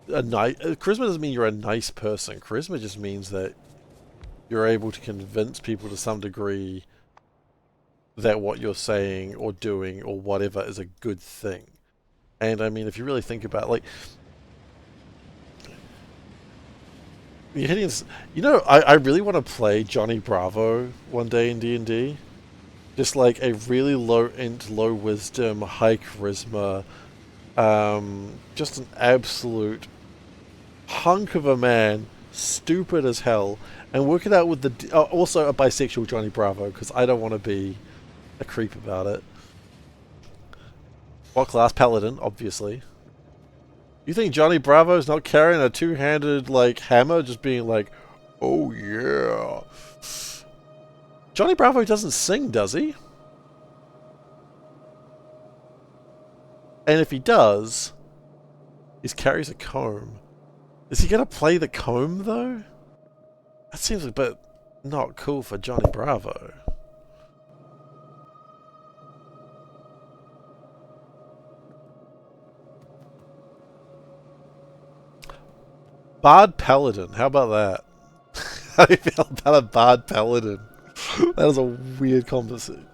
Charisma doesn't mean you're a nice person. Charisma just means that you're able to convince people to some degree that what you're saying or doing or whatever is a good thing. And I mean, if you really think about it, like... You're hitting this, you know, I really want to play Johnny Bravo one day in D&D. Just like a really low int, low wisdom, high charisma, just an absolute hunk of a man, stupid as hell, and work it out with the... also a bisexual Johnny Bravo, because I don't want to be a creep about it. What class? Paladin, obviously. You think Johnny Bravo's not carrying a two-handed, like, hammer, just being like, oh yeah. Johnny Bravo doesn't sing, does he? And if he does, he carries a comb. Is he gonna play the comb, though? That seems a bit not cool for Johnny Bravo. Bard Paladin, how about that? How do you feel about a Bard Paladin? That is a weird composite.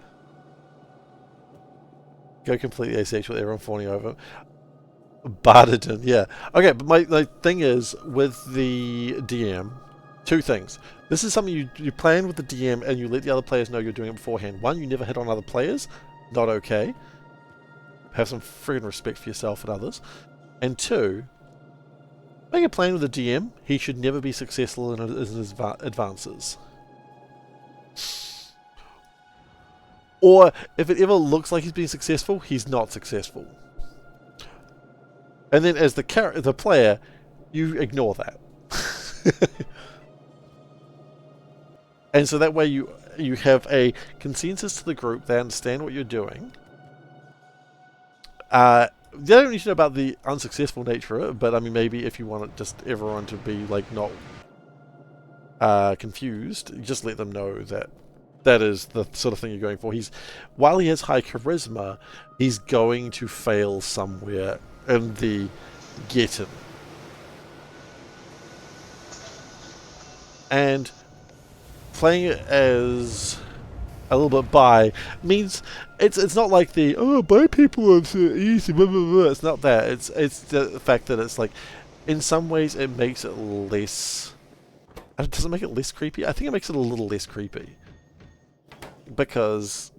Go completely asexual, everyone fawning over. Bardadin, yeah. Okay, but my thing is, with the DM, two things. This is something you plan with the DM and you let the other players know you're doing it beforehand. One, you never hit on other players. Not okay. Have some friggin' respect for yourself and others. And two, make a plan with the DM. He should never be successful in his advances. Or, if it ever looks like he's being successful, he's not successful. And then as the player, you ignore that. And so that way you have a consensus to the group, they understand what you're doing. they don't need to know about the unsuccessful nature of it, but I mean, maybe if you want just everyone to be like not confused, just let them know that that is the sort of thing you're going for. While he has high charisma, he's going to fail somewhere in the getting. And playing it as a little bit bi means it's not like the bi people are so easy. Blah, blah, blah. It's not that. It's the fact that it's like, in some ways, it makes it less. Does it make it less creepy? I think it makes it a little less creepy because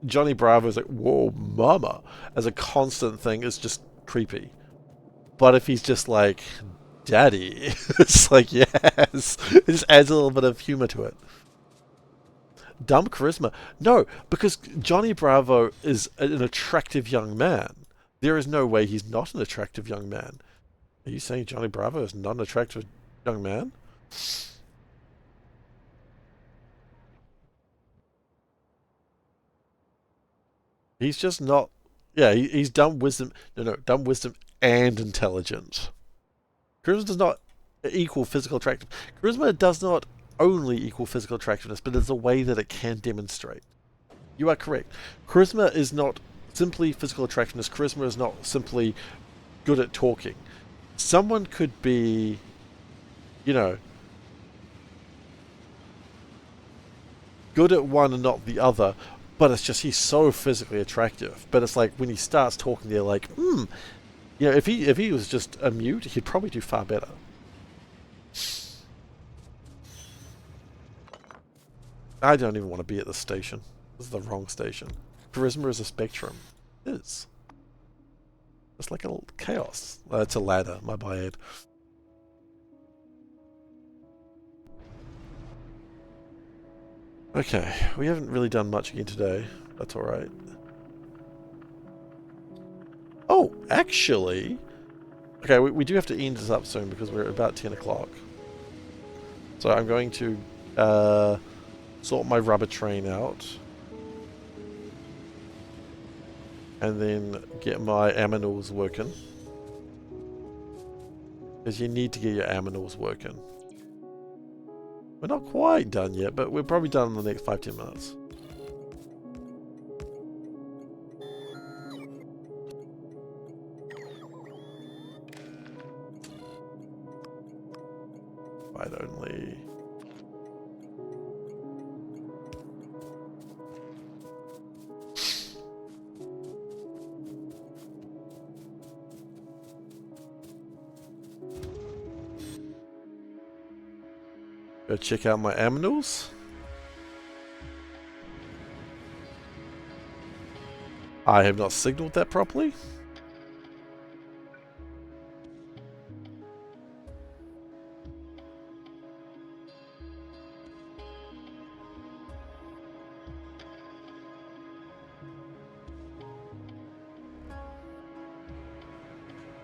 Johnny Bravo's like, whoa, mama, as a constant thing is just creepy. But if he's just like, daddy, it's like, yes, it just adds a little bit of humor to it. Dumb charisma. No, because Johnny Bravo is an attractive young man. There is no way he's not an attractive young man. Are you saying Johnny Bravo is not an attractive young man? He's just not. Yeah, he's dumb wisdom. No, dumb wisdom and intelligent. Charisma does not equal physical attractiveness. Charisma does not only equal physical attractiveness, but it's a way that it can demonstrate. You are correct. Charisma is not simply physical attractiveness. Charisma is not simply good at talking. Someone could be, you know, good at one and not the other, but it's just he's so physically attractive. But it's like when he starts talking, they're like, you know, if he was just a mute, he'd probably do far better. I don't even want to be at this station. This is the wrong station. Charisma is a spectrum. It is. It's like a chaos. It's a ladder, my bad. Okay, we haven't really done much again today. That's alright. Oh, actually... Okay, we do have to end this up soon because we're at about 10 o'clock. So I'm going to sort my rubber train out. And then get my aminals working. Because you need to get your aminals working. We're not quite done yet, but we're probably done in the next 5-10 minutes. Right only. Go check out my aminals. I have not signaled that properly.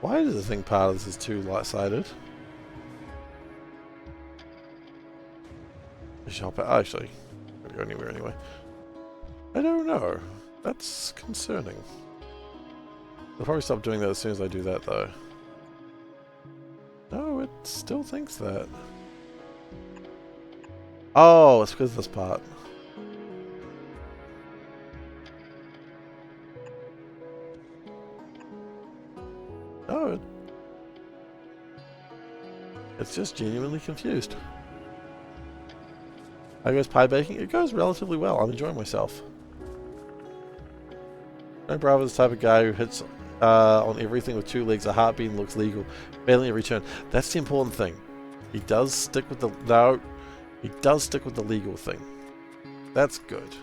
Why does the thing part of this is too light-sided? Actually, I'm gonna go anywhere anyway. I don't know. That's concerning. I'll probably stop doing that as soon as I do that, though. No, it still thinks that. Oh, it's because of this part. No, it's just genuinely confused. How goes pie baking? It goes relatively well. I'm enjoying myself. No Bravo is the type of guy who hits on everything with 2 legs, a heartbeat, and looks legal. Failing every turn. That's the important thing. He does stick with the... No. He does stick with the legal thing. That's good.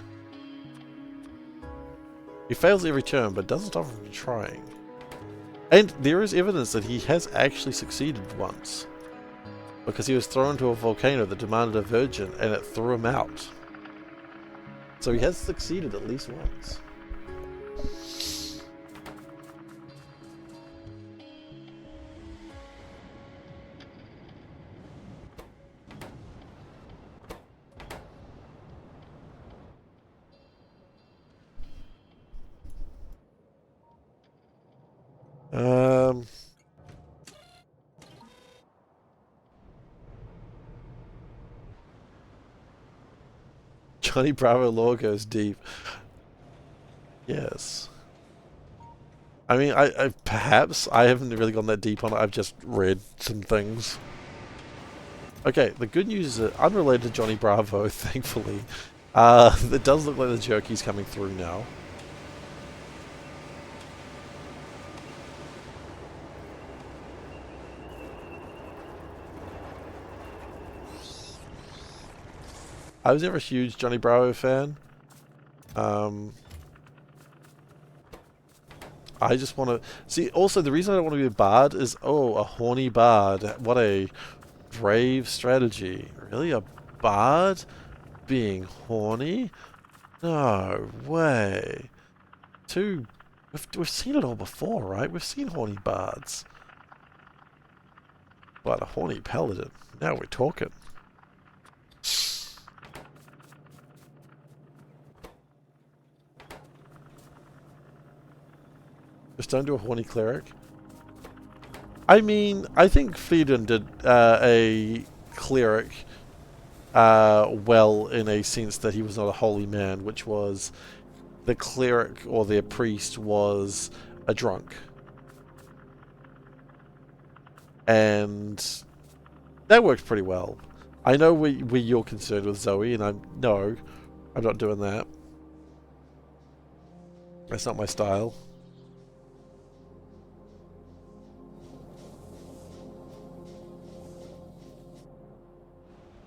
He fails every turn, but doesn't stop him from trying. And there is evidence that he has actually succeeded once. Because he was thrown into a volcano that demanded a virgin, and it threw him out. So he has succeeded at least once. Um, Johnny Bravo lore goes deep. Yes. I mean, perhaps I haven't really gone that deep on it. I've just read some things. Okay, the good news is that unrelated to Johnny Bravo, thankfully, it does look like the jerky's coming through now. I was never a huge Johnny Bravo fan. I just want to see. Also, the reason I don't want to be a bard is, oh, a horny bard. What a brave strategy. Really, a bard being horny? No way. We've seen it all before, right? We've seen horny bards. But a horny paladin. Now we're talking. Just don't do a horny cleric. I mean, I think Fleodin did a cleric well in a sense that he was not a holy man, which was the cleric or their priest was a drunk. And that worked pretty well. I know where you're concerned with Zoe, and I'm not doing that. That's not my style.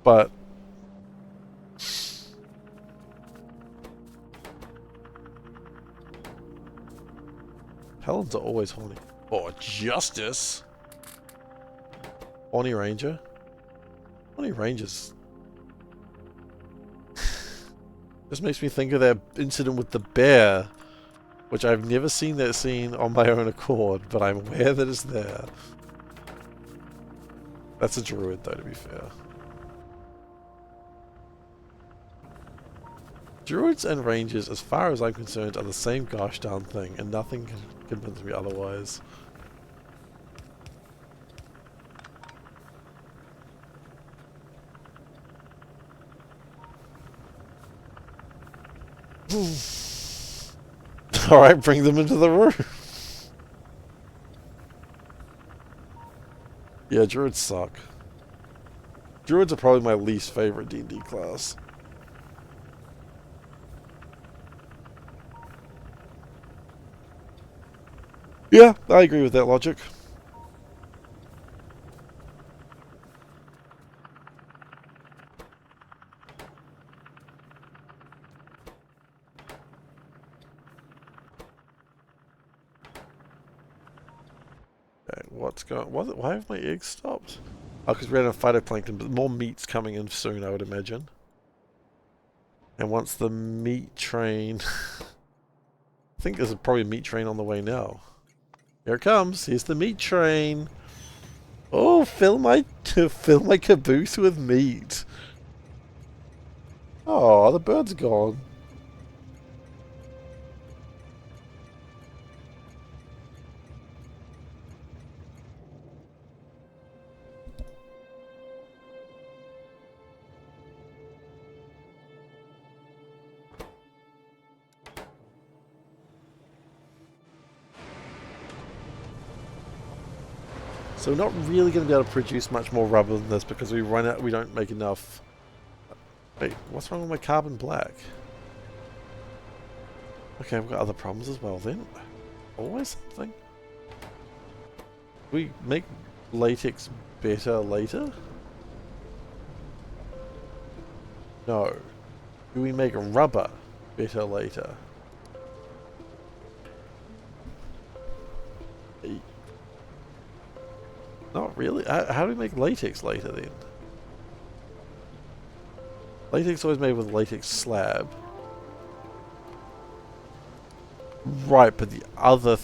But Helens are always horny. Or justice. Horny Ranger. Horny Rangers. This makes me think of that incident with the bear, which I've never seen that scene on my own accord, but I'm aware that it's there. That's a druid, though, to be fair. Druids and rangers, as far as I'm concerned, are the same gosh darn thing, and nothing can convince me otherwise. Alright, bring them into the room. Yeah, druids suck. Druids are probably my least favorite D&D class. Yeah, I agree with that logic. Okay, why have my eggs stopped? Oh, because we ran out of phytoplankton, but more meat's coming in soon, I would imagine. And once the meat train... I think there's probably a meat train on the way now. Here it comes. Here's the meat train. Oh, fill my caboose with meat. Oh, the bird's gone. So we're not really going to be able to produce much more rubber than this because we don't make enough. Wait, what's wrong with my carbon black? Okay, we've got other problems as well then. Always something. We make latex better later? No. Do we make rubber better later? Not really. How do we make latex later then? Latex always made with latex slab. Right, but the other...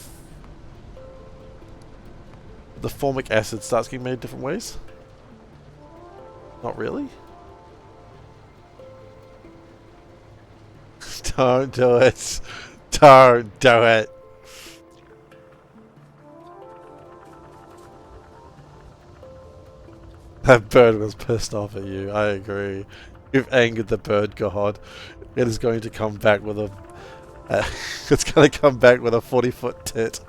the formic acid starts getting made different ways? Not really? Don't do it. Don't do it. That bird was pissed off at you. I agree. You've angered the bird god. It is going to come back with a... it's going to come back with a 40-foot tit.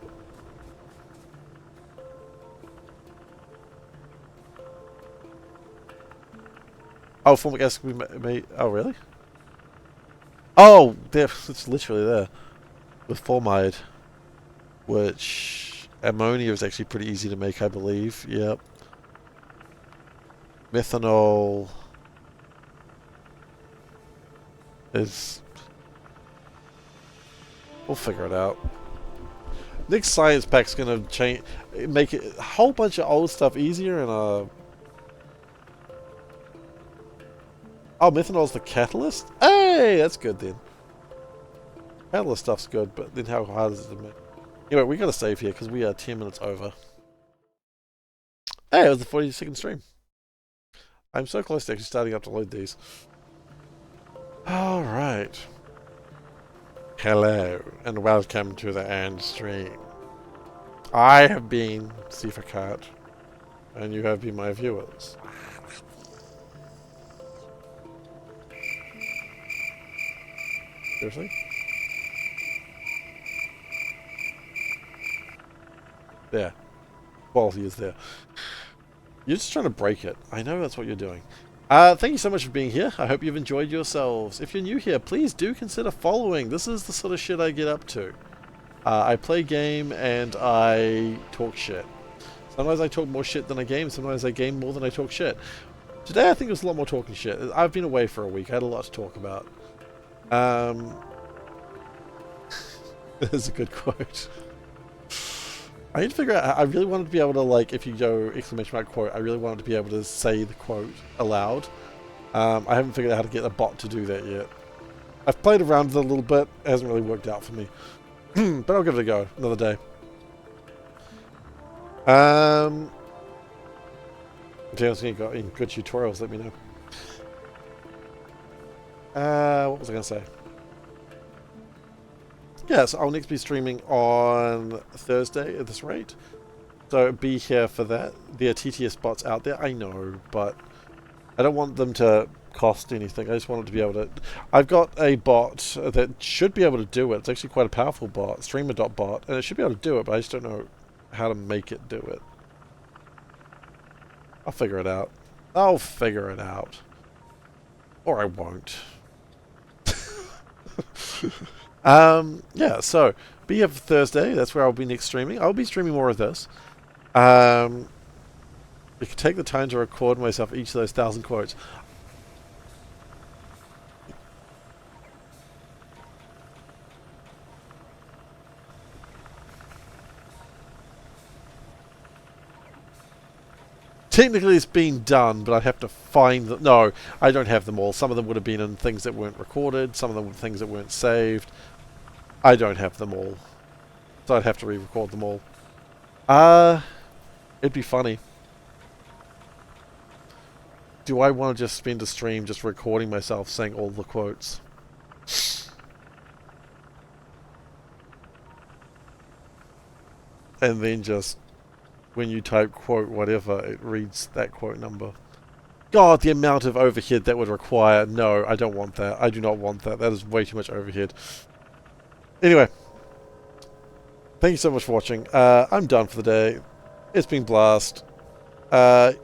Oh, formic acid we made... Oh, really? Oh, there, it's literally there. With formide. Which... ammonia is actually pretty easy to make, I believe. Yep. Methanol... is... we'll figure it out. Next science pack's gonna change... make it a whole bunch of old stuff easier and oh, methanol's the catalyst? Hey, that's good then. Catalyst stuff's good, but then how hard is it to make? Anyway, we gotta save here because we are 10 minutes over. Hey, it was the 40-second stream. I'm so close to actually starting up to load these. Alright. Hello, and welcome to the end stream. I have been SeiferKatt, and you have been my viewers. Seriously? There. Quality is there. You're just trying to break it. I know that's what you're doing. Thank you so much for being here. I hope you've enjoyed yourselves. If you're new here, please do consider following. This is the sort of shit I get up to. I play game and I talk shit. Sometimes I talk more shit than I game. Sometimes I game more than I talk shit. Today I think it was a lot more talking shit. I've been away for a week. I had a lot to talk about. That's a good quote. I need to figure out, I really wanted to be able to, like, if you go exclamation mark quote, I really wanted to be able to say the quote aloud. I haven't figured out how to get a bot to do that yet. I've played around with it a little bit, it hasn't really worked out for me. But I'll give it a go, another day. If anyone's got any good tutorials, let me know. What was I going to say? Yeah, so I'll next be streaming on Thursday at this rate. So be here for that. There are TTS bots out there, I know, but I don't want them to cost anything. I just want it to be able to... I've got a bot that should be able to do it. It's actually quite a powerful bot, streamer.bot, and it should be able to do it, but I just don't know how to make it do it. I'll figure it out. I'll figure it out. Or I won't. Yeah, so be here for Thursday. That's where I'll be next streaming. I'll be streaming more of this. You can take the time to record myself each of those 1,000 quotes. Technically it's been done, but I'd have to find them. No, I don't have them all. Some of them would have been in things that weren't recorded. Some of them were things that weren't saved. I don't have them all. So I'd have to re-record them all. It'd be funny. Do I want to just spend a stream just recording myself saying all the quotes? And then just, when you type quote whatever, it reads that quote number. God, the amount of overhead that would require. No, I don't want that. I do not want that. That is way too much overhead. Anyway. Thank you so much for watching. I'm done for the day. It's been blast. The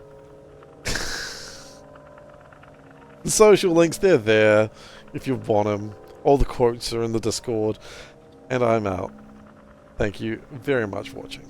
social links, they're there if you want them. All the quotes are in the Discord. And I'm out. Thank you very much for watching.